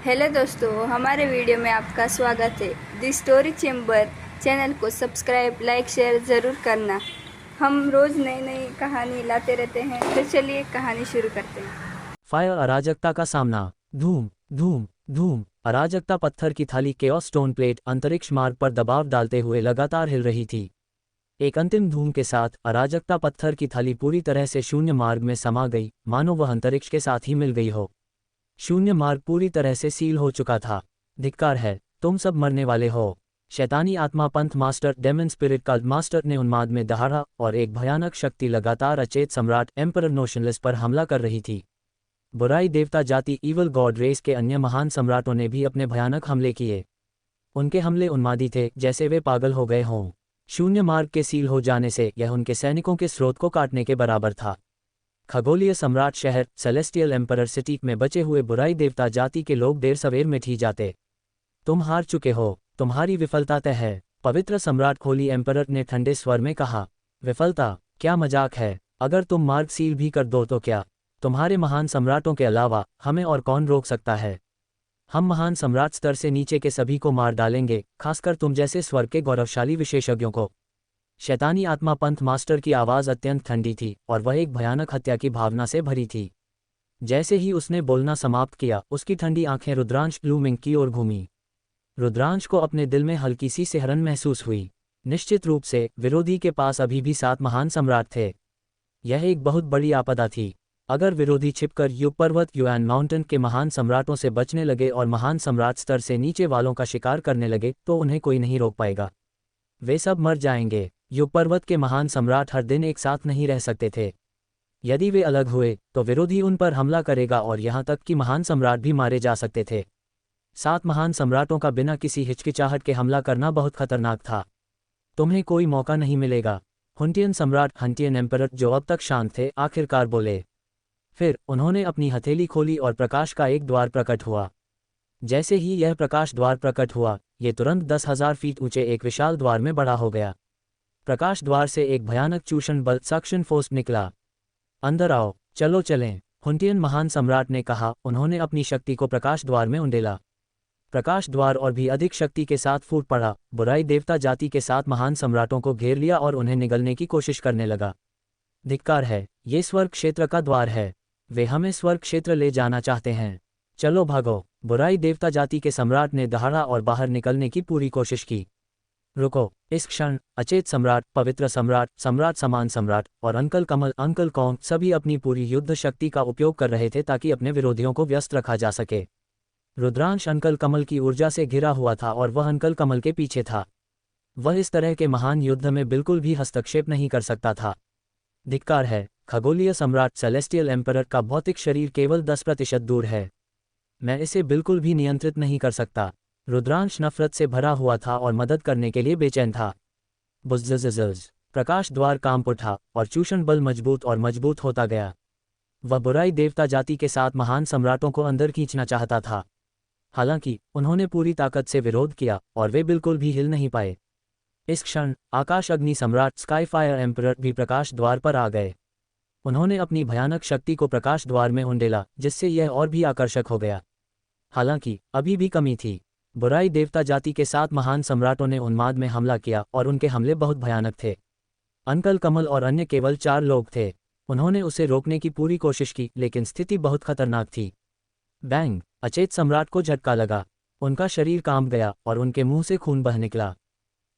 Hello दोस्तों, हमारे video में आपका स्वागत है। दी स्टोरी चैम्बर चैनल को सब्सक्राइब, लाइक, शेयर ज़रूर करना। हम रोज़ नई नई कहानी लाते रहते हैं, तो चलिए कहानी शुरू करते हैं। फायर अराजकता का सामना। धूम धूम धूम। अराजकता पत्थर की थाली केओस स्टोन प्लेट अंतरिक्ष मार्ग पर दबाव डालते हुए लगातार हिल रही थी। एक अंतिम धूम के साथ अराजकता पत्थर की थाली पूरी तरह से शून्य मार्ग में समा गई, मानो वह अंतरिक्ष के साथ ही मिल गई हो। शून्य मार्ग पूरी तरह से सील हो चुका था। धिक्कार है, तुम सब मरने वाले हो। शैतानी आत्मा पंथ master demon spirit cult master ने उन्माद में दहाड़ा और एक भयानक शक्ति लगातार अचेत सम्राट एम्परर नोशनलेस पर हमला कर रही थी। बुराई देवता जाति ईवल गॉड रेस के अन्य महान सम्राटों ने भी अपने भयानक हमले किए। उनके हमले उन्मादी थे, जैसे वे पागल हो गए हों। शून्य मार्ग के सील हो जाने से यह उनके सैनिकों के स्रोत को काटने के बराबर था। खगोलीय सम्राट शहर सेलेस्टियल एम्परर सिटी में बचे हुए बुराई देवता जाति के लोग देर सवेर में ही जाते। तुम हार चुके हो, तुम्हारी विफलता तय है, पवित्र सम्राट होली एम्परर ने ठंडे स्वर में कहा। विफलता? क्या मजाक है? अगर तुम मार्ग सील भी कर दो तो क्या? तुम्हारे महान सम्राटों के अलावा हमें और कौन रोक सकता है? हम महान सम्राट स्तर से नीचे के सभी को मार डालेंगे, खासकर तुम जैसे स्वर्ग के गौरवशाली विशेषज्ञों को। शैतानी आत्मा पंथ मास्टर की आवाज़ अत्यंत ठंडी थी और वह एक भयानक हत्या की भावना से भरी थी। जैसे ही उसने बोलना समाप्त किया, उसकी ठंडी आंखें रुद्रांश ब्लूमिंग की ओर घूमी। रुद्रांश को अपने दिल में हल्की सी सिहरन महसूस हुई। निश्चित रूप से विरोधी के पास अभी भी 7 महान सम्राट थे। यह एक बहुत बड़ी आपदा थी। अगर विरोधी छिपकर युग पर्वत युआन माउंटेन के महान सम्राटों से बचने लगे और महान सम्राट स्तर से नीचे वालों का शिकार करने लगे, तो उन्हें कोई नहीं रोक पाएगा। वे सब मर जाएंगे। युग पर्वत के महान सम्राट हर दिन एक साथ नहीं रह सकते थे। यदि वे अलग हुए तो विरोधी उन पर हमला करेगा और यहाँ तक कि महान सम्राट भी मारे जा सकते थे। 7 महान सम्राटों का बिना किसी हिचकिचाहट के हमला करना बहुत खतरनाक था। तुम्हें कोई मौका नहीं मिलेगा। हुंटियन सम्राट हंटियन एम्परर, जो अब तक शांत थे, आखिरकार बोले। फिर उन्होंने अपनी हथेली खोली और प्रकाश का एक द्वार प्रकट हुआ। जैसे ही यह प्रकाश द्वार प्रकट हुआ, ये तुरंत 10,000 फीट ऊंचे एक विशाल द्वार में बड़ा हो गया। प्रकाश द्वार से एक भयानक चूषण बल सक्शन फोर्स निकला। अंदर आओ, चलो चलें, हुंटियन महान सम्राट ने कहा। उन्होंने अपनी शक्ति को प्रकाश द्वार में उंडेला। प्रकाश द्वार और भी अधिक शक्ति के साथ फूट पड़ा, बुराई देवता जाति के 7 महान सम्राटों को घेर लिया और उन्हें निगलने की कोशिश करने लगा। धिक्कार है, ये स्वर्ग क्षेत्र का द्वार है। वे हमें स्वर्ग क्षेत्र ले जाना चाहते हैं। चलो भागो। बुराई देवता जाति के सम्राट ने दहाड़ा और बाहर निकलने की पूरी कोशिश की। रुको। इस क्षण अचेत सम्राट, पवित्र सम्राट, सम्राट समान सम्राट और अंकल कमल, अंकल कौंग सभी अपनी पूरी युद्ध शक्ति का उपयोग कर रहे थे ताकि अपने विरोधियों को व्यस्त रखा जा सके। रुद्रांश अंकल कमल की ऊर्जा से घिरा हुआ था और वह अंकल कमल के पीछे था। वह इस तरह के महान युद्ध में बिल्कुल भी हस्तक्षेप नहीं कर सकता था। धिक्कार है, खगोलीय सम्राट सेलेस्टियल एम्परर का भौतिक शरीर केवल 10% दूर है। मैं इसे बिल्कुल भी नियंत्रित नहीं कर सकता। रुद्रांश नफरत से भरा हुआ था और मदद करने के लिए बेचैन था। बुज़्ज़ज़। प्रकाश द्वार कांप उठा और चूषण बल मजबूत और मजबूत होता गया। वह बुराई देवता जाति के 7 महान सम्राटों को अंदर खींचना चाहता था। हालांकि उन्होंने पूरी ताकत से विरोध किया और वे बिल्कुल भी हिल नहीं पाए। इस क्षण आकाश अग्नि सम्राट स्काईफायर एम्परर भी प्रकाश द्वार पर आ गए। उन्होंने अपनी भयानक शक्ति को प्रकाश द्वार में उंडेला, जिससे यह और भी आकर्षक हो गया। हालांकि अभी भी कमी थी। बुराई देवता जाति के 7 महान सम्राटों ने उन्माद में हमला किया और उनके हमले बहुत भयानक थे। अंकल कमल और अन्य केवल 4 लोग थे। उन्होंने उसे रोकने की पूरी कोशिश की, लेकिन स्थिति बहुत खतरनाक थी। बैंग! अचेत सम्राट को झटका लगा। उनका शरीर कांप गया और उनके मुंह से खून बह निकला।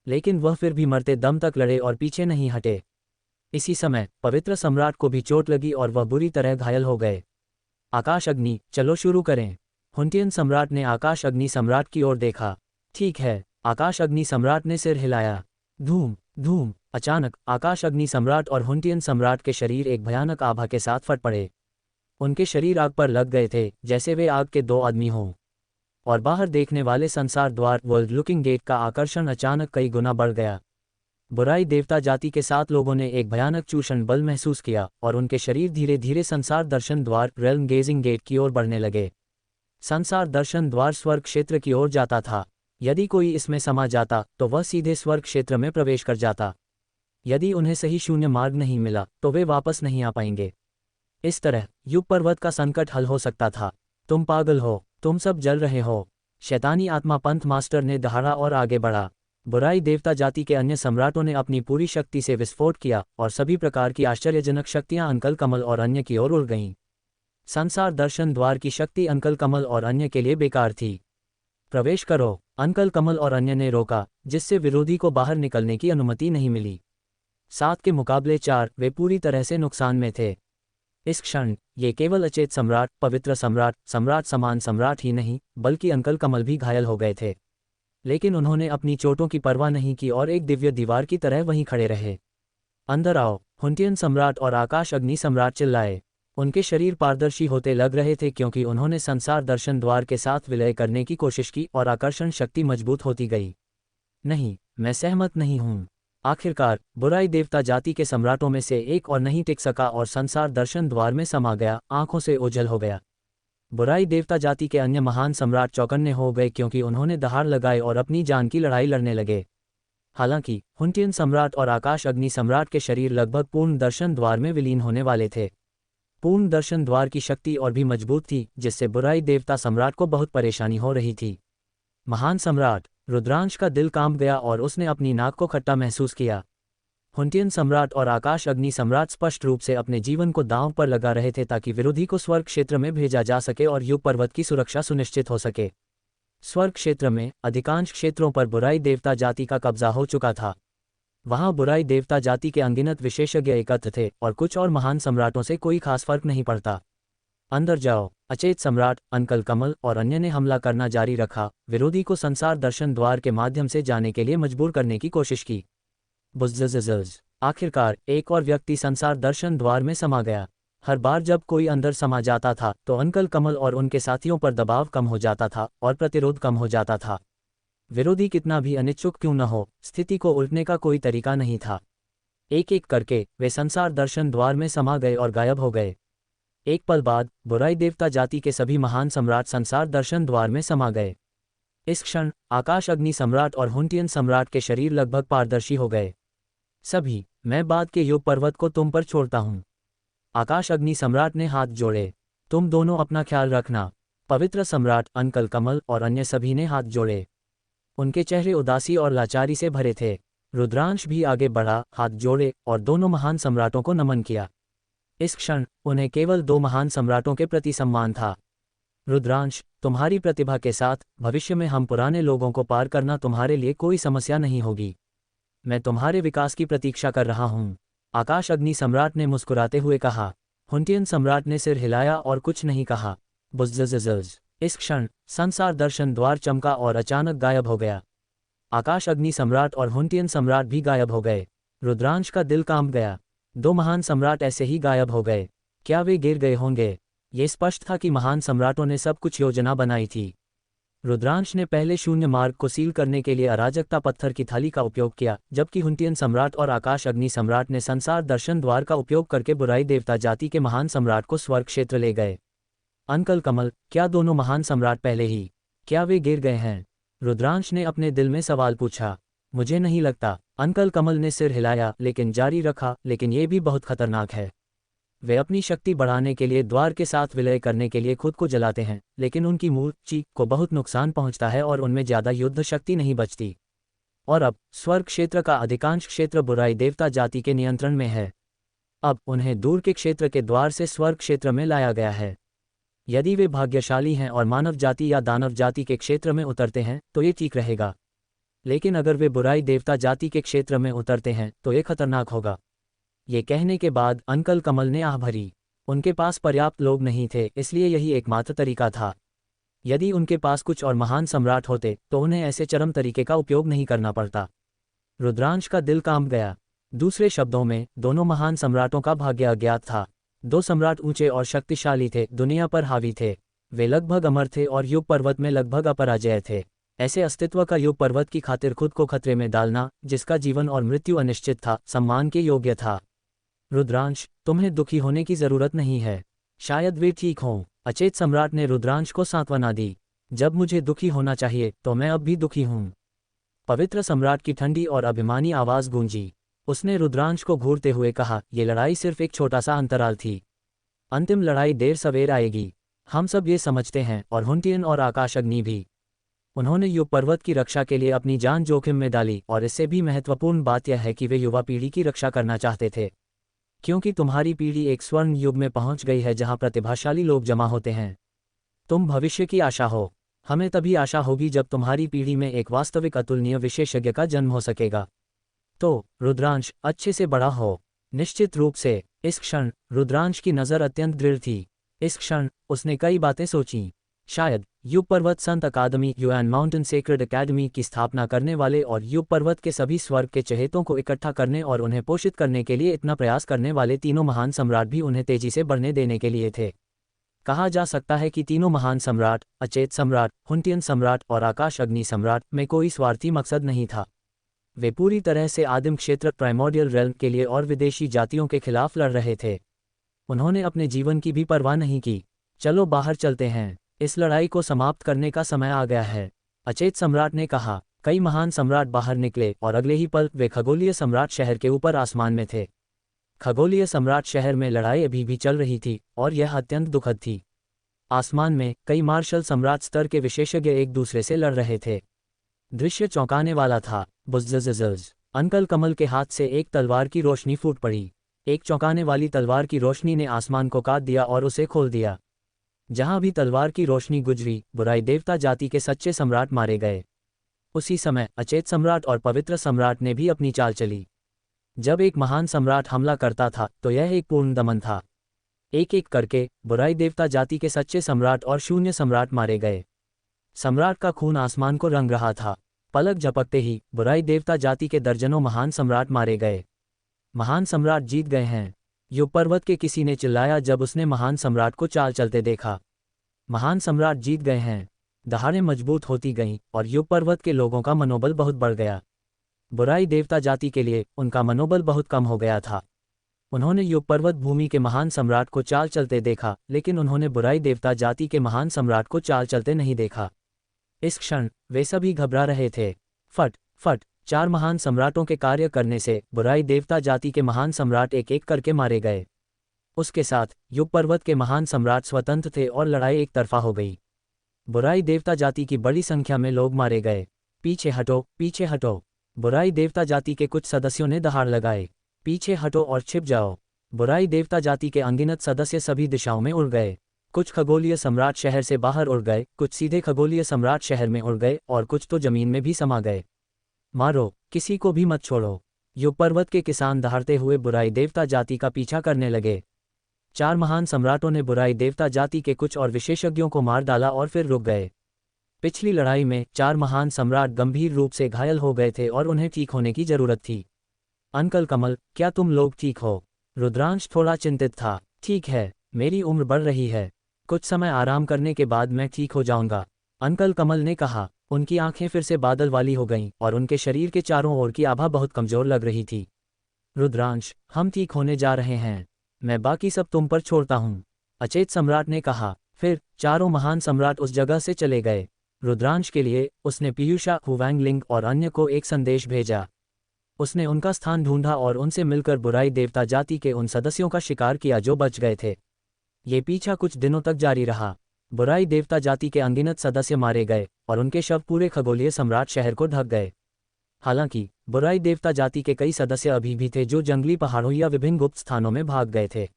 लेकिन वह फिर भी मरते दम तक लड़े और पीछे नहीं हटे। इसी समय पवित्र सम्राट को भी चोट लगी और वह बुरी तरह घायल हो गए। आकाश अग्नि, चलो शुरू करें। हुंटियन सम्राट ने आकाश अग्नि सम्राट की ओर देखा। ठीक है। आकाश अग्नि सम्राट ने सिर हिलाया। धूम धूम। अचानक आकाश अग्नि सम्राट और हुंटियन सम्राट के शरीर एक भयानक आभा के साथ फट पड़े। उनके शरीर आग पर लग गए थे, जैसे वे आग के 2 आदमी हों। और बाहर देखने वाले संसार द्वार वर्ल्ड लुकिंग गेट का आकर्षण अचानक कई गुना बढ़ गया। बुराई देवता जाति के 7 लोगों ने एक भयानक चूषण बल महसूस किया और उनके शरीर धीरे धीरे संसार दर्शन द्वार रेल्म गेजिंग गेट की ओर बढ़ने लगे। संसार दर्शन द्वार स्वर्ग क्षेत्र की ओर जाता था। यदि कोई इसमें समा जाता तो वह सीधे स्वर्ग क्षेत्र में प्रवेश कर जाता। यदि उन्हें सही शून्य मार्ग नहीं मिला तो वे वापस नहीं आ पाएंगे। इस तरह युग पर्वत का संकट हल हो सकता था। तुम पागल हो, तुम सब जल रहे हो। शैतानी आत्मा पंथ मास्टर ने दहाड़ा और आगे बढ़ा। बुराई देवता जाति के अन्य सम्राटों ने अपनी पूरी शक्ति से विस्फोट किया और सभी प्रकार की आश्चर्यजनक शक्तियां अंकल कमल और अन्य की ओर उड़ गईं। संसार दर्शन द्वार की शक्ति अंकल कमल और अन्य के लिए बेकार थी। प्रवेश करो, अंकल कमल और अन्य ने रोका, जिससे विरोधी को बाहर निकलने की अनुमति नहीं मिली। 7 के मुकाबले 4 वे पूरी तरह से नुकसान में थे। इस क्षण ये केवल अचेत सम्राट, पवित्र सम्राट, सम्राट समान सम्राट ही नहीं बल्कि अंकल कमल भी घायल हो गए थे। लेकिन उन्होंने अपनी चोटों की परवाह नहीं की और एक दिव्य दीवार की तरह वहीं खड़े रहे। अंदर आओ, हुंटियन सम्राट और आकाश अग्नि सम्राट चिल्लाए। उनके शरीर पारदर्शी होते लग रहे थे क्योंकि उन्होंने संसार दर्शन द्वार के साथ विलय करने की कोशिश की और आकर्षण शक्ति मजबूत होती गई। नहीं, मैं सहमत नहीं हूं। आखिरकार बुराई देवता जाति के सम्राटों में से एक और नहीं टिक सका और संसार दर्शन द्वार में समा गया, आंखों से ओझल हो गया। बुराई देवता जाति के अन्य महान सम्राट चौकन्ने हो गए क्योंकि उन्होंने दहाड़ लगाए और अपनी जान की लड़ाई लड़ने लगे। हालांकि हुंटियन सम्राट और आकाश अग्नि सम्राट के शरीर लगभग पूर्ण दर्शन द्वार में विलीन होने वाले थे। पूर्ण दर्शन द्वार की शक्ति और भी मजबूत थी, जिससे बुराई देवता सम्राट को बहुत परेशानी हो रही थी। महान सम्राट रुद्रांश का दिल कांप गया और उसने अपनी नाक को खट्टा महसूस किया। हुंटियन सम्राट और आकाश अग्नि सम्राट स्पष्ट रूप से अपने जीवन को दांव पर लगा रहे थे ताकि विरोधी को स्वर्ग क्षेत्र में भेजा जा सके और युग पर्वत की सुरक्षा सुनिश्चित हो सके। स्वर्ग क्षेत्र में अधिकांश क्षेत्रों पर बुराई देवता जाति का कब्जा हो चुका था। वहां बुराई देवता जाति के अनगिनत विशेषज्ञ एकत्र थे और कुछ और महान सम्राटों से कोई खास फर्क नहीं पड़ता। अंदर जाओ, अचेत सम्राट, अंकल कमल और अन्य ने हमला करना जारी रखा, विरोधी को संसार दर्शन द्वार के माध्यम से जाने के लिए मजबूर करने की कोशिश की। बुज़्ज़ज़। आखिरकार एक और व्यक्ति संसार दर्शन द्वार में समा गया। हर बार जब कोई अंदर समा जाता था तो अंकल कमल और उनके साथियों पर दबाव कम हो जाता था और प्रतिरोध कम हो जाता था। विरोधी कितना भी अनिच्छुक क्यों न हो, स्थिति को उलटने का कोई तरीका नहीं था। एक एक करके वे संसार दर्शन द्वार में समा गए और गायब हो गए। एक पल बाद बुराई देवता जाति के सभी महान सम्राट संसार दर्शन द्वार में समा गए। इस क्षण आकाश अग्नि सम्राट और हुंटियन सम्राट के शरीर लगभग पारदर्शी हो गए। सभी, मैं बाद के युग पर्वत को तुम पर छोड़ता हूं। आकाश अग्नि सम्राट ने हाथ जोड़े। तुम दोनों अपना ख्याल रखना। पवित्र सम्राट, अंकल कमल और अन्य सभी ने हाथ जोड़े। उनके चेहरे उदासी और लाचारी से भरे थे। रुद्रांश भी आगे बढ़ा, हाथ जोड़े और दोनों महान सम्राटों को नमन किया। इस क्षण उन्हें केवल 2 महान सम्राटों के प्रति सम्मान था। रुद्रांश, तुम्हारी प्रतिभा के साथ भविष्य में हम पुराने लोगों को पार करना तुम्हारे लिए कोई समस्या नहीं होगी। मैं तुम्हारे विकास की प्रतीक्षा कर रहा हूँ, आकाश अग्नि सम्राट ने मुस्कुराते हुए कहा। हुंटियन सम्राट ने सिर हिलाया और कुछ नहीं कहा। बुज़्ज़ज़। इस क्षण संसार दर्शन द्वार चमका और अचानक गायब हो गया। आकाश अग्नि सम्राट और हुंटियन सम्राट भी गायब हो गए। रुद्रांश का दिल कांप गया। 2 महान सम्राट ऐसे ही गायब हो गए। क्या वे गिर गए होंगे? ये स्पष्ट था कि महान सम्राटों ने सब कुछ योजना बनाई थी। रुद्रांश ने पहले शून्य मार्ग को सील करने के लिए अराजकता पत्थर की थाली का उपयोग किया, जबकि हुंटियन सम्राट और आकाश अग्नि सम्राट ने संसार दर्शन द्वार का उपयोग करके बुराई देवता जाति के महान सम्राट को स्वर्ग क्षेत्र ले गए। अंकल कमल, क्या दोनों महान सम्राट पहले ही, क्या वे गिर गए हैं? रुद्रांश ने अपने दिल में सवाल पूछा। मुझे नहीं लगता। अंकल कमल ने सिर हिलाया लेकिन जारी रखा, लेकिन ये भी बहुत खतरनाक है। वे अपनी शक्ति बढ़ाने के लिए द्वार के साथ विलय करने के लिए खुद को जलाते हैं, लेकिन उनकी मूर्ति को बहुत नुकसान पहुंचता है और उनमें ज्यादा युद्ध शक्ति नहीं बचती। और अब स्वर्ग क्षेत्र का अधिकांश क्षेत्र बुराई देवता जाति के नियंत्रण में है। अब उन्हें दूर के क्षेत्र के द्वार से स्वर्ग क्षेत्र में लाया गया है। यदि वे भाग्यशाली हैं और मानव जाति या दानव जाति के क्षेत्र में उतरते हैं तो ये ठीक रहेगा, लेकिन अगर वे बुराई देवता जाति के क्षेत्र में उतरते हैं तो ये खतरनाक होगा। ये कहने के बाद अंकल कमल ने आह भरी। उनके पास पर्याप्त लोग नहीं थे, इसलिए यही एकमात्र तरीका था। यदि उनके पास कुछ और महान सम्राट होते तो उन्हें ऐसे चरम तरीके का उपयोग नहीं करना पड़ता। रुद्रांश का दिल कांप गया। दूसरे शब्दों में, दोनों महान सम्राटों का भाग्य अज्ञात था। 2 सम्राट ऊंचे और शक्तिशाली थे, दुनिया पर हावी थे। वे लगभग अमर थे और युग पर्वत में लगभग अपराजय थे। ऐसे अस्तित्व का युग पर्वत की खातिर खुद को खतरे में डालना, जिसका जीवन और मृत्यु अनिश्चित था, सम्मान के योग्य था। रुद्रांश, तुम्हें दुखी होने की जरूरत नहीं है। शायद वे ठीक हों। अचेत सम्राट ने रुद्रांश को सांत्वना दी। जब मुझे दुखी होना चाहिए तो मैं अब भी दुखी हूं। पवित्र सम्राट की ठंडी और अभिमानी आवाज गूंजी। उसने रुद्रांश को घूरते हुए कहा, यह लड़ाई सिर्फ एक छोटा सा अंतराल थी। अंतिम लड़ाई देर सवेर आएगी। हम सब ये समझते हैं, और हुंटियन और आकाश अग्नि भी। उन्होंने युग पर्वत की रक्षा के लिए अपनी जान जोखिम में डाली, और इससे भी महत्वपूर्ण बात यह है कि वे युवा पीढ़ी की रक्षा करना चाहते थे। क्योंकि तुम्हारी पीढ़ी एक स्वर्ण युग में पहुंच गई है जहां प्रतिभाशाली लोग जमा होते हैं। तुम भविष्य की आशा हो। हमें तभी आशा होगी जब तुम्हारी पीढ़ी में एक वास्तविक अतुलनीय विशेषज्ञ का जन्म हो सकेगा। तो रुद्रांश अच्छे से बड़ा हो। निश्चित रूप से। इस क्षण रुद्रांश की नज़र अत्यंत दृढ़ थी। इस क्षण उसने कई बातें सोचीं। शायद युग पर्वत संत अकादमी यूएन माउंटेन सेक्रेड एकेडमी की स्थापना करने वाले और युग पर्वत के सभी स्वर्ग के चहेतों को इकट्ठा करने और उन्हें पोषित करने के लिए इतना प्रयास करने वाले तीनों महान सम्राट भी उन्हें तेजी से बढ़ने देने के लिए थे। कहा जा सकता है कि तीनों महान सम्राट, अचेत सम्राट, हुंटियन सम्राट और आकाश अग्नि सम्राट में कोई स्वार्थी मकसद नहीं था। वे पूरी तरह से आदिम क्षेत्र प्राइमोर्डियल रेल्म के लिए और विदेशी जातियों के खिलाफ लड़ रहे थे। उन्होंने अपने जीवन की भी परवाह नहीं की। चलो बाहर चलते हैं, इस लड़ाई को समाप्त करने का समय आ गया है, अचेत सम्राट ने कहा। कई महान सम्राट बाहर निकले और अगले ही पल वे खगोलीय सम्राट शहर के ऊपर आसमान में थे। खगोलीय सम्राट शहर में लड़ाई अभी भी चल रही थी और यह अत्यंत दुखद थी। आसमान में कई मार्शल सम्राट स्तर के विशेषज्ञ एक दूसरे से लड़ रहे थे। दृश्य चौंकाने वाला था। बुज़्ज़ज़ज़। अंकल कमल के हाथ से एक तलवार की रोशनी फूट पड़ी। एक चौंकाने वाली तलवार की रोशनी ने आसमान को काट दिया और उसे खोल दिया। जहां भी तलवार की रोशनी गुजरी, बुराई देवता जाति के सच्चे सम्राट मारे गए। उसी समय अचेत सम्राट और पवित्र सम्राट ने भी अपनी चाल चली। जब एक महान सम्राट हमला करता था तो यह एक पूर्ण दमन था। एक एक करके बुराई देवता जाति के सच्चे सम्राट और शून्य सम्राट मारे गए। सम्राट का खून आसमान को रंग रहा था। पलक झपकते ही बुराई देवता जाति के दर्जनों महान सम्राट मारे गए। महान सम्राट जीत गए हैं, युग पर्वत के किसी ने चिल्लाया जब उसने महान सम्राट को चाल चलते देखा। महान सम्राट जीत गए हैं। दहाड़ें मजबूत होती गईं और युग पर्वत के लोगों का मनोबल बहुत बढ़ गया। बुराई देवता जाति के लिए उनका मनोबल बहुत कम हो गया था। उन्होंने युग पर्वत भूमि के महान सम्राट को चाल चलते देखा, लेकिन उन्होंने बुराई देवता जाति के महान सम्राट को चाल चलते नहीं देखा। इस क्षण वे सभी घबरा रहे थे। फट फट। 4 महान सम्राटों के कार्य करने से बुराई देवता जाति के महान सम्राट एक एक करके मारे गए। उसके साथ युग पर्वत के महान सम्राट स्वतंत्र थे और लड़ाई एक तरफा हो गई। बुराई देवता जाति की बड़ी संख्या में लोग मारे गए। पीछे हटो, पीछे हटो। बुराई देवता जाति के कुछ सदस्यों ने दहाड़ लगाए। पीछे हटो और छिप जाओ। बुराई देवता जाति के अनगिनत सदस्य सभी दिशाओं में उड़ गए। कुछ खगोलीय सम्राट शहर से बाहर उड़ गए, कुछ सीधे खगोलीय सम्राट शहर में उड़ गए और कुछ तो जमीन में भी समा गए। मारो, किसी को भी मत छोड़ो। युग पर्वत के किसान दहाड़ते हुए बुराई देवता जाति का पीछा करने लगे। 4 महान सम्राटों ने बुराई देवता जाति के कुछ और विशेषज्ञों को मार डाला और फिर रुक गए। पिछली लड़ाई में 4 महान सम्राट गंभीर रूप से घायल हो गए थे और उन्हें ठीक होने की जरूरत थी। अंकल कमल, क्या तुम लोग ठीक हो? रुद्रांश थोड़ा चिंतित था। ठीक है, मेरी उम्र बढ़ रही है, कुछ समय आराम करने के बाद मैं ठीक हो जाऊंगा, अंकल कमल ने कहा। उनकी आंखें फिर से बादल वाली हो गईं और उनके शरीर के चारों ओर की आभा बहुत कमजोर लग रही थी। रुद्रांश, हम ठीक होने जा रहे हैं, मैं बाकी सब तुम पर छोड़ता हूँ, अचेत सम्राट ने कहा। फिर चारों महान सम्राट उस जगह से चले गए। रुद्रांश के लिए उसने पीयूषा, हुवैंगलिंग और अन्य को एक संदेश भेजा। उसने उनका स्थान ढूंढा और उनसे मिलकर बुराई देवता जाति के उन सदस्यों का शिकार किया जो बच गए थे। ये पीछा कुछ दिनों तक जारी रहा। बुराई देवता जाति के अनगिनत सदस्य मारे गए और उनके शव पूरे खगोलीय सम्राट शहर को ढक गए। हालांकि बुराई देवता जाति के कई सदस्य अभी भी थे जो जंगली पहाड़ों या विभिन्न गुप्त स्थानों में भाग गए थे।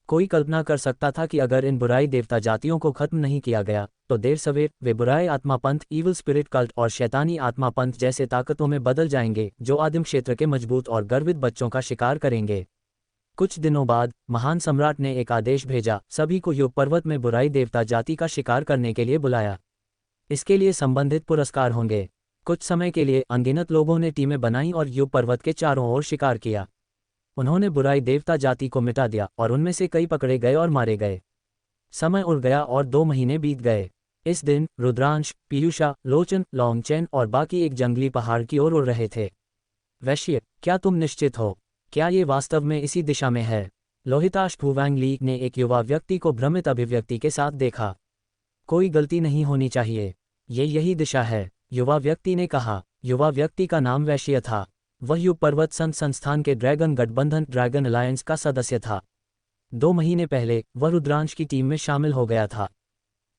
कोई कल्पना कर सकता था कि अगर इन बुराई देवता जातियों को खत्म नहीं किया गया तो देर सवेर वे बुराई आत्मा पंथ, इविल स्पिरिट कल्ट और शैतानी आत्मा पंथ जैसे ताकतों में बदल जाएंगे जो आदिम क्षेत्र के मजबूत और गर्वित बच्चों का शिकार करेंगे। कुछ दिनों बाद महान सम्राट ने एक आदेश भेजा, सभी को युग पर्वत में बुराई देवता जाति का शिकार करने के लिए बुलाया। इसके लिए संबंधित पुरस्कार होंगे। कुछ समय के लिए अनगिनत लोगों ने टीमें बनाई और युग पर्वत के चारों ओर शिकार किया। उन्होंने बुराई देवता जाति को मिटा दिया और उनमें से कई पकड़े गए और मारे गए। समय उड़ गया और 2 महीने बीत गए। इस दिन रुद्रांश, पीयूषा, लोचन, लॉन्गचैन और बाकी एक जंगली पहाड़ की ओर उड़ रहे थे। वैश्य, क्या तुम निश्चित हो? क्या ये वास्तव में इसी दिशा में है? लोहिताश हुवैंगली ने एक युवा व्यक्ति को भ्रमित अभिव्यक्ति के साथ देखा। कोई गलती नहीं होनी चाहिए, ये यही दिशा है, युवा व्यक्ति ने कहा। युवा व्यक्ति का नाम वैश्य था। वह युग पर्वत संत संस्थान के ड्रैगन गठबंधन ड्रैगन अलायंस का सदस्य था। 2 महीने पहले वह रुद्रांश की टीम में शामिल हो गया था।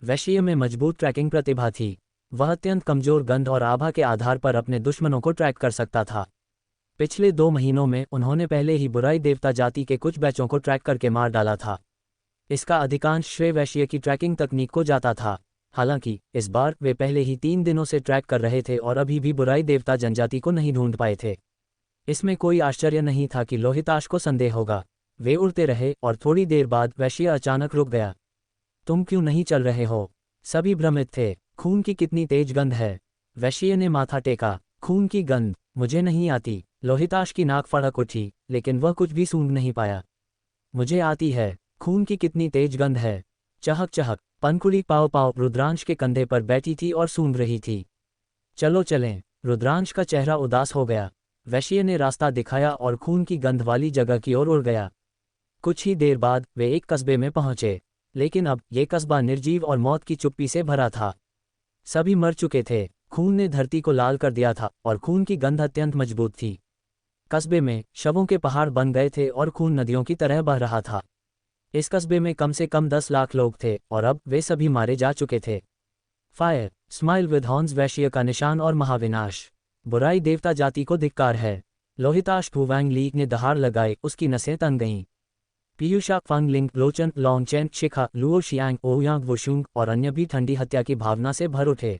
वैश्य में मजबूत ट्रैकिंग प्रतिभा थी। वह अत्यंत कमजोर गंध और आभा के आधार पर अपने दुश्मनों को ट्रैक कर सकता था। पिछले 2 महीनों में उन्होंने पहले ही बुराई देवता जाति के कुछ बैचों को ट्रैक करके मार डाला था। इसका अधिकांश श्रेय वैश्य की ट्रैकिंग तकनीक को जाता था। हालांकि इस बार वे पहले ही 3 दिनों से ट्रैक कर रहे थे और अभी भी बुराई देवता जनजाति को नहीं ढूंढ पाए थे। इसमें कोई आश्चर्य नहीं था कि लोहिताश को संदेह होगा। वे उड़ते रहे और थोड़ी देर बाद वैश्य अचानक रुक गया। तुम क्यों नहीं चल रहे हो? सभी भ्रमित थे। खून की कितनी तेज गंध है। वैश्य ने माथा टेका। खून की गंध मुझे नहीं आती। लोहिताश की नाक फड़क उठी, लेकिन वह कुछ भी सूंघ नहीं पाया। मुझे आती है। खून की कितनी तेज गंध है। चहक चहक। पनकुड़ी पाव पाव रुद्रांश के कंधे पर बैठी थी और सूंघ रही थी। चलो चलें। रुद्रांश का चेहरा उदास हो गया। वैश्य ने रास्ता दिखाया और खून की गंध वाली जगह की ओर उड़ गया। कुछ ही देर बाद वे एक कस्बे में पहुंचे, लेकिन अब ये कस्बा निर्जीव और मौत की चुप्पी से भरा था। सभी मर चुके थे। खून ने धरती को लाल कर दिया था और खून की गंध अत्यंत मजबूत थी। कस्बे में शवों के पहाड़ बन गए थे और खून नदियों की तरह बह रहा था। इस कस्बे में कम से कम 10 लाख लोग थे और अब वे सभी मारे जा चुके थे। फायर स्माइल विद हॉर्न्स वैश्य का निशान और महाविनाश। बुराई देवता जाति को धिक्कार है। लोहिताश भुवांग लीग ने दहाड़ लगाई, उसकी नसें तन गईं। पीयूषा फंगलिंग लोचन लॉन्गचैन शिखा लुओ शियांग ओयांग वुशुंग और अन्य भी ठंडी हत्या की भावना से भर उठे।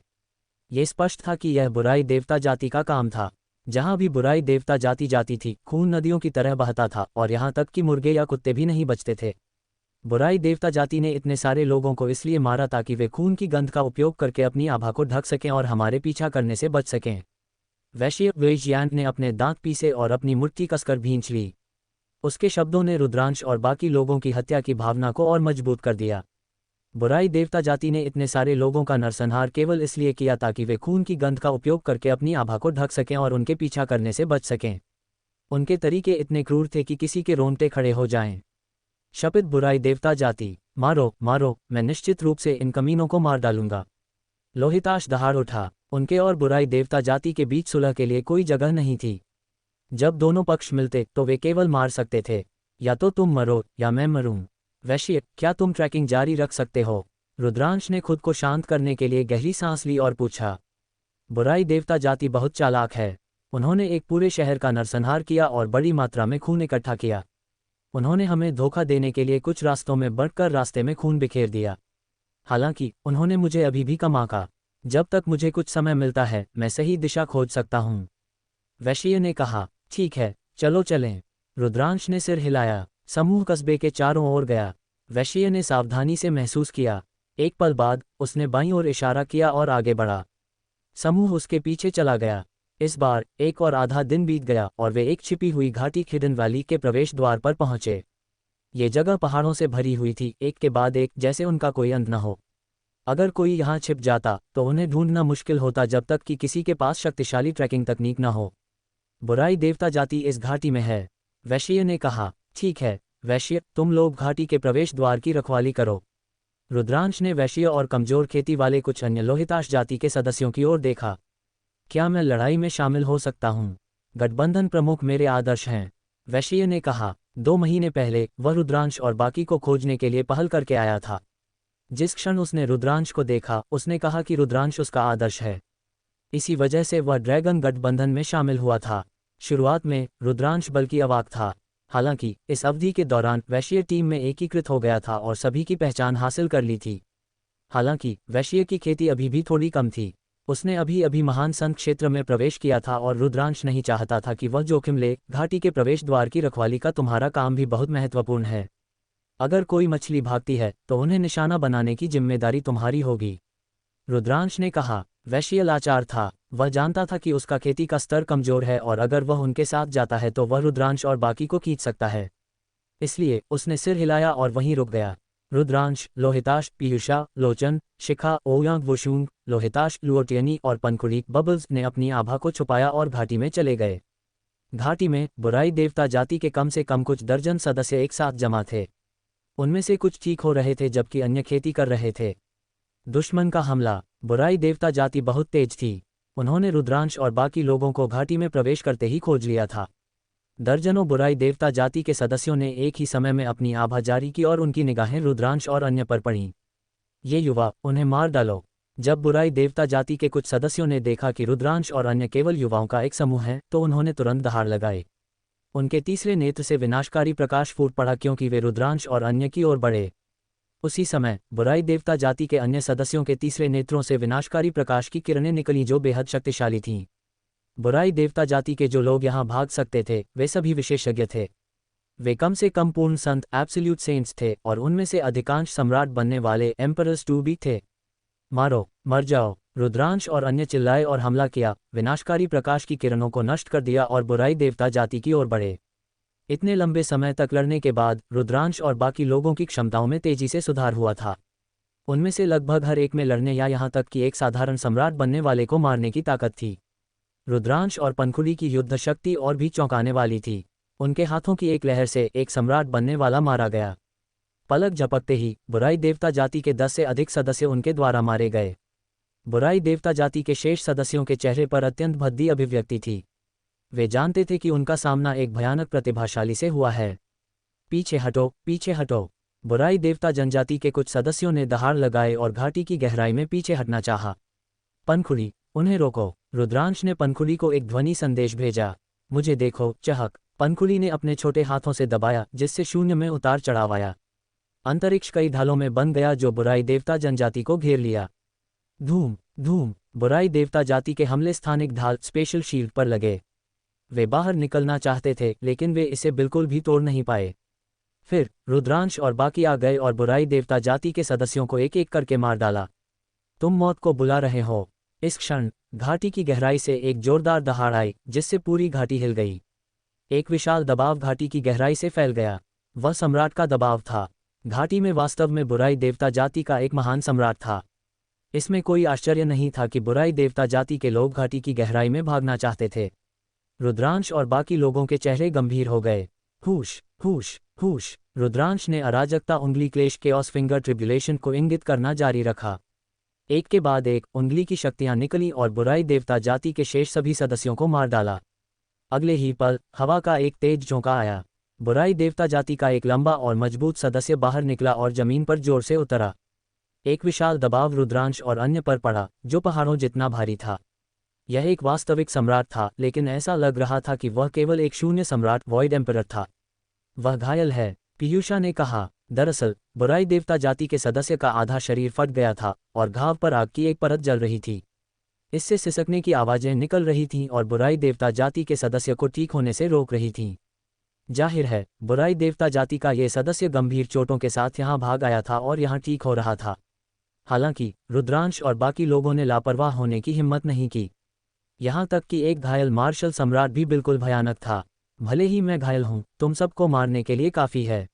ये स्पष्ट था कि यह बुराई देवता जाति का काम था। जहां भी बुराई देवता जाति जाती थी, खून नदियों की तरह बहता था और यहां तक कि मुर्गे या कुत्ते भी नहीं बचते थे। बुराई देवता जाति ने इतने सारे लोगों को इसलिए मारा ताकि वे खून की गंध का उपयोग करके अपनी आभा को ढक सकें और हमारे पीछा करने से बच सकें। वैश्य वेजियांग ने अपने दांत पीसे और अपनी मुट्ठी कसकर भींच ली। उसके शब्दों ने रुद्रांश और बाकी लोगों की हत्या की भावना को और मजबूत कर दिया। बुराई देवता जाति ने इतने सारे लोगों का नरसंहार केवल इसलिए किया ताकि वे खून की गंध का उपयोग करके अपनी आभा को ढक सकें और उनके पीछा करने से बच सकें। उनके तरीके इतने क्रूर थे कि किसी के रोंगटे खड़े हो जाएं। शपित बुराई देवता जाति, मारो मारो, मैं निश्चित रूप से इन कमीनों को मार डालूंगा। लोहिताश दहाड़ उठा। उनके और बुराई देवता जाति के बीच सुलह के लिए कोई जगह नहीं थी। जब दोनों पक्ष मिलते तो वे केवल मार सकते थे। या तो तुम मरो या मैं मरूं। वैश्य, क्या तुम ट्रैकिंग जारी रख सकते हो? रुद्रांश ने खुद को शांत करने के लिए गहरी सांस ली और पूछा। बुराई देवता जाति बहुत चालाक है। उन्होंने एक पूरे शहर का नरसंहार किया और बड़ी मात्रा में खून इकट्ठा किया। उन्होंने हमें धोखा देने के लिए कुछ रास्तों में बढ़कर रास्ते में खून बिखेर दिया। हालांकि उन्होंने मुझे अभी भी कम आंका। जब तक मुझे कुछ समय मिलता है, मैं सही दिशा खोज सकता हूं। वैश्य ने कहा। ठीक है, चलो चलें। रुद्रांश ने सिर हिलाया। समूह कस्बे के चारों ओर गया। वैश्य ने सावधानी से महसूस किया। एक पल बाद उसने बाईं ओर इशारा किया और आगे बढ़ा। समूह उसके पीछे चला गया। इस बार एक और आधा दिन बीत गया और वे एक छिपी हुई घाटी हिडन वैली के प्रवेश द्वार पर पहुंचे। ये जगह पहाड़ों से भरी हुई थी, एक के बाद एक, जैसे उनका कोई अंत न हो। अगर कोई यहाँ छिप जाता तो उन्हें ढूंढना मुश्किल होता जब तक कि किसी के पास शक्तिशाली ट्रैकिंग तकनीक न हो। बुराई देवता जाति इस घाटी में है, वैश्य ने कहा। ठीक है वैश्य, तुम लोग घाटी के प्रवेश द्वार की रखवाली करो। रुद्रांश ने वैश्य और कमजोर खेती वाले कुछ अन्य लोहिताश जाति के सदस्यों की ओर देखा। क्या मैं लड़ाई में शामिल हो सकता हूँ? गठबंधन प्रमुख मेरे आदर्श हैं, वैश्य ने कहा। 2 महीने पहले वह रुद्रांश और बाकी को खोजने के लिए पहल करके आया था। जिस क्षण उसने रुद्रांश को देखा, उसने कहा कि रुद्रांश उसका आदर्श है। इसी वजह से वह ड्रैगन गठबंधन में शामिल हुआ था। शुरुआत में रुद्रांश बल्कि अवाक था। हालांकि इस अवधि के दौरान वैश्य टीम में एकीकृत हो गया था और सभी की पहचान हासिल कर ली थी। हालांकि वैश्य की खेती अभी भी थोड़ी कम थी। उसने अभी अभी महान संघ क्षेत्र में प्रवेश किया था और रुद्रांश नहीं चाहता था कि वह जोखिम ले। घाटी के प्रवेश द्वार की रखवाली का तुम्हारा काम भी बहुत महत्वपूर्ण है। अगर कोई मछली भागती है तो उन्हें निशाना बनाने की जिम्मेदारी तुम्हारी होगी, रुद्रांश ने कहा। वैश्य लाचार था। वह जानता था कि उसका खेती का स्तर कमजोर है और अगर वह उनके साथ जाता है तो वह रुद्रांश और बाकी को खींच सकता है। इसलिए उसने सिर हिलाया और वहीं रुक गया। रुद्रांश, लोहिताश, पीयूषा, लोचन, शिखा, ओयांग वुशुंग, लोहिताश, लुओटियनी और पनकुड़ी बबल्स ने अपनी आभा को छुपाया और घाटी में चले गए। घाटी में बुराई देवता जाति के कम से कम कुछ दर्जन सदस्य एक साथ जमा थे। उनमें से कुछ ठीक हो रहे थे जबकि अन्य खेती कर रहे थे। दुश्मन का हमला। बुराई देवता जाति बहुत तेज थी। उन्होंने रुद्रांश और बाकी लोगों को घाटी में प्रवेश करते ही खोज लिया था। दर्जनों बुराई देवता जाति के सदस्यों ने एक ही समय में अपनी आभा जारी की और उनकी निगाहें रुद्रांश और अन्य पर पड़ीं। ये युवा, उन्हें मार डालो। जब बुराई देवता जाति के कुछ सदस्यों ने देखा कि रुद्रांश और अन्य केवल युवाओं का एक समूह है, तो उन्होंने तुरंत दहाड़ लगाए। उनके तीसरे नेत्र से विनाशकारी प्रकाश फूट पड़ा क्योंकि वे रुद्रांश और अन्य की ओर बढ़े। उसी समय बुराई देवता जाति के अन्य सदस्यों के तीसरे नेत्रों से विनाशकारी प्रकाश की किरणें निकलीं जो बेहद शक्तिशाली थीं। बुराई देवता जाति के जो लोग यहाँ भाग सकते थे वे सभी विशेषज्ञ थे। वे कम से कम पूर्ण संत एब्सोल्यूट सेंट्स थे और उनमें से अधिकांश सम्राट बनने वाले एम्परर्स टू बी थे। मारो, मर जाओ, रुद्रांश और अन्य चिल्लाए और हमला किया, विनाशकारी प्रकाश की किरणों को नष्ट कर दिया और बुराई देवता जाति की ओर बढ़े। इतने लंबे समय तक लड़ने के बाद रुद्रांश और बाकी लोगों की क्षमताओं में तेजी से सुधार हुआ था। उनमें से लगभग हर एक में लड़ने या यहाँ तक कि एक साधारण सम्राट बनने वाले को मारने की ताकत थी। रुद्रांश और पंखुड़ी की युद्ध शक्ति और भी चौंकाने वाली थी। उनके हाथों की एक लहर से एक सम्राट बनने वाला मारा गया। पलक झपकते ही बुराई देवता जाति के 10 से अधिक सदस्य उनके द्वारा मारे गए। बुराई देवता जाति के शेष सदस्यों के चेहरे पर अत्यंत भद्दी अभिव्यक्ति थी। वे जानते थे कि उनका सामना एक भयानक प्रतिभाशाली से हुआ है। पीछे हटो, पीछे हटो। बुराई देवता जनजाति के कुछ सदस्यों ने दहाड़ लगाए और घाटी की गहराई में पीछे हटना चाहा। पंखुड़ी, उन्हें रोको। रुद्रांश ने पंखुड़ी को एक ध्वनि संदेश भेजा। मुझे देखो, चहक। पंखुड़ी ने अपने छोटे हाथों से दबाया जिससे शून्य में उतार चढ़ाव आया। अंतरिक्ष कई ढालों में बन गया जो बुराई देवता जनजाति को घेर लिया। धूम धूम। बुराई देवता जाति के हमले स्थानिक ढाल स्पेशल शील्ड पर लगे। वे बाहर निकलना चाहते थे लेकिन वे इसे बिल्कुल भी तोड़ नहीं पाए। फिर रुद्रांश और बाकी आ गए और बुराई देवता जाति के सदस्यों को एक एक करके मार डाला। तुम मौत को बुला रहे हो। इस क्षण घाटी की गहराई से एक जोरदार दहाड़ आई जिससे पूरी घाटी हिल गई। एक विशाल दबाव घाटी की गहराई से फैल गया। वह सम्राट का दबाव था। घाटी में वास्तव में बुराई देवता जाति का एक महान सम्राट था। इसमें कोई आश्चर्य नहीं था कि बुराई देवता जाति के लोग घाटी की गहराई में भागना चाहते थे। रुद्रांश और बाकी लोगों के चेहरे गंभीर हो गए। हुश हुश हुश। रुद्रांश ने अराजकता उंगली क्लेश केओस फिंगर ट्रिब्यूलेशन को इंगित करना जारी रखा। एक के बाद एक उंगली की शक्तियां निकली और बुराई देवता जाति के शेष सभी सदस्यों को मार डाला। अगले ही पल हवा का एक तेज झोंका आया। बुराई देवता जाति का एक लंबा और मजबूत सदस्य बाहर निकला और जमीन पर जोर से उतरा। एक विशाल दबाव रुद्रांश और अन्य पर पड़ा जो पहाड़ों जितना भारी था। यह एक वास्तविक सम्राट था लेकिन ऐसा लग रहा था कि वह केवल एक शून्य सम्राट वॉइड एम्परर था। वह घायल है, पीयूषा ने कहा। दरअसल बुराई देवता जाति के सदस्य का आधा शरीर फट गया था और घाव पर आग की एक परत जल रही थी। इससे सिसकने की आवाजें निकल रही थीं और बुराई देवता जाति के सदस्य को ठीक होने से रोक रही थीं। जाहिर है बुराई देवता जाति का ये सदस्य गंभीर चोटों के साथ यहाँ भाग आया था और यहाँ ठीक हो रहा था। हालांकि रुद्रांश और बाकी लोगों ने लापरवाह होने की हिम्मत नहीं की। यहाँ तक कि एक घायल मार्शल सम्राट भी बिल्कुल भयानक था। भले ही मैं घायल हूँ, तुम सबको मारने के लिए काफ़ी है।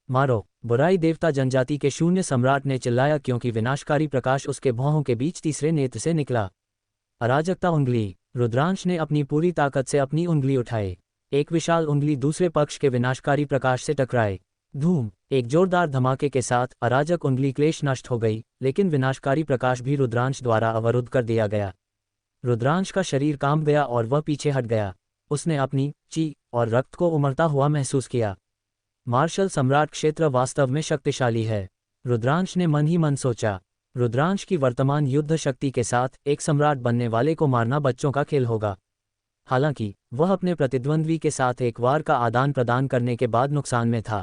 मारो। बुराई देवता जनजाति के शून्य सम्राट ने चिल्लाया क्योंकि विनाशकारी प्रकाश उसके भौहों के बीच तीसरे नेत्र से निकला। अराजकता उंगली। रुद्रांश ने अपनी पूरी ताकत से अपनी उंगली उठाई। एक विशाल उंगली दूसरे पक्ष के विनाशकारी प्रकाश से टकराए। धूम। एक जोरदार धमाके के साथ अराजक उंगली क्लेश नष्ट हो गई लेकिन विनाशकारी प्रकाश भी रुद्रांश द्वारा अवरुद्ध कर दिया गया। रुद्रांश का शरीर कांप गया और वह पीछे हट गया। उसने अपनी ची और रक्त को उमड़ता हुआ महसूस किया। मार्शल सम्राट क्षेत्र वास्तव में शक्तिशाली है, रुद्रांश ने मन ही मन सोचा। रुद्रांश की वर्तमान युद्ध शक्ति के साथ एक सम्राट बनने वाले को मारना बच्चों का खेल होगा। हालांकि वह अपने प्रतिद्वंद्वी के साथ एक वार का आदान प्रदान करने के बाद नुकसान में था।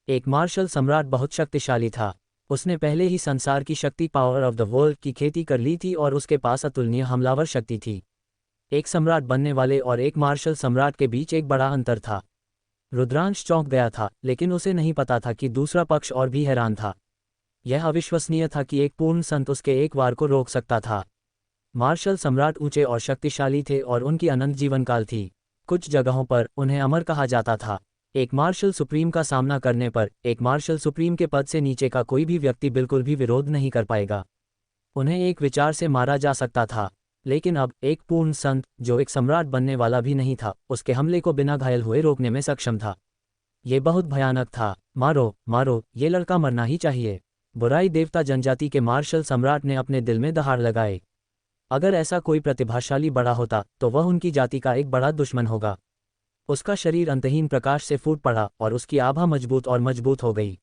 एक मार्शल सम्राट बहुत शक्तिशाली था। उसने पहले ही संसार की शक्ति पावर ऑफ द वर्ल्ड की खेती कर ली थी और उसके पास अतुलनीय हमलावर शक्ति थी। एक सम्राट बनने वाले और एक मार्शल सम्राट के बीच एक बड़ा अंतर था। रुद्रांश चौंक गया था लेकिन उसे नहीं पता था कि दूसरा पक्ष और भी हैरान था। यह अविश्वसनीय था कि एक पूर्ण संत उसके एक वार को रोक सकता था। मार्शल सम्राट ऊंचे और शक्तिशाली थे और उनकी अनंत जीवनकाल थी। कुछ जगहों पर उन्हें अमर कहा जाता था। एक मार्शल सुप्रीम का सामना करने पर एक मार्शल सुप्रीम के पद से नीचे का कोई भी व्यक्ति बिल्कुल भी विरोध नहीं कर पाएगा। उन्हें एक विचार से मारा जा सकता था, लेकिन अब एक पूर्ण संत जो एक सम्राट बनने वाला भी नहीं था उसके हमले को बिना घायल हुए रोकने में सक्षम था। ये बहुत भयानक था। मारो मारो, ये लड़का मरना ही चाहिए। बुराई देवता जनजाति के मार्शल सम्राट ने अपने दिल में दहाड़ लगाए। अगर ऐसा कोई प्रतिभाशाली बड़ा होता तो वह उनकी जाति का एक बड़ा दुश्मन होगा। उसका शरीर अंतहीन प्रकाश से फूट पड़ा और उसकी आभा मजबूत और मजबूत हो गई।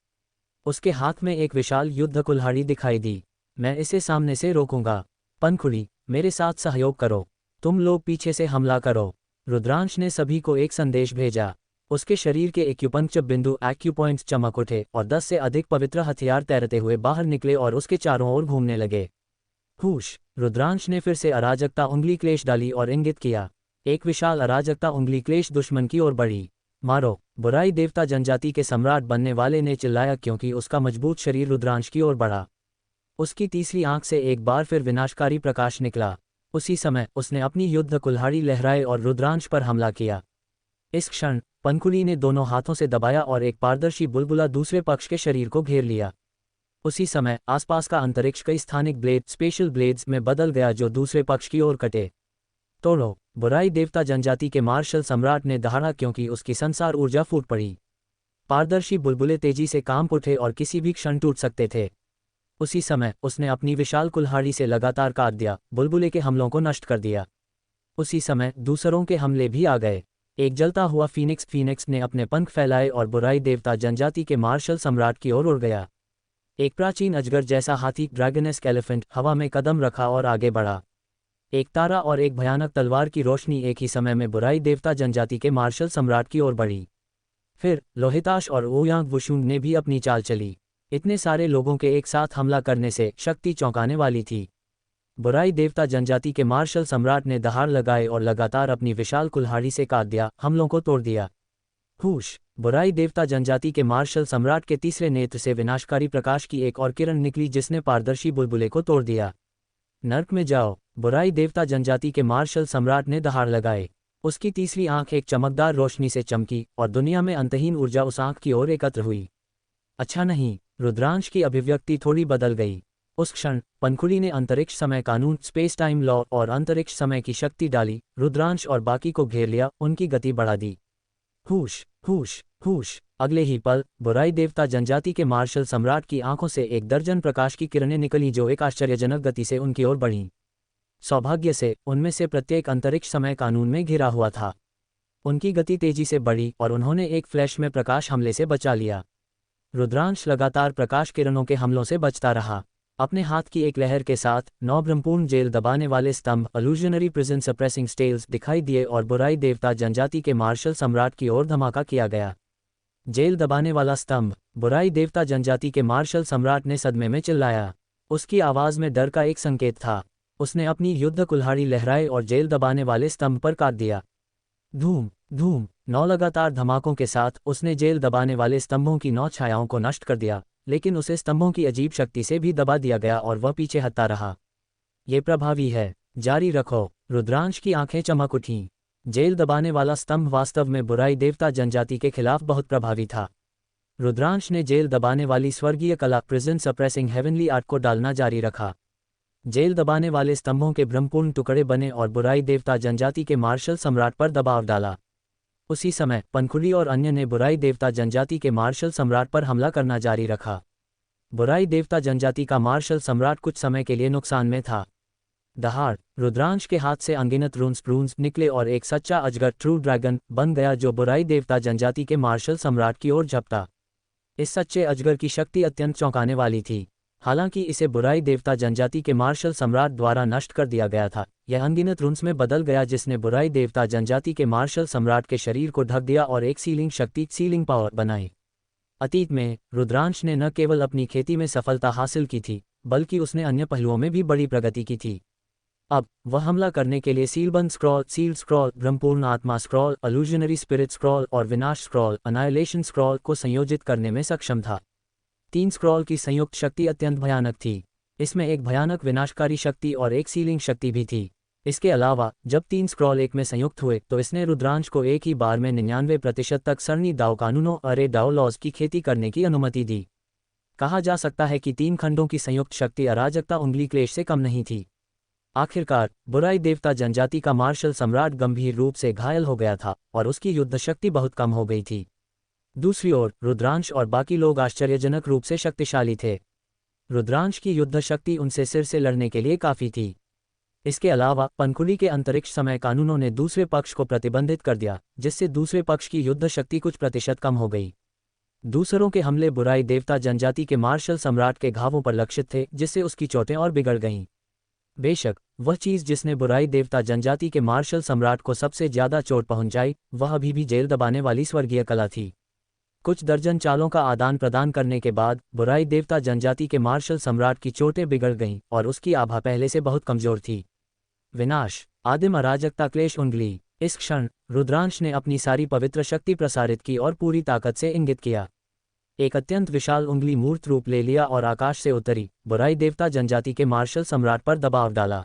उसके हाथ में एक विशाल युद्ध कुल्हाड़ी दिखाई दी। मैं इसे सामने से रोकूंगा। पनखुड़ी, मेरे साथ सहयोग करो। तुम लोग पीछे से हमला करो। रुद्रांश ने सभी को एक संदेश भेजा। उसके शरीर के एक्यूपंक्चर बिंदु एक्यूपॉइंट्स चमक उठे और 10 से अधिक पवित्र हथियार तैरते हुए बाहर निकले और उसके चारों ओर घूमने लगे। हुश! रुद्रांश ने फिर से अराजकता उंगली क्लेश डाली और इंगित किया। एक विशाल अराजकता उंगली क्लेश दुश्मन की ओर बढ़ी। मारो! बुराई देवता जनजाति के सम्राट बनने वाले ने चिल्लाया क्योंकि उसका मजबूत शरीर रुद्रांश की ओर बढ़ा। उसकी तीसरी आंख से एक बार फिर विनाशकारी प्रकाश निकला। उसी समय उसने अपनी युद्ध कुल्हाड़ी लहराए और रुद्रांश पर हमला किया। इस क्षण पनखुड़ी ने दोनों हाथों से दबाया और एक पारदर्शी बुलबुला दूसरे पक्ष के शरीर को घेर लिया। उसी समय आसपास का अंतरिक्ष कई स्थानिक ब्लेड स्पेशल ब्लेड्स में बदल गया जो दूसरे पक्ष की ओर कटे। तोड़ो! बुराई देवता जनजाति के मार्शल सम्राट ने दहाड़ा क्योंकि उसकी संसार ऊर्जा फूट पड़ी। पारदर्शी बुलबुले तेजी से कांप उठे और किसी भी क्षण टूट सकते थे। उसी समय उसने अपनी विशाल कुल्हाड़ी से लगातार काट दिया, बुलबुले के हमलों को नष्ट कर दिया। उसी समय दूसरों के हमले भी आ गए। एक जलता हुआ फीनिक्स ने अपने पंख फैलाए और बुराई देवता जनजाति के मार्शल सम्राट की ओर उड़ गया। एक प्राचीन अजगर जैसा हाथी ड्रैगनेस्क एलिफेंट हवा में कदम रखा और आगे बढ़ा। एक तारा और एक भयानक तलवार की रोशनी एक ही समय में बुराई देवता जनजाति के मार्शल सम्राट की ओर बढ़ी। फिर लोहिताश और ओयांग वुशुंग ने भी अपनी चाल चली। इतने सारे लोगों के एक साथ हमला करने से शक्ति चौंकाने वाली थी। बुराई देवता जनजाति के मार्शल सम्राट ने दहाड़ लगाए और लगातार अपनी विशाल कुल्हाड़ी से काट दिया, हमलों को तोड़ दिया। हुश! बुराई देवता जनजाति के मार्शल सम्राट के तीसरे नेत्र से विनाशकारी प्रकाश की एक और किरण निकली जिसने पारदर्शी बुलबुले को तोड़ दिया। नर्क में जाओ! बुराई देवता जनजाति के मार्शल सम्राट ने दहाड़ लगाए। उसकी तीसरी आंख एक चमकदार रोशनी से चमकी और दुनिया में अंतहीन ऊर्जा उस आंख की ओर एकत्र हुई। अच्छा नहीं! रुद्रांश की अभिव्यक्ति थोड़ी बदल गई। उस क्षण पनखुड़ी ने अंतरिक्ष समय कानून स्पेस टाइम लॉ और अंतरिक्ष समय की शक्ति डाली, रुद्रांश और बाकी को घेर लिया, उनकी गति बढ़ा दी। हुश! हुश! हुश! अगले ही पल बुराई देवता जनजाति के मार्शल सम्राट की आंखों से एक दर्जन प्रकाश की किरणें निकली जो एक आश्चर्यजनक गति से उनकी ओर बढ़ीं। सौभाग्य से उनमें से प्रत्येक अंतरिक्ष समय कानून में घिरा हुआ था। उनकी गति तेजी से बढ़ी और उन्होंने एक फ्लैश में प्रकाश हमले से बचा लिया। रुद्रांश लगातार प्रकाश किरणों के हमलों से बचता रहा। अपने हाथ की एक लहर के साथ 9 ब्रह्मपूर्ण जेल दबाने वाले स्तंभ इल्यूजनरी प्रिजन सप्रेसिंग स्टेल्स दिखाई दिए और बुराई देवता जनजाति के मार्शल सम्राट की ओर धमाका किया गया। जेल दबाने वाला स्तंभ! बुराई देवता जनजाति के मार्शल सम्राट ने सदमे में चिल्लाया। उसकी आवाज में डर का एक संकेत था। उसने अपनी युद्ध कुल्हाड़ी लहराई और जेल दबाने वाले स्तंभ पर काट दिया। धूम! धूम! 9 लगातार धमाकों के साथ उसने जेल दबाने वाले स्तंभों की 9 छायाओं को नष्ट कर दिया, लेकिन उसे स्तंभों की अजीब शक्ति से भी दबा दिया गया और वह पीछे हटता रहा। ये प्रभावी है, जारी रखो! रुद्रांश की आंखें चमक उठीं। जेल दबाने वाला स्तंभ वास्तव में बुराई देवता जनजाति के खिलाफ बहुत प्रभावी था। रुद्रांश ने जेल दबाने वाली स्वर्गीय कला प्रिजन सप्रेसिंग हेवनली आर्ट को डालना जारी रखा। जेल दबाने वाले स्तंभों के ब्रह्मपूर्ण टुकड़े बने और बुराई देवता जनजाति के मार्शल सम्राट पर दबाव डाला। उसी समय पनखुड़ी और अन्य ने बुराई देवता जनजाति के मार्शल सम्राट पर हमला करना जारी रखा। बुराई देवता जनजाति का मार्शल सम्राट कुछ समय के लिए नुकसान में था। दहाड़! रुद्रांश के हाथ से अनगिनत रून्स निकले और एक सच्चा अजगर ट्रू ड्रैगन बन गया जो बुराई देवता जनजाति के मार्शल सम्राट की ओर झपटा। इस सच्चे अजगर की शक्ति अत्यंत चौंकाने वाली थी। हालांकि इसे बुराई देवता जनजाति के मार्शल सम्राट द्वारा नष्ट कर दिया गया था, यह अनगिनत रून्स में बदल गया जिसने बुराई देवता जनजाति के मार्शल सम्राट के शरीर को ढक दिया और एक सीलिंग पावर बनाई। अतीत में रुद्रांश ने न केवल अपनी खेती में सफलता हासिल की थी, बल्कि उसने अन्य पहलुओं में भी बड़ी प्रगति की थी। अब वह हमला करने के लिए सीलबंद स्क्रॉल, सील्ड स्क्रॉल, ब्रह्मपूर्ण आत्मा स्क्रॉल, इल्यूजनरी स्पिरिट स्क्रॉल और विनाश स्क्रॉल, अनाइलेशन स्क्रॉल को संयोजित करने में सक्षम था। 3 स्क्रॉल की संयुक्त शक्ति अत्यंत भयानक थी। इसमें एक भयानक विनाशकारी शक्ति और एक सीलिंग शक्ति भी थी। इसके अलावा जब 3 स्क्रॉल एक में संयुक्त हुए तो इसने रुद्रांश को एक ही बार में 99% तक सरनी दाव कानूनों अरे दाव लॉज की खेती करने की अनुमति दी। कहा जा सकता है कि 3 खंडों की संयुक्त शक्ति अराजकता उंगली क्लेश से कम नहीं थी। आखिरकार बुराई देवता जनजाति का मार्शल सम्राट गंभीर रूप से घायल हो गया था और उसकी युद्ध शक्ति बहुत कम हो गई थी। दूसरी ओर रुद्रांश और बाकी लोग आश्चर्यजनक रूप से शक्तिशाली थे। रुद्रांश की युद्ध शक्ति उनसे सिर से लड़ने के लिए काफी थी। इसके अलावा पनखुड़ी के अंतरिक्ष समय कानूनों ने दूसरे पक्ष को प्रतिबंधित कर दिया, जिससे दूसरे पक्ष की युद्ध शक्ति कुछ प्रतिशत कम हो गई। दूसरों के हमले बुराई देवता जनजाति के मार्शल सम्राट के घावों पर लक्षित थे, जिससे उसकी चोटें और बिगड़ गईं। बेशक वह चीज़ जिसने बुराई देवता जनजाति के मार्शल सम्राट को सबसे ज्यादा चोट पहुंचाई वह अभी भी जेल दबाने वाली स्वर्गीय कला थी। कुछ दर्जन चालों का आदान प्रदान करने के बाद बुराई देवता जनजाति के मार्शल सम्राट की चोटें बिगड़ गईं और उसकी आभा पहले से बहुत कमजोर थी। विनाश, आदिम अराजकता, क्लेश उंगली। इस क्षण रुद्रांश ने अपनी सारी पवित्र शक्ति प्रसारित की और पूरी ताकत से इंगित किया। एक अत्यंत विशाल उंगली मूर्त रूप ले लिया और आकाश से उतरी बुराई देवता जनजाति के मार्शल सम्राट पर दबाव डाला।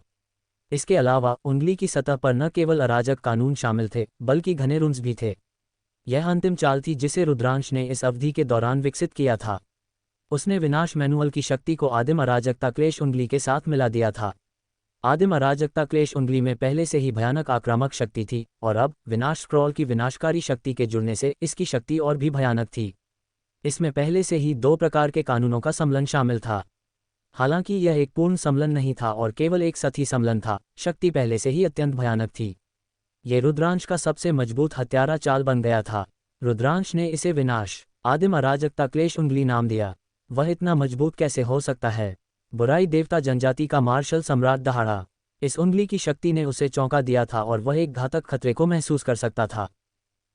इसके अलावा उंगली की सतह पर न केवल अराजक कानून शामिल थे बल्कि घने रुंस भी थे। यह अंतिम चाल थी जिसे रुद्रांश ने इस अवधि के दौरान विकसित किया था। उसने विनाश मैनुअल की शक्ति को आदिम अराजकता क्लेश उंगली के साथ मिला दिया था। आदिम अराजकता क्लेश उंगली में पहले से ही भयानक आक्रामक शक्ति थी और अब विनाश स्क्रॉल की विनाशकारी शक्ति के जुड़ने से इसकी शक्ति और भी भयानक थी। इसमें पहले से ही 2 प्रकार के कानूनों का सम्मिलन शामिल था। हालांकि यह एक पूर्ण सम्मिलन नहीं था और केवल एक सतही सम्मिलन था, शक्ति पहले से ही अत्यंत भयानक थी। ये रुद्रांश का सबसे मजबूत हत्यारा चाल बन गया था। रुद्रांश ने इसे विनाश आदिम अराजकता क्लेश उंगली नाम दिया। वह इतना मजबूत कैसे हो सकता है? बुराई देवता जनजाति का मार्शल सम्राट दहाड़ा। इस उंगली की शक्ति ने उसे चौंका दिया था और वह एक घातक खतरे को महसूस कर सकता था।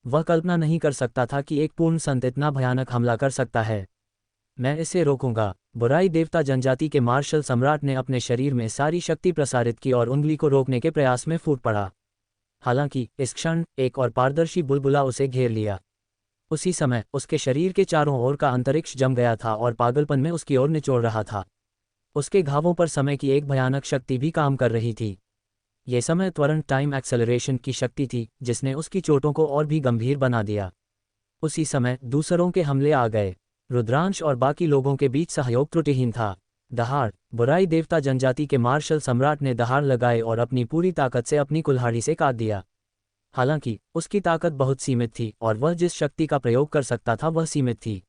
वह कल्पना नहीं कर सकता था कि एक पूर्ण संत इतना भयानक हमला कर सकता है। मैं इसे रोकूंगा। बुराई देवता जनजाति के मार्शल सम्राट ने अपने शरीर में सारी शक्ति प्रसारित की और उंगली को रोकने के प्रयास में फूट पड़ा। हालांकि इस क्षण एक और पारदर्शी बुलबुला उसे घेर लिया। उसी समय उसके शरीर के चारों ओर का अंतरिक्ष जम गया था और पागलपन में उसकी ओर निचोड़ रहा था। उसके घावों पर समय की एक भयानक शक्ति भी काम कर रही थी। यह समय त्वरण टाइम एक्सेलरेशन की शक्ति थी जिसने उसकी चोटों को और भी गंभीर बना दिया। उसी समय दूसरों के हमले आ गए। रुद्रांश और बाकी लोगों के बीच सहयोग त्रुटिहीन था। दहाड़, बुराई देवता जनजाति के मार्शल सम्राट ने दहाड़ लगाए और अपनी पूरी ताकत से अपनी कुल्हाड़ी से काट दिया। हालांकि उसकी ताकत बहुत सीमित थी और वह जिस शक्ति का प्रयोग कर सकता था वह सीमित थी।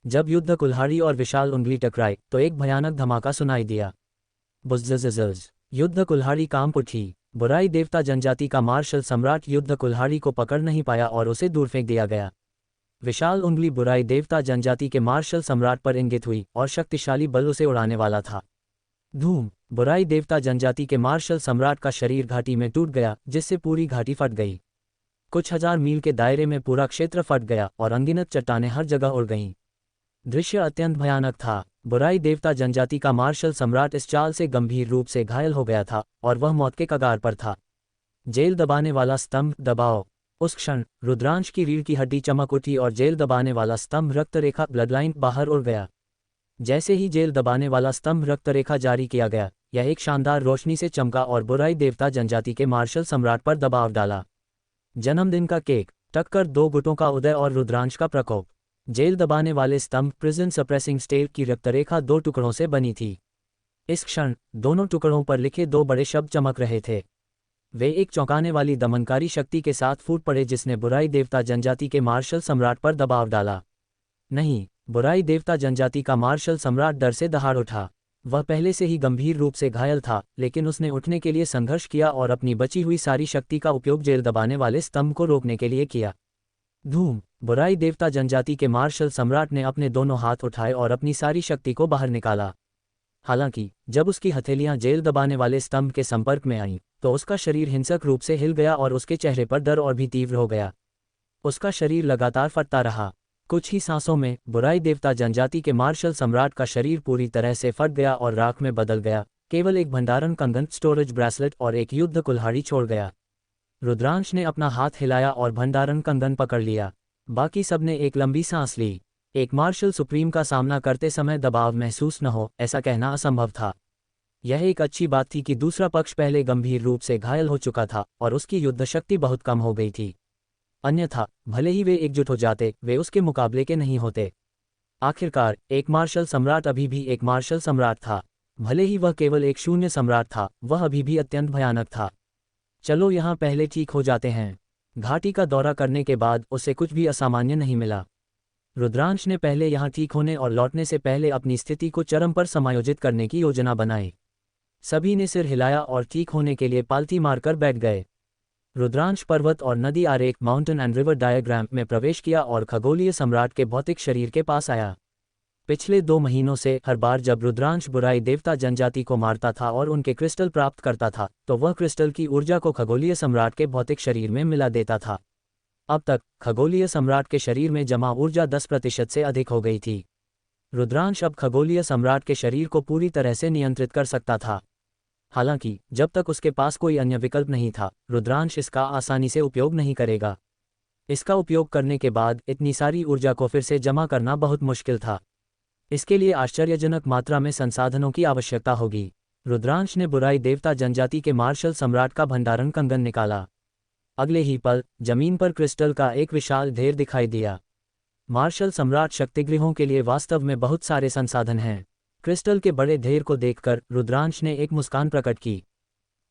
जब युद्ध कुल्हाड़ी और विशाल उंगली टकराई तो एक भयानक धमाका सुनाई दिया। बुज़्ज़ज़, युद्ध कुल्हाड़ी कांप उठी। बुराई देवता जनजाति का मार्शल सम्राट युद्ध कुल्हाड़ी को पकड़ नहीं पाया और उसे दूर फेंक दिया गया। विशाल उंगली बुराई देवता जनजाति के मार्शल सम्राट पर इंगित हुई और शक्तिशाली बल उसे उड़ाने वाला था। धूम, बुराई देवता जनजाति के मार्शल सम्राट का शरीर घाटी में टूट गया जिससे पूरी घाटी फट गई। कुछ हजार मील के दायरे में पूरा क्षेत्र फट गया और अनगिनत चट्टानें हर जगह उड़ गईं। दृश्य अत्यंत भयानक था। बुराई देवता जनजाति का मार्शल सम्राट इस चाल से गंभीर रूप से घायल हो गया था और वह मौत के कगार पर था। जेल दबाने वाला स्तंभ दबाओ। उस क्षण रुद्रांश की रीढ़ की हड्डी चमक उठी और जेल दबाने वाला स्तंभ रक्तरेखा ब्लडलाइन बाहर उड़ गया। जैसे ही जेल दबाने वाला स्तंभ रक्तरेखा जारी किया गया, यह एक शानदार रोशनी से चमका और बुराई देवता जनजाति के मार्शल सम्राट पर दबाव डाला। जन्मदिन का केक, टक्कर, 2 गुटों का उदय और रुद्रांश का प्रकोप। जेल दबाने वाले स्तंभ प्रिजन सप्रेसिंग स्टेट की रक्तरेखा 2 टुकड़ों से बनी थी। इस क्षण दोनों टुकड़ों पर लिखे 2 बड़े शब्द चमक रहे थे। वे एक चौंकाने वाली दमनकारी शक्ति के साथ फूट पड़े जिसने बुराई देवता जनजाति के मार्शल सम्राट पर दबाव डाला। नहीं, बुराई देवता जनजाति का मार्शल सम्राट डर से दहाड़ उठा। वह पहले से ही गंभीर रूप से घायल था, लेकिन उसने उठने के लिए संघर्ष किया और अपनी बची हुई सारी शक्ति का उपयोग जेल दबाने वाले स्तंभ को रोकने के लिए किया। धूम, बुराई देवता जनजाति के मार्शल सम्राट ने अपने दोनों हाथ उठाए और अपनी सारी शक्ति को बाहर निकाला। हालांकि जब उसकी हथेलियां जेल दबाने वाले स्तंभ के संपर्क में आईं, तो उसका शरीर हिंसक रूप से हिल गया और उसके चेहरे पर डर और भी तीव्र हो गया। उसका शरीर लगातार फटता रहा। कुछ ही सांसों में बुराई देवता जनजाति के मार्शल सम्राट का शरीर पूरी तरह से फट गया और राख में बदल गया। केवल एक भंडारण कंगन, स्टोरेज ब्रेसलेट और एक युद्ध कुल्हाड़ी छोड़ गया। रुद्रांश ने अपना हाथ हिलाया और भंडारण कंगन पकड़ लिया। बाकी सबने एक लंबी सांस ली। एक मार्शल सुप्रीम का सामना करते समय दबाव महसूस न हो, ऐसा कहना असंभव था। यह एक अच्छी बात थी कि दूसरा पक्ष पहले गंभीर रूप से घायल हो चुका था और उसकी युद्ध शक्ति बहुत कम हो गई थी। अन्यथा भले ही वे एकजुट हो जाते, वे उसके मुकाबले के नहीं होते। आखिरकार एक मार्शल सम्राट अभी भी एक मार्शल सम्राट था। भले ही वह केवल एक शून्य सम्राट था, वह अभी भी अत्यंत भयानक था। चलो यहाँ पहले ठीक हो जाते हैं। घाटी का दौरा करने के बाद उसे कुछ भी असामान्य नहीं मिला। रुद्रांश ने पहले यहाँ ठीक होने और लौटने से पहले अपनी स्थिति को चरम पर समायोजित करने की योजना बनाई। सभी ने सिर हिलाया और ठीक होने के लिए पालती मारकर बैठ गए। रुद्रांश पर्वत और नदी आरेख माउंटेन एंड रिवर डायग्राम में प्रवेश किया और खगोलीय सम्राट के भौतिक शरीर के पास आया। पिछले 2 महीनों से हर बार जब रुद्रांश बुराई देवता जनजाति को मारता था और उनके क्रिस्टल प्राप्त करता था तो वह क्रिस्टल की ऊर्जा को खगोलीय सम्राट के भौतिक शरीर में मिला देता था। अब तक खगोलीय सम्राट के शरीर में जमा ऊर्जा 10% से अधिक हो गई थी। रुद्रांश अब खगोलीय सम्राट के शरीर को पूरी तरह से नियंत्रित कर सकता था। हालांकि जब तक उसके पास कोई अन्य विकल्प नहीं था, रुद्रांश इसका आसानी से उपयोग नहीं करेगा। इसका उपयोग करने के बाद इतनी सारी ऊर्जा को फिर से जमा करना बहुत मुश्किल था। इसके लिए आश्चर्यजनक मात्रा में संसाधनों की आवश्यकता होगी। रुद्रांश ने बुराई देवता जनजाति के मार्शल सम्राट का भंडारण कंगन निकाला। अगले ही पल जमीन पर क्रिस्टल का एक विशाल ढेर दिखाई दिया। मार्शल सम्राट शक्तिगृहों के लिए वास्तव में बहुत सारे संसाधन हैं। क्रिस्टल के बड़े ढेर को देखकर रुद्रांश ने एक मुस्कान प्रकट की।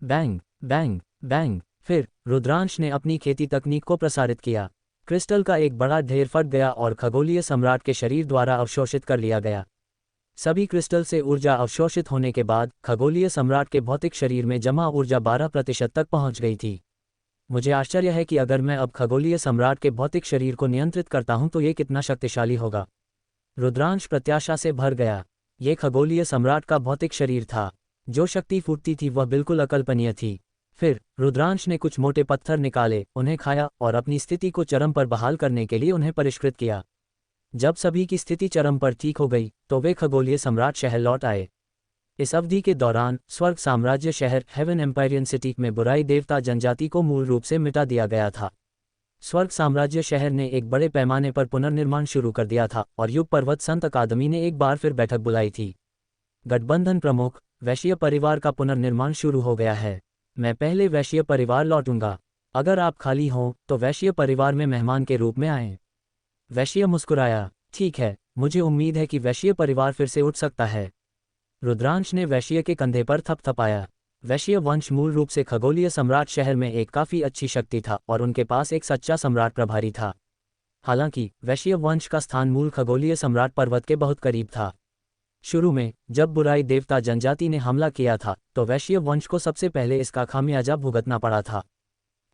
Bang bang bang. फिर रुद्रांश ने अपनी खेती तकनीक को प्रसारित किया। क्रिस्टल का एक बड़ा ढेर फट गया और खगोलीय सम्राट के शरीर द्वारा अवशोषित कर लिया गया। सभी क्रिस्टल से ऊर्जा अवशोषित होने के बाद खगोलीय सम्राट के भौतिक शरीर में जमा ऊर्जा 12% तक पहुंच गई थी। मुझे आश्चर्य है कि अगर मैं अब खगोलीय सम्राट के भौतिक शरीर को नियंत्रित करता हूं तो ये कितना शक्तिशाली होगा। रुद्रांश प्रत्याशा से भर गया। ये खगोलीय सम्राट का भौतिक शरीर था। जो शक्ति फूटती थी वह बिल्कुल अकल्पनीय थी। फिर रुद्रांश ने कुछ मोटे पत्थर निकाले, उन्हें खाया और अपनी स्थिति को चरम पर बहाल करने के लिए उन्हें परिष्कृत किया। जब सभी की स्थिति चरम पर ठीक हो गई तो वे खगोलीय सम्राट शहर लौट आए। इस अवधि के दौरान स्वर्ग साम्राज्य शहर हेवन एम्पायरियन सिटी में बुराई देवता जनजाति को मूल रूप से मिटा दिया गया था। स्वर्ग साम्राज्य शहर ने एक बड़े पैमाने पर पुनर्निर्माण शुरू कर दिया था और युग पर्वत संत अकादमी ने एक बार फिर बैठक बुलाई थी। गठबंधन प्रमुख वैश्य परिवार का पुनर्निर्माण शुरू हो गया है। मैं पहले वैश्य परिवार लौटूंगा। अगर आप खाली हों तो वैश्य परिवार में मेहमान के रूप में आएं। वैश्य मुस्कुराया। ठीक है, मुझे उम्मीद है कि वैश्य परिवार फिर से उठ सकता है। रुद्रांश ने वैश्य के कंधे पर थपथपाया। वैश्य वंश मूल रूप से खगोलीय सम्राट शहर में एक काफ़ी अच्छी शक्ति था और उनके पास एक सच्चा सम्राट प्रभारी था। हालांकि वैश्य वंश का स्थान मूल खगोलीय सम्राट पर्वत के बहुत करीब था। शुरू में जब बुराई देवता जनजाति ने हमला किया था तो वैश्य वंश को सबसे पहले इसका खामियाजा भुगतना पड़ा था।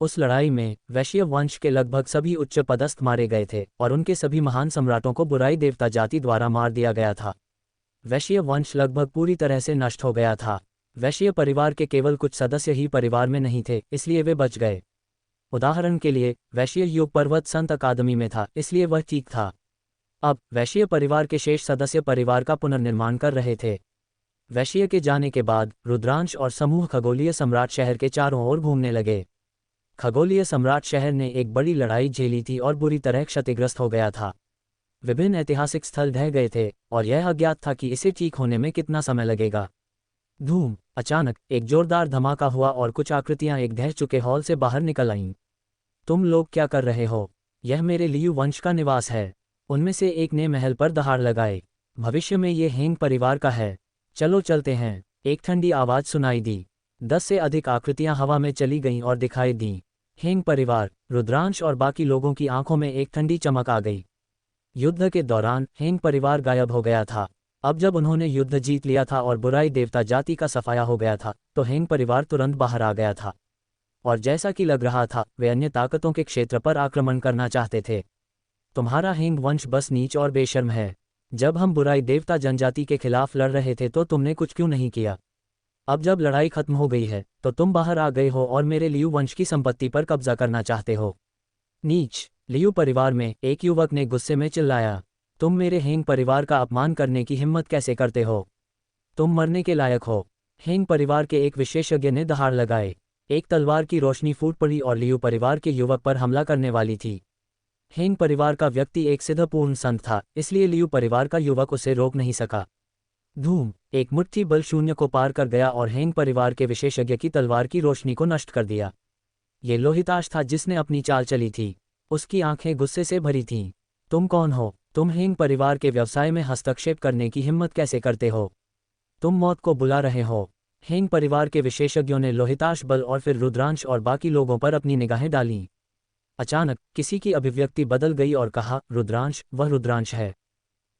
उस लड़ाई में वैश्य वंश के लगभग सभी उच्च पदस्थ मारे गए थे और उनके सभी महान सम्राटों को बुराई देवता जाति द्वारा मार दिया गया था। वैश्य वंश लगभग पूरी तरह से नष्ट हो गया था। वैश्य परिवार के केवल कुछ सदस्य ही परिवार में नहीं थे, इसलिए वे बच गए। उदाहरण के लिए वैश्य युग पर्वत संत अकादमी में था, इसलिए वह ठीक था। अब वैश्य परिवार के शेष सदस्य परिवार का पुनर्निर्माण कर रहे थे। वैश्य के जाने के बाद रुद्रांश और समूह खगोलीय सम्राट शहर के चारों ओर घूमने लगे। खगोलीय सम्राट शहर ने एक बड़ी लड़ाई झेली थी और बुरी तरह क्षतिग्रस्त हो गया था। विभिन्न ऐतिहासिक स्थल ढह गए थे और यह अज्ञात था कि इसे ठीक होने में कितना समय लगेगा। धूम। अचानक एक जोरदार धमाका हुआ और कुछ आकृतियां एक ढह चुके हॉल से बाहर निकल आईं। तुम लोग क्या कर रहे हो? यह मेरे लियू वंश का निवास है। उनमें से एक ने महल पर दहाड़ लगाई। भविष्य में ये हेंग परिवार का है। चलो चलते हैं। एक ठंडी आवाज सुनाई दी। 10 से अधिक आकृतियां हवा में चली गईं और दिखाई दीं। हेंग परिवार। रुद्रांश और बाकी लोगों की आंखों में एक ठंडी चमक आ गई। युद्ध के दौरान हेंग परिवार गायब हो गया था। अब जब उन्होंने युद्ध जीत लिया था और बुराई देवता जाति का सफाया हो गया था तो हेंग परिवार तुरंत बाहर आ गया था और जैसा कि लग रहा था वे अन्य ताकतों के क्षेत्र पर आक्रमण करना चाहते थे। तुम्हारा हेंग वंश बस नीच और बेशर्म है। जब हम बुराई देवता जनजाति के खिलाफ लड़ रहे थे तो तुमने कुछ क्यों नहीं किया? अब जब लड़ाई खत्म हो गई है तो तुम बाहर आ गए हो और मेरे लियू वंश की संपत्ति पर कब्जा करना चाहते हो। नीच। लियू परिवार में एक युवक ने गुस्से में चिल्लाया। तुम मेरे हेंग परिवार का अपमान करने की हिम्मत कैसे करते हो? तुम मरने के लायक हो। हेंग परिवार के एक विशेषज्ञ ने दहाड़ लगाए। एक तलवार की रोशनी फूट पड़ी और लियू परिवार के युवक पर हमला करने वाली थी। हेंग परिवार का व्यक्ति एक सिद्धपूर्ण संत था, इसलिए लियू परिवार का युवक उसे रोक नहीं सका। धूम। एक मुट्ठी बल शून्य को पार कर गया और हेंग परिवार के विशेषज्ञ की तलवार की रोशनी को नष्ट कर दिया। ये लोहिताश था जिसने अपनी चाल चली थी। उसकी आंखें गुस्से से भरी थीं। तुम कौन हो? तुम हेंग परिवार के व्यवसाय में हस्तक्षेप करने की हिम्मत कैसे करते हो? तुम मौत को बुला रहे हो। हेंग परिवार के विशेषज्ञों ने लोहिताश बल और फिर रुद्रांश और बाकी लोगों पर अपनी निगाहें डालीं। अचानक किसी की अभिव्यक्ति बदल गई और कहा, रुद्रांश, वह रुद्रांश है।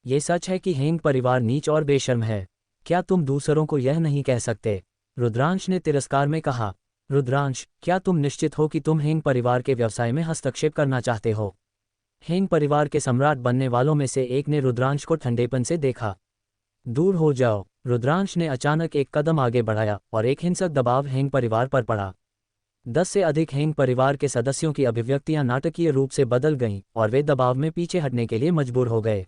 ये सच है कि हेंग परिवार नीच और बेशर्म है। क्या तुम दूसरों को यह नहीं कह सकते? रुद्रांश ने तिरस्कार में कहा। रुद्रांश, क्या तुम निश्चित हो कि तुम हेंग परिवार के व्यवसाय में हस्तक्षेप करना चाहते हो? हेंग परिवार के सम्राट बनने वालों में से एक ने रुद्रांश को ठंडेपन से देखा। दूर हो जाओ। रुद्रांश ने अचानक एक कदम आगे बढ़ाया और एक हिंसक दबाव हेंग परिवार पर पड़ा। 10 से अधिक हेंग परिवार के सदस्यों की अभिव्यक्तियां नाटकीय रूप से बदल गईं और वे दबाव में पीछे हटने के लिए मजबूर हो गए।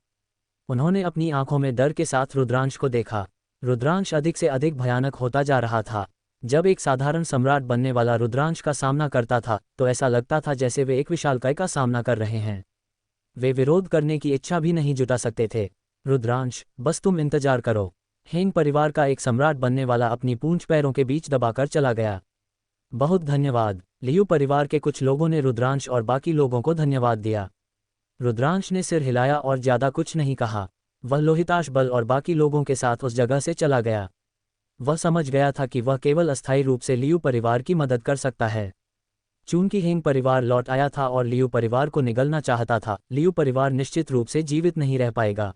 उन्होंने अपनी आंखों में डर के साथ रुद्रांश को देखा। रुद्रांश अधिक से अधिक भयानक होता जा रहा था। जब एक साधारण सम्राट बनने वाला रुद्रांश का सामना करता था तो ऐसा लगता था जैसे वे एक विशालकाय का सामना कर रहे हैं। वे विरोध करने की इच्छा भी नहीं जुटा सकते थे। रुद्रांश, बस तुम इंतजार करो। हेंग परिवार का एक सम्राट बनने वाला अपनी पूंछ पैरों के बीच दबाकर चला गया। बहुत धन्यवाद। लियू परिवार के कुछ लोगों ने रुद्रांश और बाकी लोगों को धन्यवाद दिया। रुद्रांश ने सिर हिलाया और ज्यादा कुछ नहीं कहा। वह लोहिताश बल और बाकी लोगों के साथ उस जगह से चला गया। वह समझ गया था कि वह केवल अस्थायी रूप से लियू परिवार की मदद कर सकता है। चूंकि हेंग परिवार लौट आया था और लियू परिवार को निगलना चाहता था, लियू परिवार निश्चित रूप से जीवित नहीं रह पाएगा।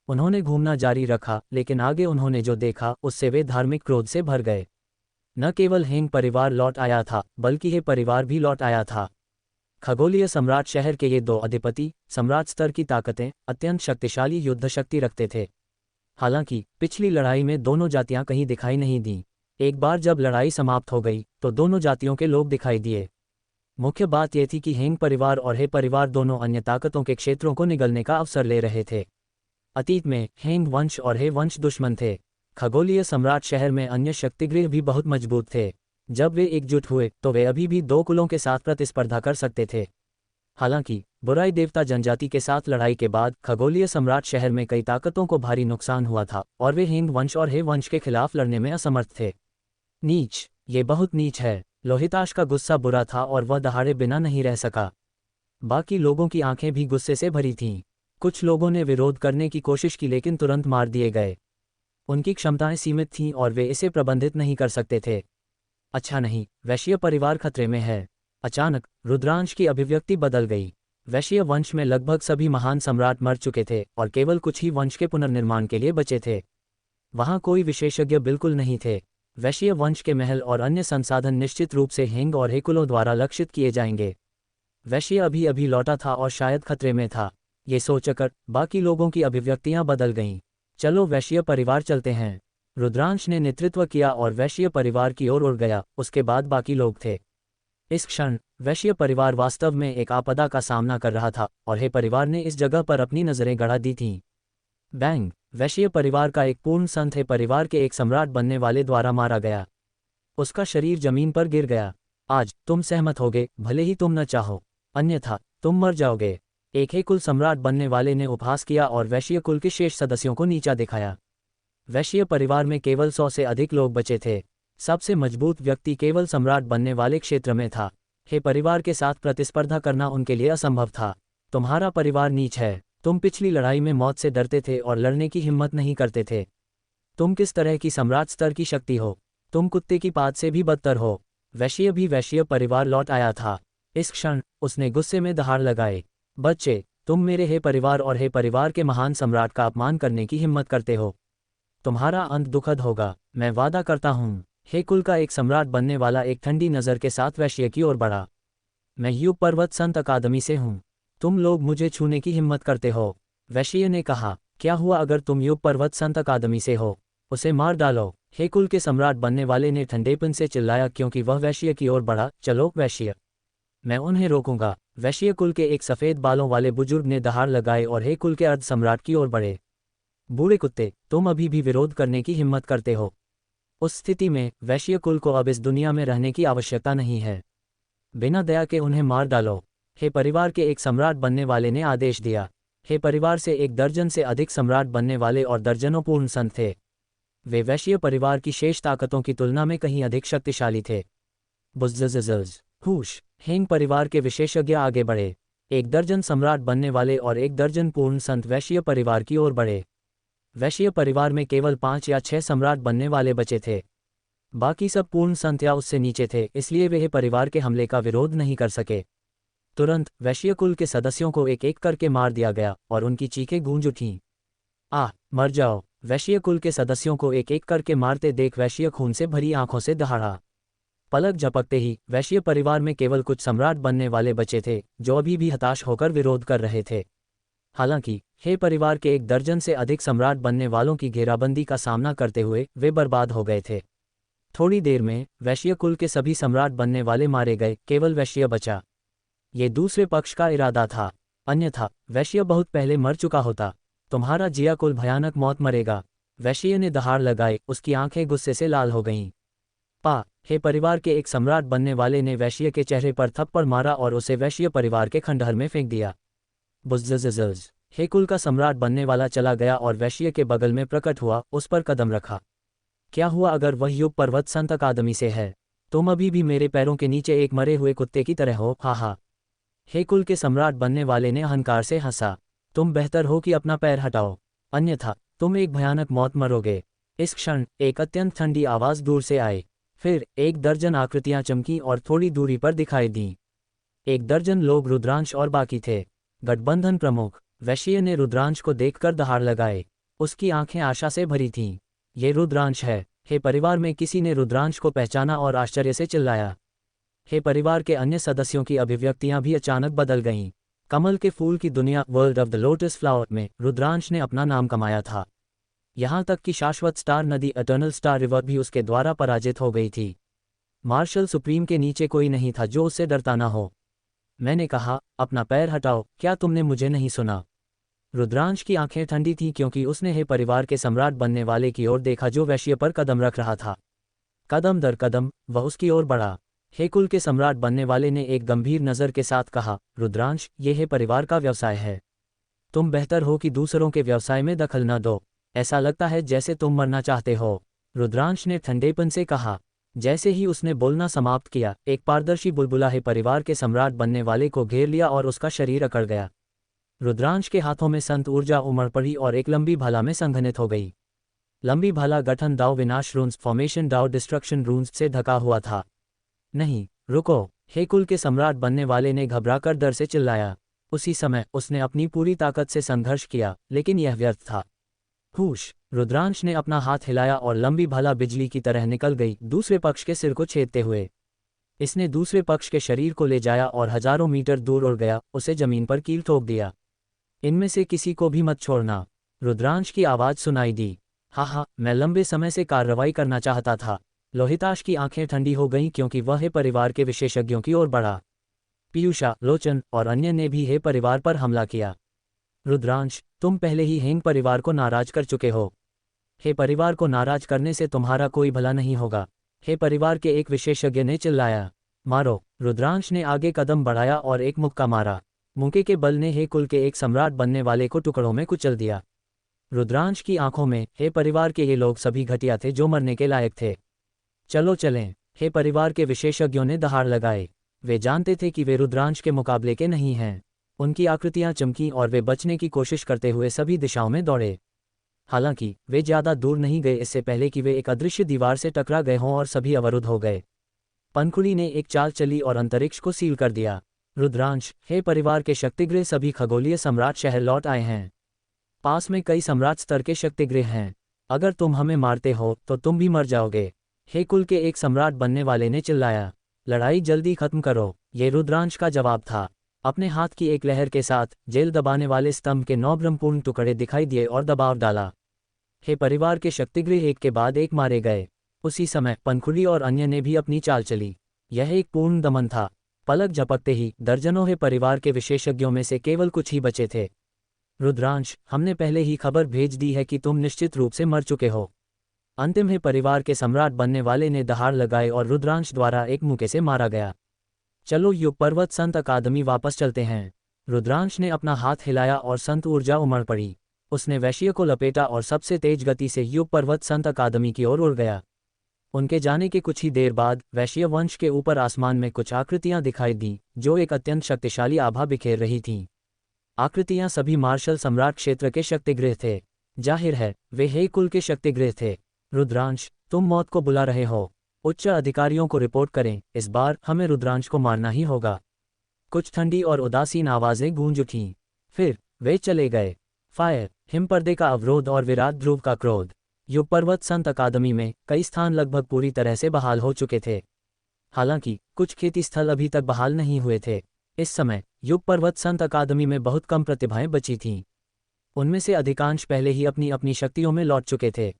उन्होंने घूमना जारी रखा, लेकिन आगे उन्होंने जो देखा उससे वे धार्मिक क्रोध से भर गए। न केवल हेंग परिवार लौट आया था, बल्कि हे परिवार भी लौट आया था। खगोलीय सम्राट शहर के ये 2 अधिपति सम्राट स्तर की ताकतें, अत्यंत शक्तिशाली युद्ध शक्ति रखते थे। हालांकि पिछली लड़ाई में दोनों जातियां कहीं दिखाई नहीं दीं। एक बार जब लड़ाई समाप्त हो गई तो दोनों जातियों के लोग दिखाई दिए। मुख्य बात यह थी कि हेंग परिवार और हे परिवार दोनों अन्य ताकतों के क्षेत्रों को निगलने का अवसर ले रहे थे। अतीत में हेंग वंश और हे वंश दुश्मन थे। खगोलीय सम्राट शहर में अन्य शक्तिगृह भी बहुत मजबूत थे। जब वे एकजुट हुए तो वे अभी भी 2 कुलों के साथ प्रतिस्पर्धा कर सकते थे। हालांकि बुराई देवता जनजाति के साथ लड़ाई के बाद खगोलीय सम्राट शहर में कई ताकतों को भारी नुकसान हुआ था और वे हेंग वंश और हे वंश के खिलाफ लड़ने में असमर्थ थे। नीच, ये बहुत नीच है। लोहिताश का गुस्सा बुरा था और वह दहाड़े बिना नहीं रह सका। बाकी लोगों की आंखें भी गुस्से से भरी थीं। कुछ लोगों ने विरोध करने की कोशिश की लेकिन तुरंत मार दिए गए। उनकी क्षमताएं सीमित थीं और वे इसे प्रबंधित नहीं कर सकते थे। अच्छा नहीं, वैश्य परिवार खतरे में है। अचानक रुद्रांश की अभिव्यक्ति बदल गई। वैश्य वंश में लगभग सभी महान सम्राट मर चुके थे और केवल कुछ ही वंश के पुनर्निर्माण के लिए बचे थे। वहां कोई विशेषज्ञ बिल्कुल नहीं थे। वैश्य वंश के महल और अन्य संसाधन निश्चित रूप से हेंग और हे कुलों द्वारा लक्षित किए जाएंगे। वैश्य अभी अभी लौटा था और शायद खतरे में था। ये सोचकर बाकी लोगों की अभिव्यक्तियां बदल गईं। चलो वैश्य परिवार चलते हैं। रुद्रांश ने नेतृत्व किया और वैश्य परिवार की ओर उड़ गया। उसके बाद बाकी लोग थे। इस क्षण वैश्य परिवार वास्तव में एक आपदा का सामना कर रहा था और हे परिवार ने इस जगह पर अपनी नजरें गड़ा दी थीं। बैंग, वैश्य परिवार का एक पूर्ण संत हे परिवार के एक सम्राट बनने वाले द्वारा मारा गया। उसका शरीर जमीन पर गिर गया। आज तुम सहमत होगे, भले ही तुम न चाहो, अन्यथा तुम मर जाओगे। एक हे कुल सम्राट बनने वाले ने उपहास किया और वैश्य कुल के शेष सदस्यों को नीचा दिखाया। वैश्य परिवार में केवल 100 से अधिक लोग बचे थे। सबसे मजबूत व्यक्ति केवल सम्राट बनने वाले क्षेत्र में था। हे परिवार के साथ प्रतिस्पर्धा करना उनके लिए असंभव था। तुम्हारा परिवार नीच है। तुम पिछली लड़ाई में मौत से डरते थे और लड़ने की हिम्मत नहीं करते थे। तुम किस तरह की सम्राट स्तर की शक्ति हो? तुम कुत्ते की पात से भी बदतर हो। वैश्य भी वैश्य परिवार लौट आया था। इस क्षण उसने गुस्से में दहाड़ लगाए। बच्चे, तुम मेरे हे परिवार और हे परिवार के महान सम्राट का अपमान करने की हिम्मत करते हो। तुम्हारा अंत दुखद होगा, मैं वादा करता हूँ। हे कुल का एक सम्राट बनने वाला एक ठंडी नज़र के साथ वैश्य की ओर बढ़ा। मैं युग पर्वत संत अकादमी से हूँ। तुम लोग मुझे छूने की हिम्मत करते हो। वैश्य ने कहा, क्या हुआ अगर तुम युग पर्वत संत अकादमी से हो? उसे मार डालो। हे कुल के सम्राट बनने वाले ने ठंडेपन से चिल्लाया क्योंकि वह वैश्य की ओर बढ़ा। चलो वैश्य, मैं उन्हें रोकूंगा। वैश्य कुल के एक सफ़ेद बालों वाले बुजुर्ग ने दहाड़ लगाए और हे कुल के अर्ध सम्राट की ओर बढ़े। बूढ़े कुत्ते, तुम अभी भी विरोध करने की हिम्मत करते हो। उस स्थिति में वैश्य कुल को अब इस दुनिया में रहने की आवश्यकता नहीं है। बिना दया के उन्हें मार डालो। हे परिवार के एक सम्राट बनने वाले ने आदेश दिया। हे परिवार से 1 दर्जन से अधिक सम्राट बनने वाले और दर्जनों पूर्ण संत थे। वे वैश्य परिवार की शेष ताकतों की तुलना में कहीं अधिक शक्तिशाली थे। बुज़्ज़ज़ हुश, हेंग परिवार के विशेषज्ञ आगे बढ़े। 1 दर्जन सम्राट बनने वाले और 1 दर्जन पूर्ण संत वैश्य परिवार की ओर बढ़े। वैश्य परिवार में केवल 5 या 6 सम्राट बनने वाले बचे थे। बाकी सब पूर्ण संत या उससे नीचे थे, इसलिए वे परिवार के हमले का विरोध नहीं कर सके। तुरंत वैश्य कुल के सदस्यों को एक एक करके मार दिया गया और उनकी चीखें गूंज उठीं। मर जाओ। वैश्य कुल के सदस्यों को एक एक करके मारते देख वैश्य खून से भरी आंखों से दहाड़ा। पलक झपकते ही वैश्य परिवार में केवल कुछ सम्राट बनने वाले बचे थे जो अभी भी हताश होकर विरोध कर रहे थे। हालांकि हे परिवार के 1 दर्जन से अधिक सम्राट बनने वालों की घेराबंदी का सामना करते हुए वे बर्बाद हो गए थे। थोड़ी देर में वैश्य कुल के सभी सम्राट बनने वाले मारे गए, केवल वैश्य बचा। ये दूसरे पक्ष का इरादा था, अन्यथा वैश्य बहुत पहले मर चुका होता। तुम्हारा जिया कुल भयानक मौत मरेगा। वैश्य ने दहाड़ लगाई, उसकी आंखें गुस्से से लाल हो गईं। हे परिवार के एक सम्राट बनने वाले ने वैश्य के चेहरे पर थप्पड़ मारा और उसे वैश्य परिवार के खंडहर में फेंक दिया। बुज़्ज़ज़। हे कुल का सम्राट बनने वाला चला गया और वैश्य के बगल में प्रकट हुआ, उस पर कदम रखा। क्या हुआ अगर वह युग पर्वत संत अकादमी से है? तुम अभी भी मेरे पैरों के नीचे एक मरे हुए कुत्ते की तरह हो, हा। हे कुल के सम्राट बनने वाले ने अहंकार से हंसा। तुम बेहतर हो कि अपना पैर हटाओ, अन्यथा तुम एक भयानक मौत मरोगे। इस क्षण एक अत्यंत ठंडी आवाज दूर से आई। फिर 1 दर्जन आकृतियां चमकी और थोड़ी दूरी पर दिखाई दीं। 1 दर्जन लोग रुद्रांश और बाकी थे। गठबंधन प्रमुख वैश्य ने रुद्रांश को देखकर दहाड़ लगाए। उसकी आंखें आशा से भरी थीं। ये रुद्रांश है। हे परिवार में किसी ने रुद्रांश को पहचाना और आश्चर्य से चिल्लाया। हे परिवार के अन्य सदस्यों की अभिव्यक्तियां भी अचानक बदल गईं। कमल के फूल की दुनिया world of the lotus flower में रुद्रांश ने अपना नाम कमाया था। यहाँ तक कि शाश्वत स्टार नदी एटर्नल स्टार रिवर भी उसके द्वारा पराजित हो गई थी। मार्शल सुप्रीम के नीचे कोई नहीं था जो उससे डरता ना हो। मैंने कहा, अपना पैर हटाओ, क्या तुमने मुझे नहीं सुना? रुद्रांश की आंखें ठंडी थीं क्योंकि उसने हे परिवार के सम्राट बनने वाले की ओर देखा जो वैश्य पर कदम रख रहा था। कदम दर कदम वह उसकी ओर बढ़ा। हे कुल के सम्राट बनने वाले ने एक गंभीर नज़र के साथ कहा, रुद्रांश, ये हे परिवार का व्यवसाय है। तुम बेहतर हो कि दूसरों के व्यवसाय में दखल न दो। ऐसा लगता है जैसे तुम मरना चाहते हो। रुद्रांश ने ठंडेपन से कहा। जैसे ही उसने बोलना समाप्त किया, एक पारदर्शी बुलबुला हे परिवार के सम्राट बनने वाले को घेर लिया और उसका शरीर अकड़ गया। रुद्रांश के हाथों में संत ऊर्जा उमड़ पड़ी और एक लंबी भाला में संघनित हो गई। लंबी भाला गठन दाव विनाश रून्स फॉर्मेशन दाव डिस्ट्रक्शन रून्स से ढका हुआ था। नहीं, रुको, हे कुल के सम्राट बनने वाले ने घबराकर डर से चिल्लाया। उसी समय उसने अपनी पूरी ताकत से संघर्ष किया, लेकिन यह व्यर्थ था। हुश! रुद्रांश ने अपना हाथ हिलाया और लंबी भाला बिजली की तरह निकल गई, दूसरे पक्ष के सिर को छेदते हुए। इसने दूसरे पक्ष के शरीर को ले जाया और हजारों मीटर दूर उड़ गया, उसे जमीन पर कील ठोक दिया। इनमें से किसी को भी मत छोड़ना। रुद्रांश की आवाज सुनाई दी। हा, मैं लंबे समय से कार्रवाई करना चाहता था। लोहिताश की आंखें ठंडी हो गईं क्योंकि वह हे परिवार के विशेषज्ञों की ओर बढ़ा। पीयूषा, लोचन और अन्य ने भी हे परिवार पर हमला किया। रुद्रांश, तुम पहले ही हेंग परिवार को नाराज कर चुके हो। हे परिवार को नाराज करने से तुम्हारा कोई भला नहीं होगा। हे परिवार के एक विशेषज्ञ ने चिल्लाया। मारो! रुद्रांश ने आगे कदम बढ़ाया और एक मुक्का मारा। मुक्के के बल ने हे कुल के एक सम्राट बनने वाले को टुकड़ों में कुचल दिया। रुद्रांश की आंखों में हे परिवार के ये लोग सभी घटिया थे जो मरने के लायक थे। चलो चलें। हे परिवार के विशेषज्ञों ने दहाड़ लगाए। वे जानते थे कि वे रुद्रांश के मुकाबले के नहीं हैं। उनकी आकृतियां चमकीं और वे बचने की कोशिश करते हुए सभी दिशाओं में दौड़े। हालांकि वे ज्यादा दूर नहीं गए इससे पहले कि वे एक अदृश्य दीवार से टकरा गए हों और सभी अवरुद्ध हो गए। पंखुड़ी ने एक चाल चली और अंतरिक्ष को सील कर दिया। रुद्रांश, हे परिवार के शक्तिगृह सभी खगोलीय सम्राट शहर लौट आए हैं। पास में कई सम्राट स्तर के शक्तिगृह हैं। अगर तुम हमें मारते हो तो तुम भी मर जाओगे। हे कुल के एक सम्राट बनने वाले ने चिल्लाया। लड़ाई जल्दी खत्म करो। ये रुद्रांश का जवाब था। अपने हाथ की एक लहर के साथ जेल दबाने वाले स्तंभ के 9 ब्रह्मपूर्ण टुकड़े दिखाई दिए और दबाव डाला। हे परिवार के शक्तिगृह एक के बाद एक मारे गए। उसी समय पंखुड़ी और अन्य ने भी अपनी चाल चली। यह एक पूर्ण दमन था। पलक झपकते ही दर्जनों हे परिवार के विशेषज्ञों में से केवल कुछ ही बचे थे। रुद्रांश, हमने पहले ही खबर भेज दी है कि तुम निश्चित रूप से मर चुके हो। अंतिम हे परिवार के सम्राट बनने वाले ने दहाड़ लगाए और रुद्रांश द्वारा एक मुक्के से मारा गया। चलो युग पर्वत संत अकादमी वापस चलते हैं। रुद्रांश ने अपना हाथ हिलाया और संत ऊर्जा उमड़ पड़ी। उसने वैश्य को लपेटा और सबसे तेज गति से युग पर्वत संत अकादमी की ओर उड़ गया। उनके जाने के कुछ ही देर बाद वैश्य वंश के ऊपर आसमान में कुछ आकृतियां दिखाई दीं जो एक अत्यंत शक्तिशाली आभा बिखेर रही थीं। आकृतियां सभी मार्शल सम्राट क्षेत्र के शक्तिगृह थे। जाहिर है वे हे कुल के शक्तिगृह थे। रुद्रांश, तुम मौत को बुला रहे हो। उच्च अधिकारियों को रिपोर्ट करें, इस बार हमें रुद्रांश को मारना ही होगा। कुछ ठंडी और उदासीन आवाजें गूंज उठीं। फिर वे चले गए। फायर, हिमपर्दे का अवरोध और विराट ध्रुव का क्रोध। युग पर्वत संत अकादमी में कई स्थान लगभग पूरी तरह से बहाल हो चुके थे। हालांकि कुछ खेती स्थल अभी तक बहाल नहीं हुए थे। इस समय युग पर्वत संत अकादमी में बहुत कम प्रतिभाएं बची थीं। उनमें से अधिकांश पहले ही अपनी अपनी शक्तियों में लौट चुके थे।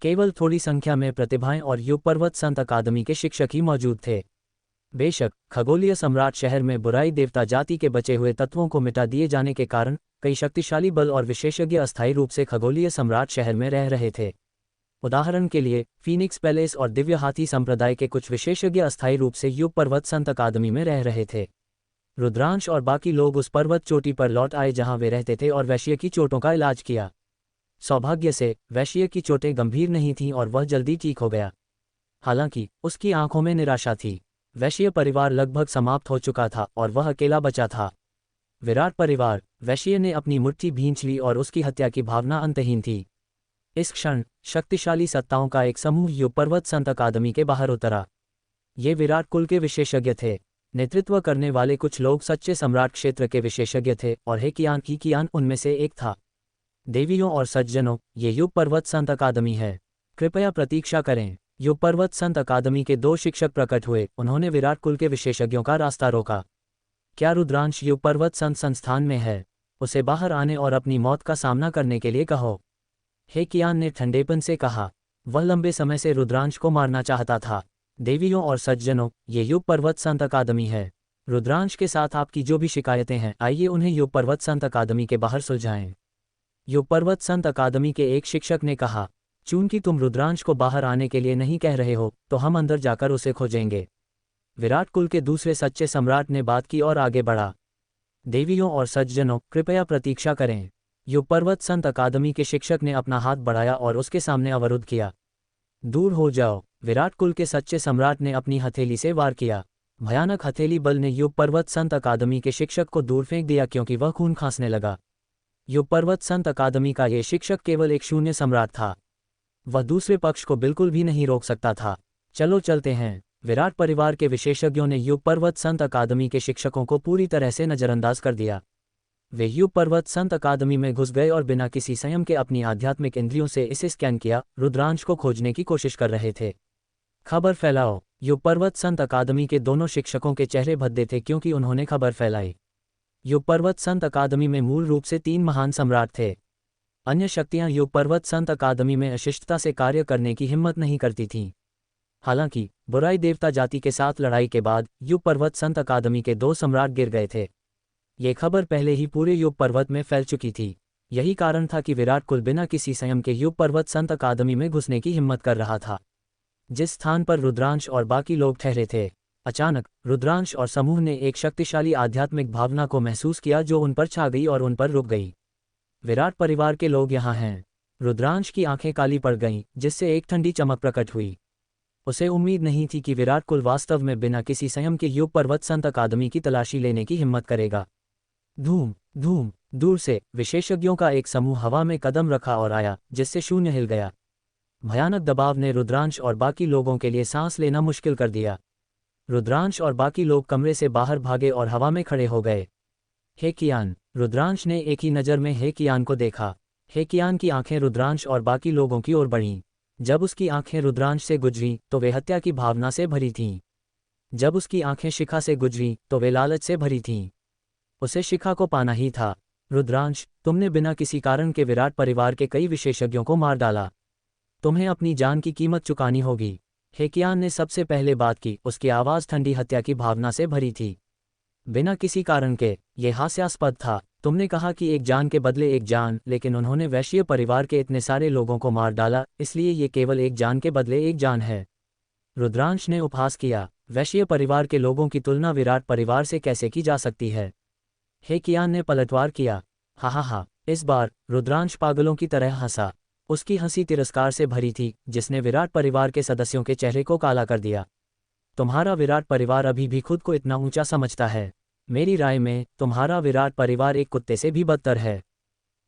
केवल थोड़ी संख्या में प्रतिभाएं और युग पर्वत संत अकादमी के शिक्षक ही मौजूद थे। बेशक खगोलीय सम्राट शहर में बुराई देवता जाति के बचे हुए तत्वों को मिटा दिए जाने के कारण कई शक्तिशाली बल और विशेषज्ञ अस्थायी रूप से खगोलीय सम्राट शहर में रह रहे थे। उदाहरण के लिए फीनिक्स पैलेस और दिव्य हाथी संप्रदाय के कुछ विशेषज्ञ अस्थायी रूप से युग पर्वत संत अकादमी में रह रहे थे। रुद्रांश और बाकी लोग उस पर्वत चोटी पर लौट आए जहां वे रहते थे और वैश्य की चोटों का इलाज किया। सौभाग्य से वैश्य की चोटें गंभीर नहीं थीं और वह जल्दी ठीक हो गया। हालांकि उसकी आंखों में निराशा थी। वैश्य परिवार लगभग समाप्त हो चुका था और वह अकेला बचा था। विराट परिवार। वैश्य ने अपनी मुट्ठी भींच ली और उसकी हत्या की भावना अंतहीन थी। इस क्षण शक्तिशाली सत्ताओं का एक समूह युग पर्वत संत अकादमी के बाहर उतरा। ये विराट कुल के विशेषज्ञ थे। नेतृत्व करने वाले कुछ लोग सच्चे सम्राट क्षेत्र के विशेषज्ञ थे और हेकियान उनमें से एक था। देवियों और सज्जनों, ये युग पर्वत संत अकादमी है। कृपया प्रतीक्षा करें। युग पर्वत संत अकादमी के 2 शिक्षक प्रकट हुए। उन्होंने विराट कुल के विशेषज्ञों का रास्ता रोका। क्या रुद्रांश युग पर्वत संत संस्थान में है? उसे बाहर आने और अपनी मौत का सामना करने के लिए कहो। हेकियान ने ठंडेपन से कहा। वह लंबे समय से रुद्रांश को मारना चाहता था। देवियों और सज्जनों, ये युग पर्वत संत अकादमी है। रुद्रांश के साथ आपकी जो भी शिकायतें हैं, आइए उन्हें युग पर्वत संत अकादमी के बाहर सुलझाएं। युग पर्वत संत अकादमी के एक शिक्षक ने कहा, चूंकि तुम रुद्रांश को बाहर आने के लिए नहीं कह रहे हो, तो हम अंदर जाकर उसे खोजेंगे। विराट कुल के दूसरे सच्चे सम्राट ने बात की और आगे बढ़ा। देवियों और सज्जनों, कृपया प्रतीक्षा करें। युग पर्वत संत अकादमी के शिक्षक ने अपना हाथ बढ़ाया और उसके सामने अवरुद्ध किया। दूर हो जाओ। विराट कुल के सच्चे सम्राट ने अपनी हथेली से वार किया। भयानक हथेली बल ने युग पर्वत संत अकादमी के शिक्षक को दूर फेंक दिया क्योंकि वह खून खांसने लगा। युग पर्वत संत अकादमी का ये शिक्षक केवल एक शून्य सम्राट था। वह दूसरे पक्ष को बिल्कुल भी नहीं रोक सकता था। चलो चलते हैं। विराट परिवार के विशेषज्ञों ने युग पर्वत संत अकादमी के शिक्षकों को पूरी तरह से नजरअंदाज कर दिया। वे युग पर्वत संत अकादमी में घुस गए और बिना किसी संयम के अपनी आध्यात्मिक इंद्रियों से इसे स्कैन किया। रुद्रांश को खोजने की कोशिश कर रहे थे। खबर फैलाओ। युग पर्वत संत अकादमी के दोनों शिक्षकों के चेहरे भद्दे थे क्योंकि उन्होंने खबर फैलाई। युग पर्वत संत अकादमी में मूल रूप से 3 महान सम्राट थे। अन्य शक्तियां युग पर्वत संत अकादमी में अशिष्टता से कार्य करने की हिम्मत नहीं करती थीं। हालांकि बुराई देवता जाति के साथ लड़ाई के बाद युग पर्वत संत अकादमी के 2 सम्राट गिर गए थे। ये खबर पहले ही पूरे युग पर्वत में फैल चुकी थी। यही कारण था कि विराट कुल बिना किसी संयम के युग पर्वत संत अकादमी में घुसने की हिम्मत कर रहा था। जिस स्थान पर रुद्रांश और बाकी लोग ठहरे थे, अचानक रुद्रांश और समूह ने एक शक्तिशाली आध्यात्मिक भावना को महसूस किया जो उन पर छा गई और उन पर रुक गई। विराट परिवार के लोग यहाँ हैं। रुद्रांश की आंखें काली पड़ गईं, जिससे एक ठंडी चमक प्रकट हुई। उसे उम्मीद नहीं थी कि विराट कुल वास्तव में बिना किसी संयम के युग पर्वत संत अकादमी की तलाशी लेने की हिम्मत करेगा। धूम धूम। दूर से विशेषज्ञों का एक समूह हवा में कदम रखा और आया, जिससे शून्य हिल गया। भयानक दबाव ने रुद्रांश और बाकी लोगों के लिए सांस लेना मुश्किल कर दिया। रुद्रांश और बाकी लोग कमरे से बाहर भागे और हवा में खड़े हो गए। हेकियान। रुद्रांश ने एक ही नज़र में हेकियान को देखा। हेकियान की आंखें रुद्रांश और बाकी लोगों की ओर बढ़ीं। जब उसकी आंखें रुद्रांश से गुजरीं तो वे हत्या की भावना से भरी थीं। जब उसकी आंखें शिखा से गुजरीं तो वे लालच से भरी थीं। उसे शिखा को पाना ही था। रुद्रांश, तुमने बिना किसी कारण के विराट परिवार के कई विशेषज्ञों को मार डाला। तुम्हें अपनी जान की कीमत चुकानी होगी। हेकियान ने सबसे पहले बात की। उसकी आवाज़ ठंडी हत्या की भावना से भरी थी। बिना किसी कारण के। यह हास्यास्पद था। तुमने कहा कि एक जान के बदले एक जान, लेकिन उन्होंने वैश्य परिवार के इतने सारे लोगों को मार डाला, इसलिए ये केवल एक जान के बदले एक जान है। रुद्रांश ने उपहास किया। वैश्य परिवार के लोगों की तुलना विराट परिवार से कैसे की जा सकती है? हेकियान ने पलटवार किया। हा। इस बार रुद्रांश पागलों की तरह हंसा। उसकी हंसी तिरस्कार से भरी थी, जिसने विराट परिवार के सदस्यों के चेहरे को काला कर दिया। तुम्हारा विराट परिवार अभी भी खुद को इतना ऊंचा समझता है। मेरी राय में तुम्हारा विराट परिवार एक कुत्ते से भी बदतर है।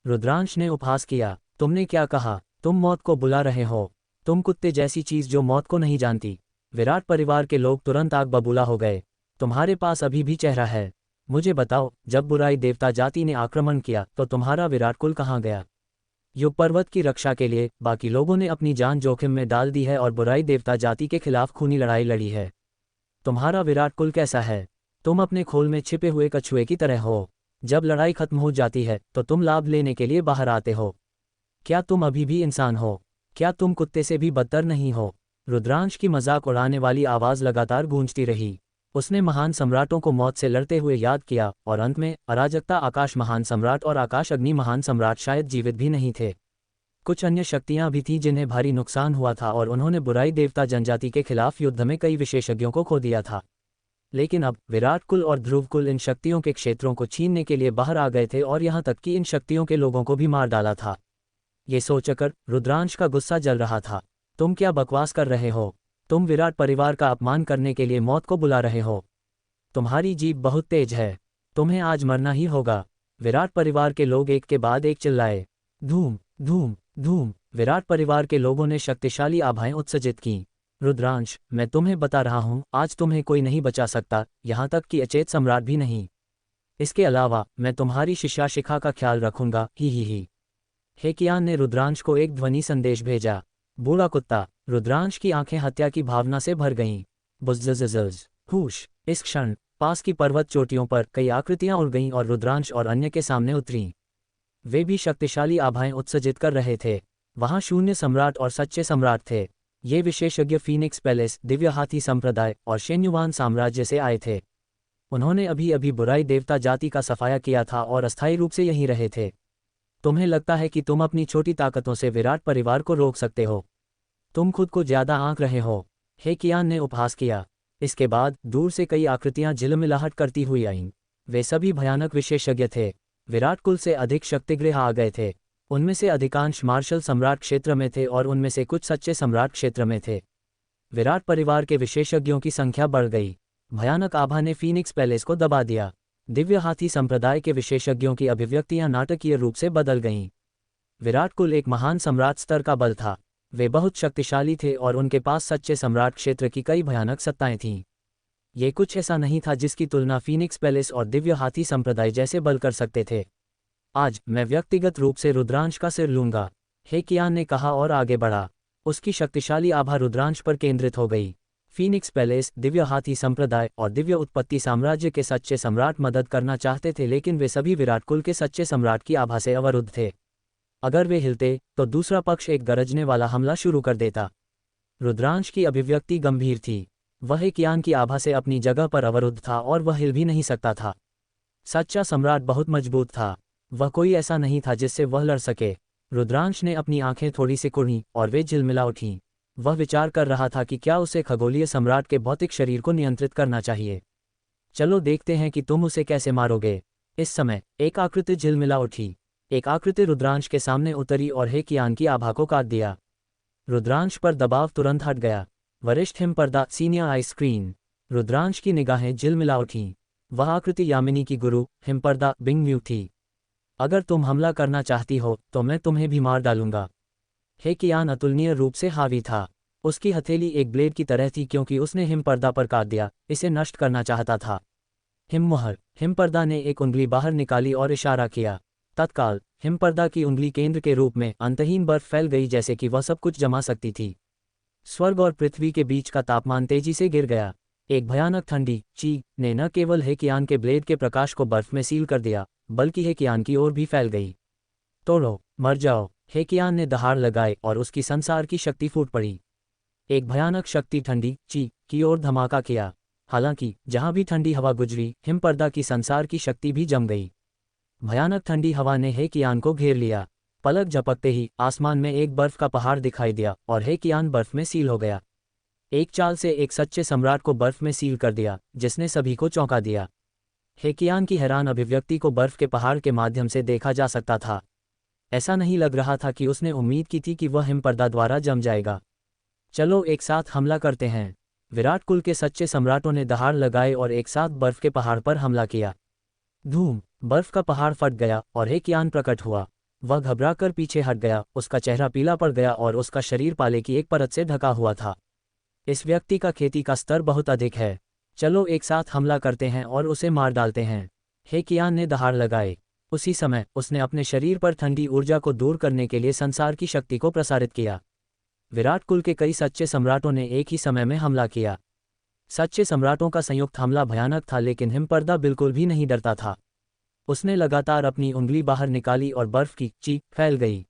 रुद्रांश ने उपहास किया। तुमने क्या कहा? तुम मौत को बुला रहे हो। तुम कुत्ते जैसी चीज जो मौत को नहीं जानती। विराट परिवार के लोग तुरंत आग बबूला हो गए। तुम्हारे पास अभी भी चेहरा है। मुझे बताओ, जब बुराई देवता जाति ने आक्रमण किया तो तुम्हारा विराट कुल कहाँ गया? युग पर्वत की रक्षा के लिए बाकी लोगों ने अपनी जान जोखिम में डाल दी है और बुराई देवता जाति के खिलाफ खूनी लड़ाई लड़ी है। तुम्हारा विराट कुल कैसा है? तुम अपने खोल में छिपे हुए कछुए की तरह हो। जब लड़ाई खत्म हो जाती है तो तुम लाभ लेने के लिए बाहर आते हो। क्या तुम अभी भी इंसान हो? क्या तुम कुत्ते से भी बदतर नहीं हो? रुद्रांश की मजाक उड़ाने वाली आवाज लगातार गूंजती रही। उसने महान सम्राटों को मौत से लड़ते हुए याद किया और अंत में अराजकता आकाश महान सम्राट और आकाश अग्नि महान सम्राट शायद जीवित भी नहीं थे। कुछ अन्य शक्तियां भी थीं जिन्हें भारी नुकसान हुआ था और उन्होंने बुराई देवता जनजाति के खिलाफ युद्ध में कई विशेषज्ञों को खो दिया था। लेकिन अब विराट कुल और ध्रुव कुल इन शक्तियों के क्षेत्रों को छीनने के लिए बाहर आ गए थे और यहाँ तक कि इन शक्तियों के लोगों को भी मार डाला था। ये सोचकर रुद्रांश का गुस्सा जल रहा था। तुम क्या बकवास कर रहे हो? तुम विराट परिवार का अपमान करने के लिए मौत को बुला रहे हो। तुम्हारी जीभ बहुत तेज है। तुम्हें आज मरना ही होगा। विराट परिवार के लोग एक के बाद एक चिल्लाए। धूम धूम धूम। विराट परिवार के लोगों ने शक्तिशाली आभाएं उत्सर्जित की। रुद्रांश, मैं तुम्हें बता रहा हूं, आज तुम्हें कोई नहीं बचा सकता, यहां तक कि अचेत सम्राट भी नहीं। इसके अलावा मैं तुम्हारी शिष्या शिखा का ख्याल रखूंगा। ही। हेकियान ने रुद्रांश को एक ध्वनि संदेश भेजा। बूढ़ा कुत्ता। रुद्रांश की आंखें हत्या की भावना से भर गईं। बुज़्ज़ज़ हुश। इस क्षण पास की पर्वत चोटियों पर कई आकृतियां उड़ गईं और रुद्रांश और अन्य के सामने उतरीं। वे भी शक्तिशाली आभाएं उत्सर्जित कर रहे थे। वहां शून्य सम्राट और सच्चे सम्राट थे। ये विशेषज्ञ फीनिक्स पैलेस, दिव्य हाथी संप्रदाय और शेन्युवान साम्राज्य से आए थे। उन्होंने अभी अभी बुराई देवता जाति का सफाया किया था और अस्थायी रूप से यहीं रहे थे। तुम्हें लगता है कि तुम अपनी छोटी ताकतों से विराट परिवार को रोक सकते हो? तुम खुद को ज्यादा आंक रहे हो। हेकियान ने उपहास किया। इसके बाद दूर से कई आकृतियां झिलमिलाहट करती हुई आईं। वे सभी भयानक विशेषज्ञ थे। विराट कुल से अधिक शक्तिगृह आ गए थे। उनमें से अधिकांश मार्शल सम्राट क्षेत्र में थे और उनमें से कुछ सच्चे सम्राट क्षेत्र में थे। विराट परिवार के विशेषज्ञों की संख्या बढ़ गई। भयानक आभा ने फीनिक्स पैलेस को दबा दिया। दिव्य हाथी संप्रदाय के विशेषज्ञों की अभिव्यक्तियां नाटकीय रूप से बदल गईं। विराट कुल एक महान सम्राट स्तर का बल था। वे बहुत शक्तिशाली थे और उनके पास सच्चे सम्राट क्षेत्र की कई भयानक सत्ताएं थीं। ये कुछ ऐसा नहीं था जिसकी तुलना फीनिक्स पैलेस और दिव्य हाथी संप्रदाय जैसे बल कर सकते थे। आज मैं व्यक्तिगत रूप से रुद्रांश का सिर लूंगा, हेकियान ने कहा और आगे बढ़ा। उसकी शक्तिशाली आभा रुद्रांश पर केंद्रित हो गई। फीनिक्स पैलेस, दिव्य हाथी संप्रदाय और दिव्य उत्पत्ति साम्राज्य के सच्चे सम्राट मदद करना चाहते थे, लेकिन वे सभी विराट कुल के सच्चे सम्राट की आभा से अवरुद्ध थे। अगर वे हिलते तो दूसरा पक्ष एक गरजने वाला हमला शुरू कर देता। रुद्रांश की अभिव्यक्ति गंभीर थी। वह हेकियान की आभा से अपनी जगह पर अवरुद्ध था और वह हिल भी नहीं सकता था। सच्चा सम्राट बहुत मजबूत था। वह कोई ऐसा नहीं था जिससे वह लड़ सके। रुद्रांश ने अपनी आंखें थोड़ी सी कुर्हीं और वे झिलमिला उठीं। वह विचार कर रहा था कि क्या उसे खगोलीय सम्राट के भौतिक शरीर को नियंत्रित करना चाहिए। चलो देखते हैं कि तुम उसे कैसे मारोगे। इस समय एक आकृति झिलमिला उठी। एक आकृति रुद्रांश के सामने उतरी और हेकियान की आभा को काट दिया। रुद्रांश पर दबाव तुरंत हट गया। वरिष्ठ हिमपर्दा, सीनियर आई स्क्रीन। रुद्रांश की निगाहें झिलमिला उठीं। वह आकृति यामिनी की गुरु हिमपर्दा बिंग म्यू थी। अगर तुम हमला करना चाहती हो तो मैं तुम्हें भी मार डालूंगा। हेकियान अतुलनीय रूप से हावी था। उसकी हथेली एक ब्लेड की तरह थी क्योंकि उसने हिमपर्दा पर काट दिया, इसे नष्ट करना चाहता था। हिममुहर। हिमपर्दा ने एक उंगली बाहर निकाली और इशारा किया। तत्काल हिमपर्दा की उंगली केंद्र के रूप में अंतहीन बर्फ फैल गई, जैसे कि वह सब कुछ जमा सकती थी। स्वर्ग और पृथ्वी के बीच का तापमान तेजी से गिर गया। एक भयानक ठंडी ची ने न केवल हेकियान के ब्लेड के प्रकाश को बर्फ में सील कर दिया, बल्कि हेकियान की ओर भी फैल गई। तोड़ो, मर जाओ। हेकियान ने दहाड़ लगाई और उसकी संसार की शक्ति फूट पड़ी। एक भयानक शक्ति ठंडी ची की ओर धमाका किया। हालांकि जहां भी ठंडी हवा गुजरी, हिमपर्दा की संसार की शक्ति भी जम गई। भयानक ठंडी हवा ने हेकियान को घेर लिया। पलक झपकते ही आसमान में एक बर्फ का पहाड़ दिखाई दिया और हेकियान बर्फ में सील हो गया। एक चाल से एक सच्चे सम्राट को बर्फ में सील कर दिया, जिसने सभी को चौंका दिया। हेकियान की हैरान अभिव्यक्ति को बर्फ के पहाड़ के माध्यम से देखा जा सकता था। ऐसा नहीं लग रहा था कि उसने उम्मीद की थी कि वह हिमपर्दा द्वारा जम जाएगा। चलो एक साथ हमला करते हैं। विराट कुल के सच्चे सम्राटों ने दहाड़ लगाए और एक साथ बर्फ के पहाड़ पर हमला किया। धूम। बर्फ का पहाड़ फट गया और हेकियान प्रकट हुआ। वह घबराकर पीछे हट गया। उसका चेहरा पीला पड़ गया और उसका शरीर पाले की एक परत से ढका हुआ था। इस व्यक्ति का खेती का स्तर बहुत अधिक है। चलो एक साथ हमला करते हैं और उसे मार डालते हैं। हेकियान ने दहाड़ लगाए। उसी समय उसने अपने शरीर पर ठंडी ऊर्जा को दूर करने के लिए संसार की शक्ति को प्रसारित किया। विराट कुल के कई सच्चे सम्राटों ने एक ही समय में हमला किया। सच्चे सम्राटों का संयुक्त हमला भयानक था, लेकिन हिमपर्दा बिल्कुल भी नहीं डरता था। उसने लगातार अपनी उंगली बाहर निकाली और बर्फ की चीख फैल गई।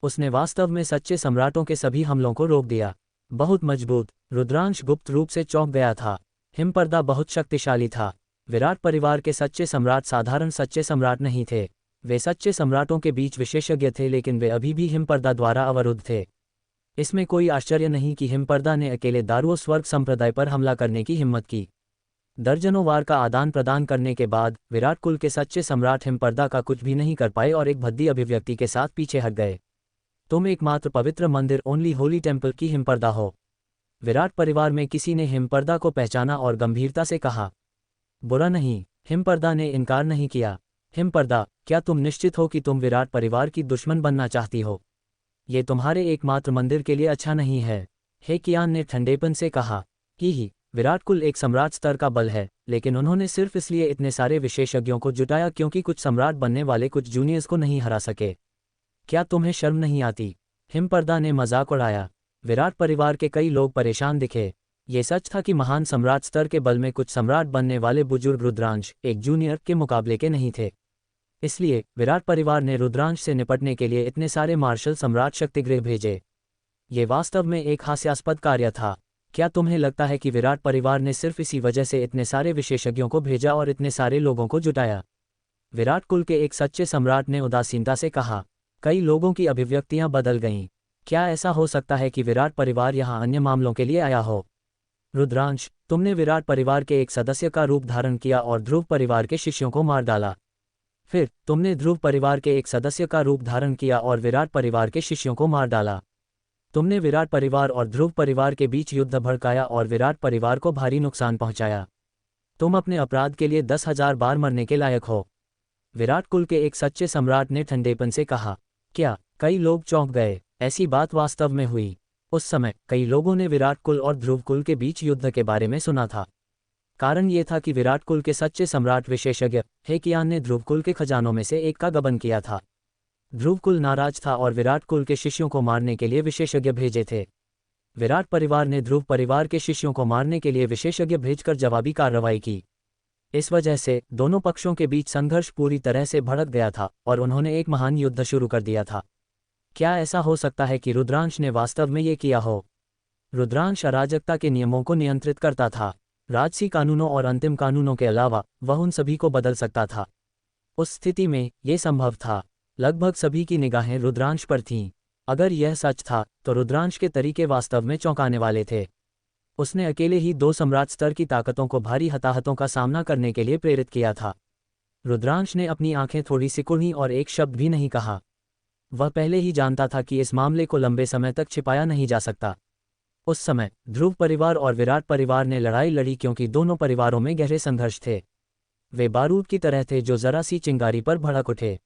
उसने वास्तव में सच्चे सम्राटों के सभी हमलों को रोक दिया। बहुत मजबूत। रुद्रांश गुप्त रूप से चौंक गया था। हिमपर्दा बहुत शक्तिशाली था। विराट परिवार के सच्चे सम्राट साधारण सच्चे सम्राट नहीं थे। वे सच्चे सम्राटों के बीच विशेषज्ञ थे, लेकिन वे अभी भी हिमपर्दा द्वारा अवरुद्ध थे। इसमें कोई आश्चर्य नहीं कि हिमपर्दा ने अकेले दारुओ स्वर्ग संप्रदाय पर हमला करने की हिम्मत की। दर्जनों वार का आदान प्रदान करने के बाद विराट कुल के सच्चे सम्राट हिमपर्दा का कुछ भी नहीं कर पाए और एक भद्दी अभिव्यक्ति के साथ पीछे हट गए। तुम एकमात्र पवित्र मंदिर ओनली होली टेम्पल की हिमपर्दा हो। विराट परिवार में किसी ने हिमपर्दा को पहचाना और गंभीरता से कहा। बुरा नहीं, हिमपर्दा ने इनकार नहीं किया। हिमपर्दा, क्या तुम निश्चित हो कि तुम विराट परिवार की दुश्मन बनना चाहती हो? ये तुम्हारे एकमात्र मंदिर के लिए अच्छा नहीं है। हे कियान ने ठंडेपन से कहा कि विराट कुल एक सम्राट स्तर का बल है, लेकिन उन्होंने सिर्फ इसलिए इतने सारे विशेषज्ञों को जुटाया क्योंकि कुछ सम्राट बनने वाले कुछ जूनियर्स को नहीं हरा सके। क्या तुम्हें शर्म नहीं आती? हिमपर्दा ने मजाक उड़ाया। विराट परिवार के कई लोग परेशान दिखे। ये सच था कि महान सम्राट स्तर के बल में कुछ सम्राट बनने वाले बुजुर्ग रुद्रांश एक जूनियर के मुकाबले के नहीं थे। इसलिए विराट परिवार ने रुद्रांश से निपटने के लिए इतने सारे मार्शल सम्राट शक्तिगृह भेजे। ये वास्तव में एक हास्यास्पद कार्य था। क्या तुम्हें लगता है कि विराट परिवार ने सिर्फ इसी वजह से इतने सारे विशेषज्ञों को भेजा और इतने सारे लोगों को जुटाया? विराट कुल के एक सच्चे सम्राट ने उदासीनता से कहा। कई लोगों की अभिव्यक्तियां बदल गईं। क्या ऐसा हो सकता है कि विराट परिवार यहां अन्य मामलों के लिए आया हो? रुद्रांश, तुमने विराट परिवार के एक सदस्य का रूप धारण किया और ध्रुव परिवार के शिष्यों को मार डाला। फिर तुमने ध्रुव परिवार के एक सदस्य का रूप धारण किया और विराट परिवार के शिष्यों को मार डाला। तुमने विराट परिवार और ध्रुव परिवार के बीच युद्ध भड़काया और विराट परिवार को भारी नुकसान पहुंचाया। तुम अपने अपराध के लिए 10,000 बार मरने के लायक हो। विराट कुल के एक सच्चे सम्राट ने ठंडेपन से कहा। क्या? कई लोग चौंक गए। ऐसी बात वास्तव में हुई? उस समय कई लोगों ने विराट कुल और ध्रुव कुल के बीच युद्ध के बारे में सुना था। कारण ये था कि विराट कुल के सच्चे सम्राट विशेषज्ञ हेकियान ने ध्रुव कुल के खजानों में से एक का गबन किया था। ध्रुव कुल नाराज था और विराट कुल के शिष्यों को मारने के लिए विशेषज्ञ भेजे थे। विराट परिवार ने ध्रुव परिवार के शिष्यों को मारने के लिए विशेषज्ञ भेजकर जवाबी कार्रवाई की। इस वजह से दोनों पक्षों के बीच संघर्ष पूरी तरह से भड़क गया था और उन्होंने एक महान युद्ध शुरू कर दिया था। क्या ऐसा हो सकता है कि रुद्रांश ने वास्तव में ये किया हो? रुद्रांश अराजकता के नियमों को नियंत्रित करता था। राजसी कानूनों और अंतिम कानूनों के अलावा वह उन सभी को बदल सकता था। उस स्थिति में ये संभव था। लगभग सभी की निगाहें रुद्रांश पर थीं। अगर यह सच था तो रुद्रांश के तरीके वास्तव में चौंकाने वाले थे। उसने अकेले ही 2 सम्राट स्तर की ताकतों को भारी हताहतों का सामना करने के लिए प्रेरित किया था। रुद्रांश ने अपनी आंखें थोड़ी सिकुड़ी और एक शब्द भी नहीं कहा। वह पहले ही जानता था कि इस मामले को लंबे समय तक छिपाया नहीं जा सकता। उस समय ध्रुव परिवार और विराट परिवार ने लड़ाई लड़ी क्योंकि दोनों परिवारों में गहरे संघर्ष थे। वे बारूद की तरह थे जो जरा सी चिंगारी पर भड़क उठे।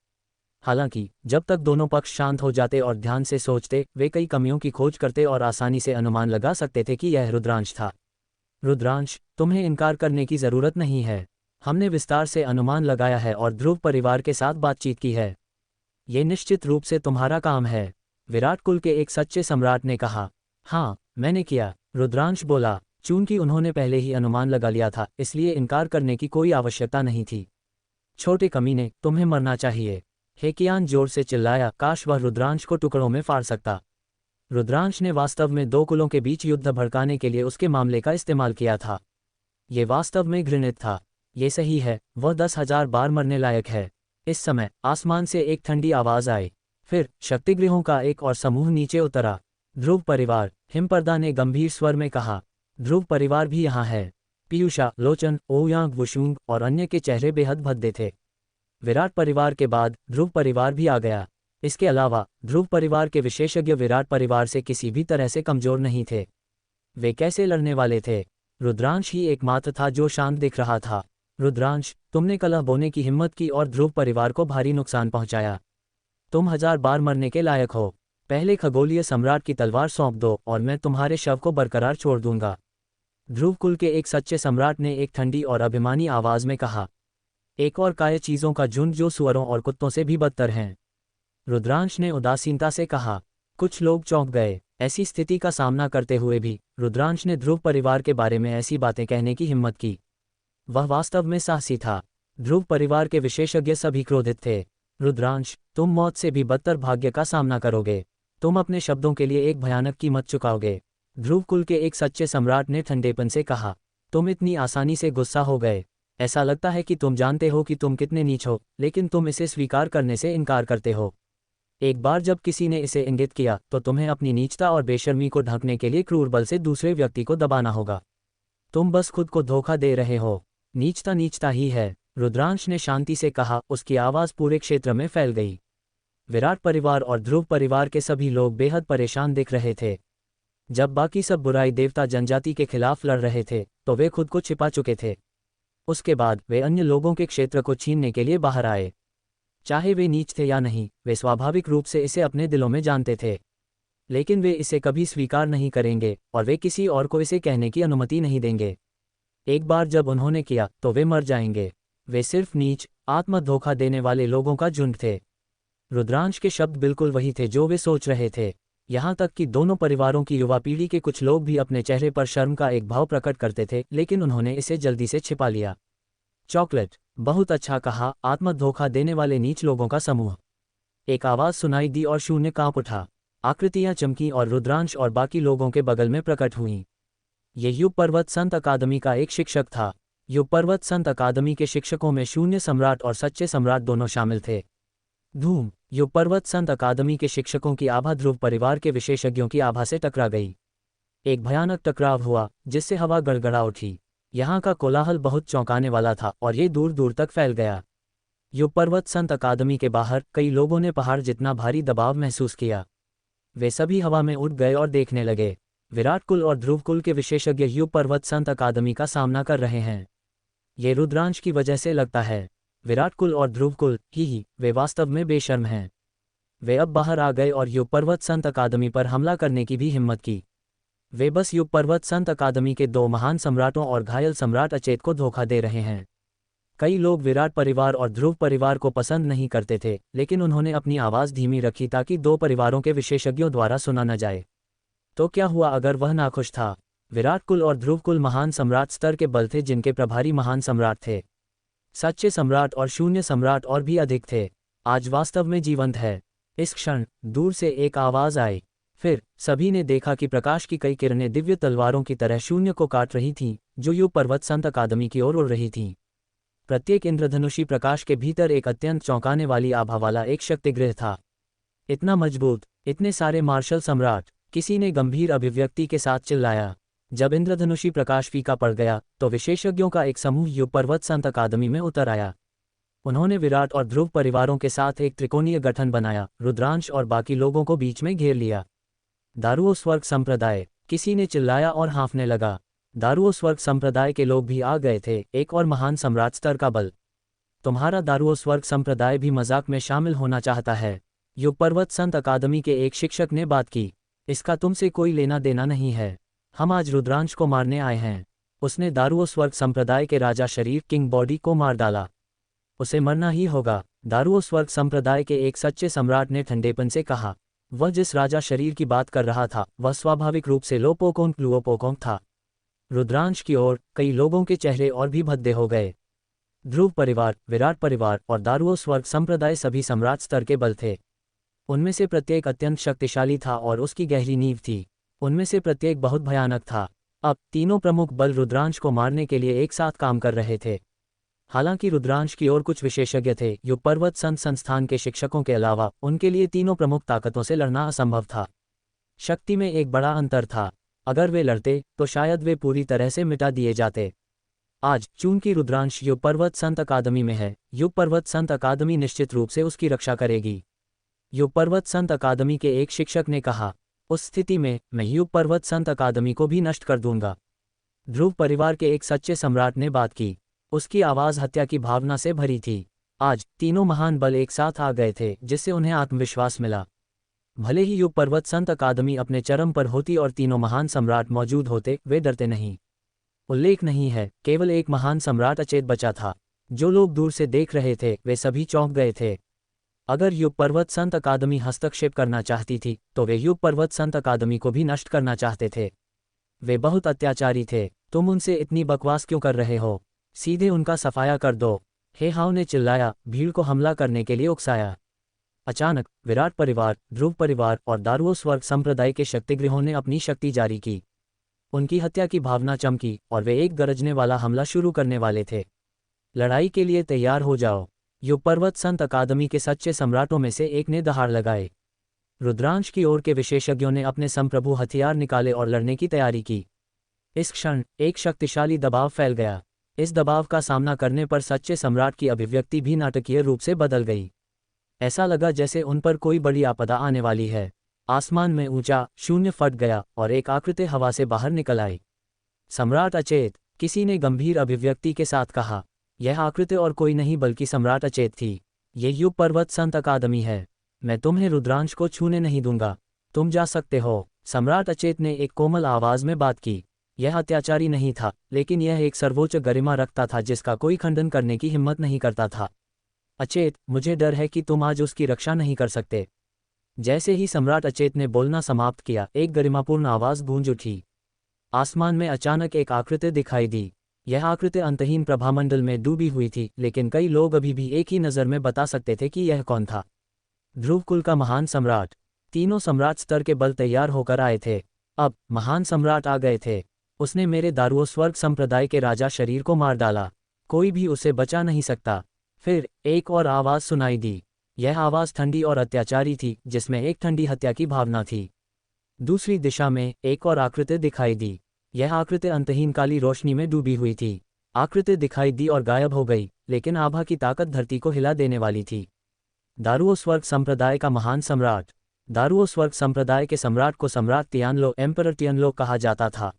हालांकि जब तक दोनों पक्ष शांत हो जाते और ध्यान से सोचते, वे कई कमियों की खोज करते और आसानी से अनुमान लगा सकते थे कि यह रुद्रांश था। रुद्रांश, तुम्हें इनकार करने की जरूरत नहीं है। हमने विस्तार से अनुमान लगाया है और ध्रुव परिवार के साथ बातचीत की है। ये निश्चित रूप से तुम्हारा काम है। विराट कुल के एक सच्चे सम्राट ने कहा। हाँ, मैंने किया, रुद्रांश बोला। चूंकि उन्होंने पहले ही अनुमान लगा लिया था, इसलिए इनकार करने की कोई आवश्यकता नहीं थी। छोटे कमीने, तुम्हें मरना चाहिए। हेकियान जोर से चिल्लाया। काश वह रुद्रांश को टुकड़ों में फाड़ सकता। रुद्रांश ने वास्तव में 2 कुलों के बीच युद्ध भड़काने के लिए उसके मामले का इस्तेमाल किया था। ये वास्तव में घृणित था। ये सही है, वह 10,000 बार मरने लायक है। इस समय आसमान से एक ठंडी आवाज आई। फिर शक्तिगृहों का एक और समूह नीचे उतरा। ध्रुव परिवार, हिमपर्दा ने गंभीर स्वर में कहा। ध्रुव परिवार भी यहाँ है। पीयूषा, लोचन, ओयांग वुशुंग और अन्य के चेहरे बेहद भद्दे थे। विराट परिवार के बाद ध्रुव परिवार भी आ गया। इसके अलावा ध्रुव परिवार के विशेषज्ञ विराट परिवार से किसी भी तरह से कमजोर नहीं थे। वे कैसे लड़ने वाले थे? रुद्रांश ही एकमात्र था जो शांत दिख रहा था। रुद्रांश, तुमने कलह बोने की हिम्मत की और ध्रुव परिवार को भारी नुकसान पहुंचाया। तुम 1000 बार मरने के लायक हो। पहले खगोलीय सम्राट की तलवार सौंप दो और मैं तुम्हारे शव को बरकरार छोड़ दूंगा। ध्रुव कुल के एक सच्चे सम्राट ने एक ठंडी और अभिमानी आवाज में कहा। एक और काय चीजों का झुंड जो सुअरों और कुत्तों से भी बदतर हैं। रुद्रांश ने उदासीनता से कहा। कुछ लोग चौंक गए। ऐसी स्थिति का सामना करते हुए भी रुद्रांश ने ध्रुव परिवार के बारे में ऐसी बातें कहने की हिम्मत की। वह वास्तव में साहसी था। ध्रुव परिवार के विशेषज्ञ सभी क्रोधित थे। रुद्रांश, तुम मौत से भी बदतर भाग्य का सामना करोगे। तुम अपने शब्दों के लिए एक भयानक कीमत चुकाओगे। ध्रुव कुल के एक सच्चे सम्राट ने ठंडेपन से कहा। तुम इतनी आसानी से गुस्सा हो गए। ऐसा लगता है कि तुम जानते हो कि तुम कितने नीच हो, लेकिन तुम इसे स्वीकार करने से इनकार करते हो। एक बार जब किसी ने इसे इंगित किया तो तुम्हें अपनी नीचता और बेशर्मी को ढकने के लिए क्रूर बल से दूसरे व्यक्ति को दबाना होगा। तुम बस खुद को धोखा दे रहे हो। नीचता नीचता ही है, रुद्रांश ने शांति से कहा। उसकी आवाज़ पूरे क्षेत्र में फैल गई। विराट परिवार और ध्रुव परिवार के सभी लोग बेहद परेशान दिख रहे थे। जब बाकी सब बुराई देवता जनजाति के खिलाफ लड़ रहे थे तो वे खुद को छिपा चुके थे। उसके बाद वे अन्य लोगों के क्षेत्र को छीनने के लिए बाहर आए। चाहे वे नीच थे या नहीं, वे स्वाभाविक रूप से इसे अपने दिलों में जानते थे। लेकिन वे इसे कभी स्वीकार नहीं करेंगे और वे किसी और को इसे कहने की अनुमति नहीं देंगे। एक बार जब उन्होंने किया तो वे मर जाएंगे। वे सिर्फ नीच, आत्म धोखा देने वाले लोगों का झुंड थे। रुद्रांश के शब्द बिल्कुल वही थे जो वे सोच रहे थे। यहाँ तक कि दोनों परिवारों की युवा पीढ़ी के कुछ लोग भी अपने चेहरे पर शर्म का एक भाव प्रकट करते थे, लेकिन उन्होंने इसे जल्दी से छिपा लिया। चॉकलेट, बहुत अच्छा कहा, आत्म धोखा देने वाले नीच लोगों का समूह। एक आवाज़ सुनाई दी और शून्य कांप उठा। आकृतियां चमकी और रुद्रांश और बाकी लोगों के बगल में प्रकट हुईं। ये युग पर्वत संत अकादमी का एक शिक्षक था। युग पर्वत संत अकादमी के शिक्षकों में शून्य सम्राट और सच्चे सम्राट दोनों शामिल थे। धूम, युग पर्वत संत अकादमी के शिक्षकों की आभा ध्रुव परिवार के विशेषज्ञों की आभा से टकरा गई। एक भयानक टकराव हुआ जिससे हवा गड़गड़ा उठी। यहाँ का कोलाहल बहुत चौंकाने वाला था और ये दूर दूर तक फैल गया। युग पर्वत संत अकादमी के बाहर कई लोगों ने पहाड़ जितना भारी दबाव महसूस किया। वे सभी हवा में उड़ गए और देखने लगे। विराट कुल और ध्रुव कुल के विशेषज्ञ युग पर्वत संत अकादमी का सामना कर रहे हैं। ये रुद्रांश की वजह से लगता है। विराट कुल और ध्रुव कुल ही वे वास्तव में बेशर्म हैं। वे अब बाहर आ गए और युग पर्वत संत अकादमी पर हमला करने की भी हिम्मत की। वे बस युग पर्वत संत अकादमी के दो महान सम्राटों और घायल सम्राट अचेत को धोखा दे रहे हैं। कई लोग विराट परिवार और ध्रुव परिवार को पसंद नहीं करते थे, लेकिन उन्होंने अपनी आवाज़ धीमी रखी ताकि दो परिवारों के विशेषज्ञों द्वारा सुना न जाए। तो क्या हुआ अगर वह नाखुश था? विराट कुल और ध्रुव कुल महान सम्राट स्तर के बल थे जिनके प्रभारी महान सम्राट थे। सच्चे सम्राट और शून्य सम्राट और भी अधिक थे। आज वास्तव में जीवंत है। इस क्षण दूर से एक आवाज़ आई। फिर सभी ने देखा कि प्रकाश की कई किरणें दिव्य तलवारों की तरह शून्य को काट रही थीं, जो युग पर्वत संत अकादमी की ओर उड़ रही थीं। प्रत्येक इंद्रधनुषी प्रकाश के भीतर एक अत्यंत चौंकाने वाली आभा वाला एक शक्तिगृह था। इतना मजबूत, इतने सारे मार्शल सम्राट, किसी ने गंभीर अभिव्यक्ति के साथ चिल्लाया। जब इंद्रधनुषी प्रकाश फीका पड़ गया तो विशेषज्ञों का एक समूह युग पर्वत संत अकादमी में उतर आया। उन्होंने विराट और ध्रुव परिवारों के साथ एक त्रिकोणीय गठन बनाया, रुद्रांश और बाकी लोगों को बीच में घेर लिया। दारुओ स्वर्ग संप्रदाय, किसी ने चिल्लाया और हाँफने लगा। दारुओ स्वर्ग संप्रदाय के लोग भी आ गए थे, एक और महान सम्राट स्तर का बल। तुम्हारा दारुओ स्वर्ग संप्रदाय भी मजाक में शामिल होना चाहता है? युग पर्वत संत अकादमी के एक शिक्षक ने बात की। इसका तुमसे कोई लेना देना नहीं है। हम आज रुद्रांश को मारने आए हैं। उसने दारुओ स्वर्ग संप्रदाय के राजा शरीर किंग बॉडी को मार डाला। उसे मरना ही होगा। दारुओ स्वर्ग संप्रदाय के एक सच्चे सम्राट ने ठंडेपन से कहा। वह जिस राजा शरीर की बात कर रहा था वह स्वाभाविक रूप से लोपोकोंग लुओपोकोंग था। रुद्रांश की ओर कई लोगों के चेहरे और भी भद्दे हो गए। ध्रुव परिवार, विराट परिवार और दारुओ स्वर्ग संप्रदाय सभी सम्राट स्तर के बल थे। उनमें से प्रत्येक अत्यंत शक्तिशाली था और उसकी गहरी नींव थी। उनमें से प्रत्येक बहुत भयानक था। अब तीनों प्रमुख बल रुद्रांश को मारने के लिए एक साथ काम कर रहे थे। हालांकि रुद्रांश की ओर कुछ विशेषज्ञ थे, युग पर्वत संत संस्थान के शिक्षकों के अलावा उनके लिए तीनों प्रमुख ताकतों से लड़ना असंभव था। शक्ति में एक बड़ा अंतर था। अगर वे लड़ते तो शायद वे पूरी तरह से मिटा दिए जाते। आज चूंकि रुद्रांश युग पर्वत संत अकादमी में है, युग पर्वत संत अकादमी निश्चित रूप से उसकी रक्षा करेगी। युग पर्वत संत अकादमी के एक शिक्षक ने कहा, उस स्थिति में मैं युग पर्वत संत अकादमी को भी नष्ट कर दूंगा। ध्रुव परिवार के एक सच्चे सम्राट ने बात की। उसकी आवाज़ हत्या की भावना से भरी थी। आज तीनों महान बल एक साथ आ गए थे जिससे उन्हें आत्मविश्वास मिला। भले ही युग पर्वत संत अकादमी अपने चरम पर होती और तीनों महान सम्राट मौजूद होते, वे डरते नहीं। उल्लेख नहीं है, केवल एक महान सम्राट अचेत बचा था। जो लोग दूर से देख रहे थे वे सभी चौंक गए थे। अगर युग पर्वत संत अकादमी हस्तक्षेप करना चाहती थी तो वे युग पर्वत संत अकादमी को भी नष्ट करना चाहते थे। वे बहुत अत्याचारी थे, तुम उनसे इतनी बकवास क्यों कर रहे हो? सीधे उनका सफाया कर दो। हे हाउ ने चिल्लाया, भीड़ को हमला करने के लिए उकसाया। अचानक विराट परिवार, ध्रुव परिवार और दारुओस्वर्ग संप्रदाय के शक्तिगृहों ने अपनी शक्ति जारी की। उनकी हत्या की भावना चमकी और वे एक गरजने वाला हमला शुरू करने वाले थे। लड़ाई के लिए तैयार हो जाओ। युग पर्वत संत अकादमी के सच्चे सम्राटों में से एक ने दहाड़ लगाए। रुद्रांश की ओर के विशेषज्ञों ने अपने संप्रभु हथियार निकाले और लड़ने की तैयारी की। इस क्षण एक शक्तिशाली दबाव फैल गया। इस दबाव का सामना करने पर सच्चे सम्राट की अभिव्यक्ति भी नाटकीय रूप से बदल गई। ऐसा लगा जैसे उन पर कोई बड़ी आपदा आने वाली है। आसमान में ऊंचा शून्य फट गया और एक आकृति हवा से बाहर निकल आई। सम्राट अचेत, किसी ने गंभीर अभिव्यक्ति के साथ कहा। यह आकृति और कोई नहीं बल्कि सम्राट अचेत थी। ये युग पर्वत संत अकादमी है। मैं तुम्हें रुद्रांश को छूने नहीं दूंगा। तुम जा सकते हो। सम्राट अचेत ने एक कोमल आवाज में बात की। यह अत्याचारी नहीं था, लेकिन यह एक सर्वोच्च गरिमा रखता था जिसका कोई खंडन करने की हिम्मत नहीं करता था। अचेत, मुझे डर है कि तुम आज उसकी रक्षा नहीं कर सकते। जैसे ही सम्राट अचेत ने बोलना समाप्त किया, एक गरिमापूर्ण आवाज गूंज उठी। आसमान में अचानक एक आकृति दिखाई दी। यह आकृति अंतहीन प्रभामंडल में डूबी हुई थी, लेकिन कई लोग अभी भी एक ही नज़र में बता सकते थे कि यह कौन था। ध्रुव कुल का महान सम्राट। तीनों सम्राट स्तर के बल तैयार होकर आए थे। अब महान सम्राट आ गए थे। उसने मेरे दारुओस्वर्ग संप्रदाय के राजा शरीर को मार डाला। कोई भी उसे बचा नहीं सकता। फिर एक और आवाज सुनाई दी। यह आवाज ठंडी और अत्याचारी थी, जिसमें एक ठंडी हत्या की भावना थी। दूसरी दिशा में एक और आकृति दिखाई दी। यह आकृति अंतहीन काली रोशनी में डूबी हुई थी। आकृति दिखाई दी और गायब हो गई, लेकिन आभा की ताकत धरती को हिला देने वाली थी। दारुओस्वर्ग संप्रदाय का महान सम्राट। दारुओस्वर्ग संप्रदाय के सम्राट को सम्राट तियानलो, एम्परर तियानलो कहा जाता था।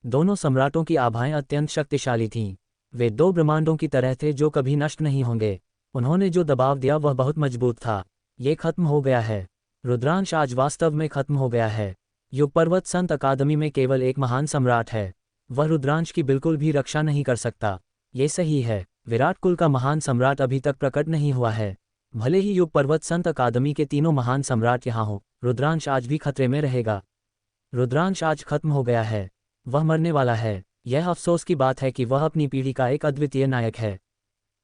दोनों सम्राटों की आभाएं अत्यंत शक्तिशाली थीं। वे दो ब्रह्मांडों की तरह थे जो कभी नष्ट नहीं होंगे। उन्होंने जो दबाव दिया वह बहुत मजबूत था। ये खत्म हो गया है। रुद्रांश आज वास्तव में खत्म हो गया है। युग पर्वत संत अकादमी में केवल एक महान सम्राट है। वह रुद्रांश की बिल्कुल भी रक्षा नहीं कर सकता। ये सही है। विराट कुल का महान सम्राट अभी तक प्रकट नहीं हुआ है। भले ही युग पर्वत संत अकादमी के तीनों महान सम्राट यहाँ हों, रुद्रांश आज भी खतरे में रहेगा। रुद्रांश आज खत्म हो गया है। वह मरने वाला है। यह अफसोस की बात है कि वह अपनी पीढ़ी का एक अद्वितीय नायक है।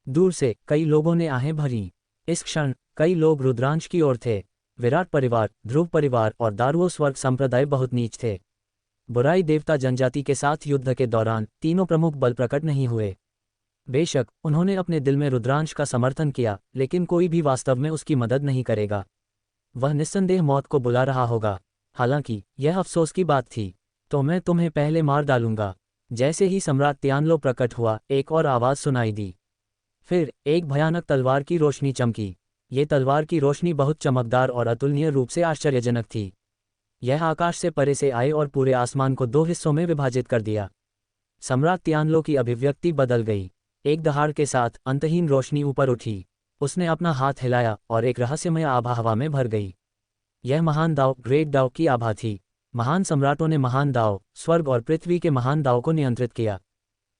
दूर से कई लोगों ने आहें भरी। इस क्षण कई लोग रुद्रांश की ओर थे। विराट परिवार, ध्रुव परिवार और दारुओस्वर्ग संप्रदाय बहुत नीच थे। बुराई देवता जनजाति के साथ युद्ध के दौरान तीनों प्रमुख बल प्रकट नहीं हुए। बेशक उन्होंने अपने दिल में रुद्रांश का समर्थन किया, लेकिन कोई भी वास्तव में उसकी मदद नहीं करेगा। वह निस्संदेह मौत को बुला रहा होगा। हालांकि यह अफसोस की बात थी। तो मैं तुम्हें पहले मार डालूंगा। जैसे ही सम्राट तियानलो प्रकट हुआ, एक और आवाज सुनाई दी। फिर एक भयानक तलवार की रोशनी चमकी। ये तलवार की रोशनी बहुत चमकदार और अतुलनीय रूप से आश्चर्यजनक थी। यह आकाश से परे से आए और पूरे आसमान को दो हिस्सों में विभाजित कर दिया। सम्राट तियानलो की अभिव्यक्ति बदल गई। एक दहाड़ के साथ अंतहीन रोशनी ऊपर उठी। उसने अपना हाथ हिलाया और एक रहस्यमय आभा हवा में भर गई। यह महान दाव, ग्रेट दाव की आभा थी। महान सम्राटों ने महान दाव, स्वर्ग और पृथ्वी के महान दाव को नियंत्रित किया।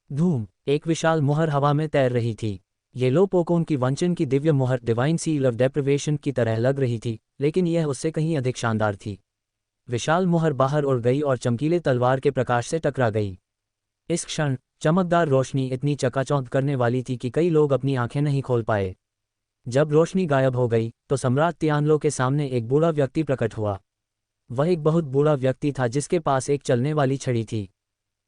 धूम, एक विशाल मुहर हवा में तैर रही थी। ये लोपोकोन की वंचन की दिव्य मुहर, डिवाइन सील ऑफ डेप्रिवेशन की तरह लग रही थी, लेकिन यह उससे कहीं अधिक शानदार थी। विशाल मुहर बाहर उड़ गई और चमकीले तलवार के प्रकाश से टकरा गई। इस क्षण चमकदार रोशनी इतनी चकाचौंध करने वाली थी कि कई लोग अपनी आंखें नहीं खोल पाए। जब रोशनी गायब हो गई तो सम्राट तियानलो के सामने एक बूढ़ा व्यक्ति प्रकट हुआ। वह एक बहुत बूढ़ा व्यक्ति था जिसके पास एक चलने वाली छड़ी थी।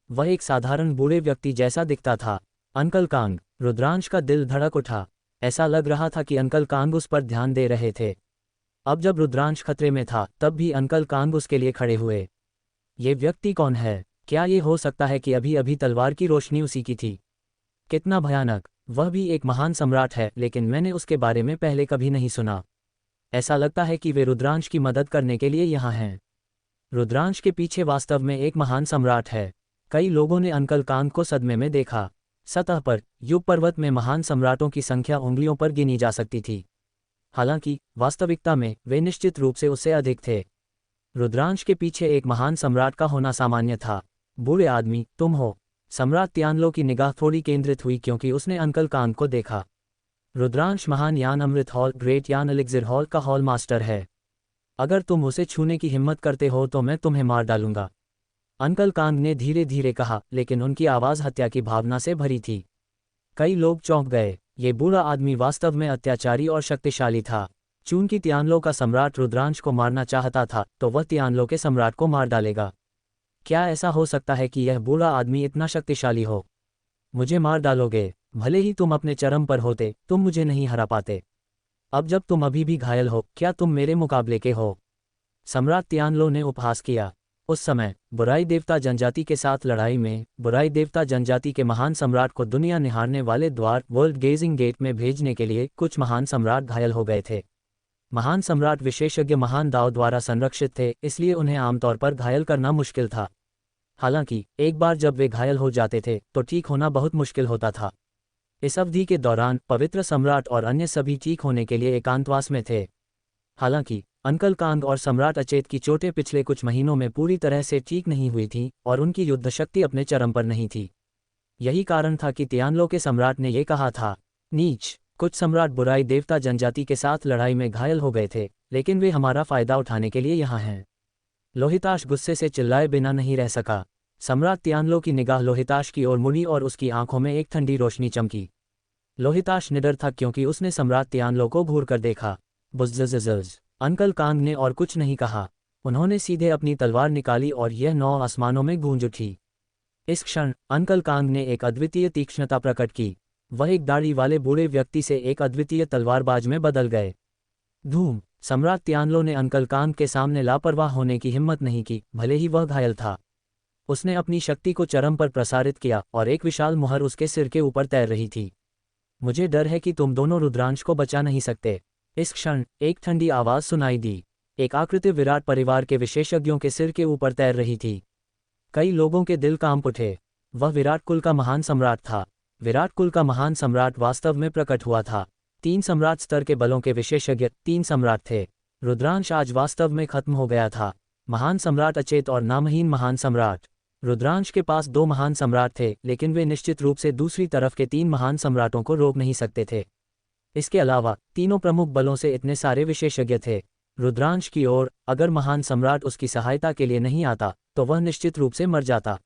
वह एक साधारण बूढ़े व्यक्ति जैसा दिखता था। Uncle Kong. रुद्रांश का दिल धड़क उठा। ऐसा लग रहा था कि अंकल कांग उस पर ध्यान दे रहे थे। अब जब रुद्रांश खतरे में था, तब भी अंकल कांग उसके लिए खड़े हुए। ये व्यक्ति कौन है? क्या ये हो सकता है कि अभी अभी तलवार की रोशनी उसी की थी? कितना भयानक! वह भी एक महान सम्राट है, लेकिन मैंने उसके बारे में पहले कभी नहीं सुना। ऐसा लगता है कि वे रुद्रांश की मदद करने के लिए यहाँ हैं। रुद्रांश के पीछे वास्तव में एक महान सम्राट है। कई लोगों ने अंकल कांग को सदमे में देखा। सतह पर युग पर्वत में महान सम्राटों की संख्या उंगलियों पर गिनी जा सकती थी। हालांकि वास्तविकता में वे निश्चित रूप से उससे अधिक थे। रुद्रांश के पीछे एक महान सम्राट का होना सामान्य था। बूढ़े आदमी, तुम हो? सम्राट तियानलो की निगाह थोड़ी केंद्रित हुई क्योंकि उसने अंकल कांग को देखा। रुद्रांश महान यान अमृत हॉल, ग्रेट यान एलिक्सिर हॉल का हॉल मास्टर है। अगर तुम उसे छूने की हिम्मत करते हो तो मैं तुम्हें मार डालूंगा। अंकल कांग ने धीरे धीरे कहा, लेकिन उनकी आवाज़ हत्या की भावना से भरी थी। कई लोग चौंक गए। ये बूढ़ा आदमी वास्तव में अत्याचारी और शक्तिशाली था। चूंकि तियानलो का सम्राट रुद्रांश को मारना चाहता था, तो वह तियानलो के सम्राट को मार डालेगा। क्या ऐसा हो सकता है कि यह बूढ़ा आदमी इतना शक्तिशाली हो? मुझे मार डालोगे? भले ही तुम अपने चरम पर होते, तुम मुझे नहीं हरा पाते। अब जब तुम अभी भी घायल हो, क्या तुम मेरे मुकाबले के हो? सम्राट तियानलो ने उपहास किया। उस समय बुराई देवता जनजाति के साथ लड़ाई में बुराई देवता जनजाति के महान सम्राट को दुनिया निहारने वाले द्वार वर्ल्ड गेजिंग गेट में भेजने के लिए कुछ महान सम्राट घायल हो गए थे। महान सम्राट विशेषज्ञ महान दाव द्वारा संरक्षित थे, इसलिए उन्हें आमतौर पर घायल करना मुश्किल था। हालांकि एक बार जब वे घायल हो जाते थे तो ठीक होना बहुत मुश्किल होता था। इस अवधि के दौरान पवित्र सम्राट और अन्य सभी ठीक होने के लिए एकांतवास में थे। हालांकि अंकल कांग और सम्राट अचेत की चोटें पिछले कुछ महीनों में पूरी तरह से ठीक नहीं हुई थीं और उनकी युद्ध शक्ति अपने चरम पर नहीं थी। यही कारण था कि तियानलो के सम्राट ने ये कहा था, नीच। कुछ सम्राट बुराई देवता जनजाति के साथ लड़ाई में घायल हो गए थे, लेकिन वे हमारा फायदा उठाने के लिए यहाँ हैं। लोहिताश गुस्से से चिल्लाए बिना नहीं रह सका। सम्राट तियानलो की निगाह लोहिताश की ओर मुड़ी और उसकी आंखों में एक ठंडी रोशनी चमकी। लोहिताश निडर था क्योंकि उसने सम्राट तियानलो को घूर कर देखा। बुज़्ज़ज़। अंकल कांग ने और कुछ नहीं कहा। उन्होंने सीधे अपनी तलवार निकाली और यह 9 आसमानों में गूंज उठी। इस क्षण अंकल कांग ने एक अद्वितीय तीक्ष्णता प्रकट की। वह एक दाढ़ी वाले बूढ़े व्यक्ति से एक अद्वितीय तलवारबाज में बदल गए। धूम। सम्राट तियानलो ने अंकल कांग के सामने लापरवाह होने की हिम्मत नहीं की, भले ही वह घायल था। उसने अपनी शक्ति को चरम पर प्रसारित किया और एक विशाल मुहर उसके सिर के ऊपर तैर रही थी। मुझे डर है कि तुम दोनों रुद्रांश को बचा नहीं सकते। इस क्षण एक ठंडी आवाज़ सुनाई दी। एक आकृति विराट परिवार के विशेषज्ञों के सिर के ऊपर तैर रही थी। कई लोगों के दिल कांप उठे। वह विराट कुल का महान सम्राट था। विराट कुल का महान सम्राट वास्तव में प्रकट हुआ था। 3 सम्राट स्तर के बलों के विशेषज्ञ 3 सम्राट थे। रुद्रांश आज वास्तव में खत्म हो गया था। महान सम्राट अचेत और नामहीन महान सम्राट। रुद्रांश के पास 2 महान सम्राट थे, लेकिन वे निश्चित रूप से दूसरी तरफ के 3 महान सम्राटों को रोक नहीं सकते थे। इसके अलावा तीनों प्रमुख बलों से इतने सारे विशेषज्ञ थे। रुद्रांश की ओर अगर महान सम्राट उसकी सहायता के लिए नहीं आता तो वह निश्चित रूप से मर जाता।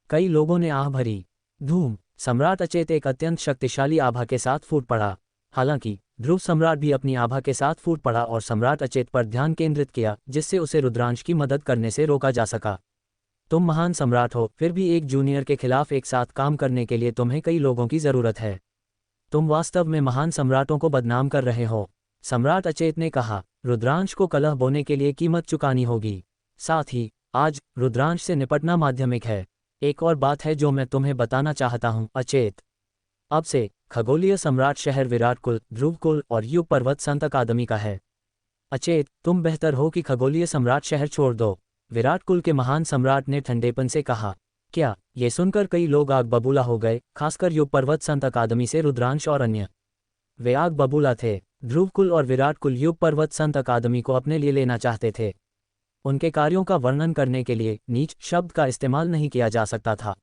कई लोगों ने आह भरी। धूम। सम्राट अचेत एक अत्यंत शक्तिशाली आभा के साथ फूट पड़ा। हालांकि ध्रुव सम्राट भी अपनी आभा के साथ फूट पड़ा और सम्राट अचेत पर ध्यान केंद्रित किया, जिससे उसे रुद्रांश की मदद करने से रोका जा सका। तुम महान सम्राट हो, फिर भी एक जूनियर के खिलाफ एक साथ काम करने के लिए तुम्हें कई लोगों की जरूरत है। तुम वास्तव में महान सम्राटों को बदनाम कर रहे हो। सम्राट अचेत ने कहा, रुद्रांश को कलह बोने के लिए कीमत चुकानी होगी। साथ ही आज रुद्रांश से निपटना माध्यमिक है। एक और बात है जो मैं तुम्हें बताना चाहता हूं, अचेत। अब से खगोलीय सम्राट शहर विराट कुल, ध्रुव कुल और युग पर्वत संत अकादमी का है। अचेत, तुम बेहतर हो कि खगोलीय सम्राट शहर छोड़ दो। विराट कुल के महान सम्राट ने ठंडेपन से कहा। क्या? ये सुनकर कई लोग आग बबूला हो गए, खासकर युग पर्वत संत अकादमी से रुद्रांश और अन्य। वे आग बबूला थे। ध्रुव कुल और विराट कुल युग पर्वत संत अकादमी को अपने लिए लेना चाहते थे। उनके कार्यों का वर्णन करने के लिए नीच शब्द का इस्तेमाल नहीं किया जा सकता था।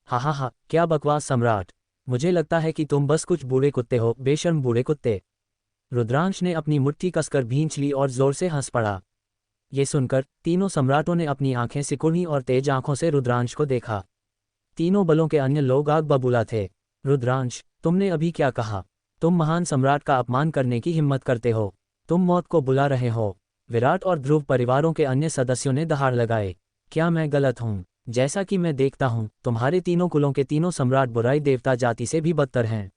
हा, क्या बकवास सम्राट। मुझे लगता है कि तुम बस कुछ बूढ़े कुत्ते हो, बेशर्म बूढ़े कुत्ते। रुद्रांश ने अपनी मुट्ठी कसकर भींच ली और जोर से हंस पड़ा। ये सुनकर तीनों सम्राटों ने अपनी आंखें सिकुड़ी और तेज आंखों से रुद्रांश को देखा। तीनों बलों के अन्य लोग आग बबूला थे। रुद्रांश, तुमने अभी क्या कहा? तुम महान सम्राट का अपमान करने की हिम्मत करते हो। तुम मौत को बुला रहे हो। विराट और ध्रुव परिवारों के अन्य सदस्यों ने दहाड़ लगाए। क्या मैं गलत हूँ? जैसा कि मैं देखता हूँ, तुम्हारे तीनों कुलों के तीनों सम्राट बुराई देवता जाति से भी बदतर हैं।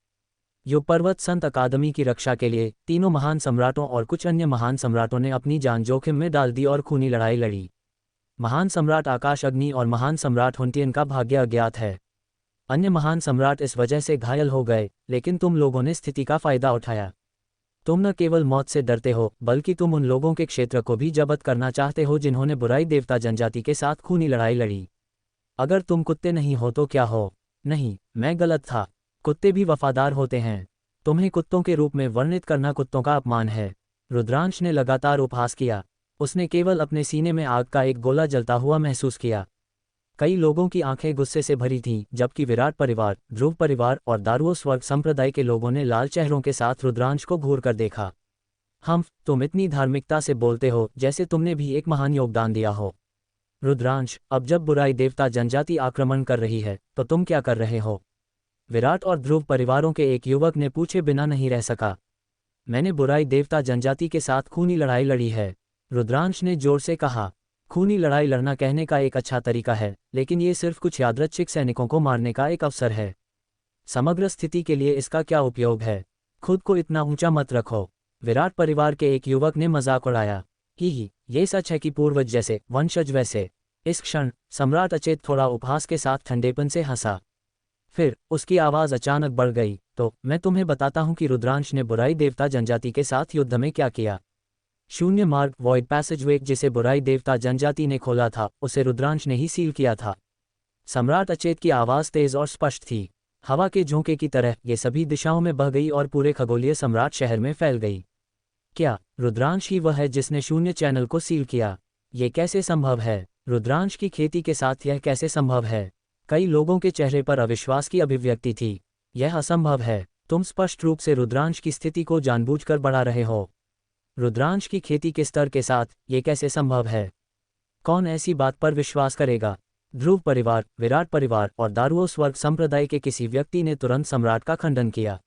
युग पर्वत संत अकादमी की रक्षा के लिए तीनों महान सम्राटों और कुछ अन्य महान सम्राटों ने अपनी जान जोखिम में डाल दी और खूनी लड़ाई लड़ी। महान सम्राट आकाश अग्नि और महान सम्राट हुंटियन का भाग्य अज्ञात है। अन्य महान सम्राट इस वजह से घायल हो गए, लेकिन तुम लोगों ने स्थिति का फायदा उठाया। तुम न केवल मौत से डरते हो, बल्कि तुम उन लोगों के क्षेत्र को भी जब्त करना चाहते हो जिन्होंने बुराई देवता जनजाति के साथ खूनी लड़ाई लड़ी। अगर तुम कुत्ते नहीं हो तो क्या हो? नहीं, मैं गलत था। कुत्ते भी वफादार होते हैं। तुम्हें कुत्तों के रूप में वर्णित करना कुत्तों का अपमान है। रुद्रांश ने लगातार उपहास किया। उसने केवल अपने सीने में आग का एक गोला जलता हुआ महसूस किया। कई लोगों की आंखें गुस्से से भरी थीं, जबकि विराट परिवार, ध्रुव परिवार और दारुओ स्वर्ग संप्रदाय के लोगों ने लाल चेहरों के साथ रुद्रांश को घूर कर देखा। तुम इतनी धार्मिकता से बोलते हो जैसे तुमने भी एक महान योगदान दिया हो। रुद्रांश, अब जब बुराई देवता जनजाति आक्रमण कर रही है तो तुम क्या कर रहे हो? विराट और ध्रुव परिवारों के एक युवक ने पूछे बिना नहीं रह सका। मैंने बुराई देवता जनजाति के साथ खूनी लड़ाई लड़ी है, रुद्रांश ने जोर से कहा। खूनी लड़ाई लड़ना कहने का एक अच्छा तरीका है, लेकिन ये सिर्फ कुछ यादृच्छिक सैनिकों को मारने का एक अवसर है। समग्र स्थिति के लिए इसका क्या उपयोग है? खुद को इतना ऊंचा मत रखो, विराट परिवार के एक युवक ने मजाक उड़ाया। ही, ये सच है कि पूर्वज जैसे, वंशज वैसे। इस क्षण सम्राट अचेत थोड़ा उपहास के साथ ठंडेपन से हंसा। फिर उसकी आवाज अचानक बढ़ गई, तो मैं तुम्हें बताता हूं कि रुद्रांश ने बुराई देवता जनजाति के साथ युद्ध में क्या किया। शून्य मार्ग वॉइड पैसेजवे जिसे बुराई देवता जनजाति ने खोला था, उसे रुद्रांश ने ही सील किया था। सम्राट अचेत की आवाज तेज और स्पष्ट थी। हवा के झोंके की तरह ये सभी दिशाओं में बह गई और पूरे खगोलीय सम्राट शहर में फैल गई। क्या रुद्रांश ही वह है जिसने शून्य चैनल को सील किया? ये कैसे संभव है? रुद्रांश की खेती के साथ यह कैसे संभव है? कई लोगों के चेहरे पर अविश्वास की अभिव्यक्ति थी। यह असंभव है। तुम स्पष्ट रूप से रुद्रांश की स्थिति को जानबूझकर बढ़ा रहे हो। रुद्रांश की खेती के स्तर के साथ ये कैसे संभव है? कौन ऐसी बात पर विश्वास करेगा? ध्रुव परिवार, विराट परिवार और दारुओ स्वर्ग संप्रदाय के किसी व्यक्ति ने तुरंत सम्राट का खंडन किया।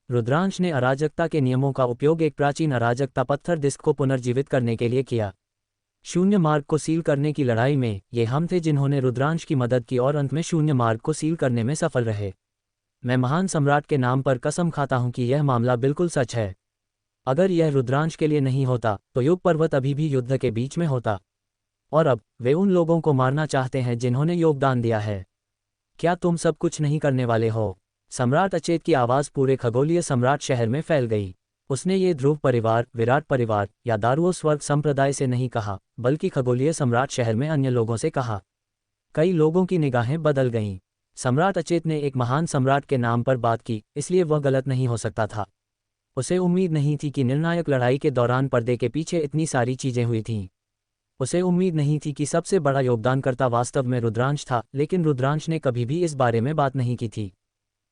रुद्रांश ने अराजकता के नियमों का उपयोग एक प्राचीन अराजकता पत्थर डिस्क को पुनर्जीवित करने के लिए किया। शून्य मार्ग को सील करने की लड़ाई में ये हम थे जिन्होंने रुद्रांश की मदद की और अंत में शून्य मार्ग को सील करने में सफल रहे। मैं महान सम्राट के नाम पर कसम खाता हूं कि यह मामला बिल्कुल सच है। अगर यह रुद्रांश के लिए नहीं होता तो युग पर्वत अभी भी युद्ध के बीच में होता। और अब वे उन लोगों को मारना चाहते हैं जिन्होंने योगदान दिया है। क्या तुम सब कुछ नहीं करने वाले हो? सम्राट अचेत की आवाज़ पूरे खगोलीय सम्राट शहर में फैल गई। उसने ये ध्रुव परिवार, विराट परिवार या दारुओ स्वर्ग संप्रदाय से नहीं कहा, बल्कि खगोलीय सम्राट शहर में अन्य लोगों से कहा। कई लोगों की निगाहें बदल गईं। सम्राट अचेत ने एक महान सम्राट के नाम पर बात की, इसलिए वह गलत नहीं हो सकता था। उसे उम्मीद नहीं थी कि निर्णायक लड़ाई के दौरान पर्दे के पीछे इतनी सारी चीजें हुई थीं। उसे उम्मीद नहीं थी कि सबसे बड़ा योगदानकर्ता वास्तव में रुद्रांश था, लेकिन रुद्रांश ने कभी भी इस बारे में बात नहीं की थी।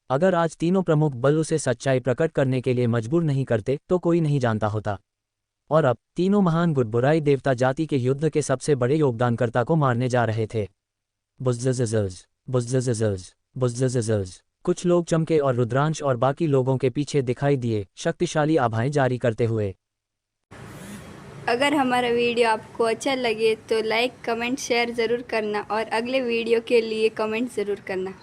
अगर आज तीनों प्रमुख बल उसे सच्चाई प्रकट करने के लिए मजबूर नहीं करते तो कोई नहीं जानता होता। और अब तीनों महान गुट बुराई देवता जाति के युद्ध के सबसे बड़े योगदानकर्ता को मारने जा रहे थे। बुज़्ज़ज़ज़, बुज़्ज़ज़ज़, बुज़्ज़ज़ज़। कुछ लोग चमके और रुद्रांश और बाकी लोगों के पीछे दिखाई दिए, शक्तिशाली आभाएं जारी करते हुए। अगर हमारा वीडियो आपको अच्छा लगे तो लाइक, कमेंट, शेयर ज़रूर करना और अगले वीडियो के लिए कमेंट ज़रूर करना।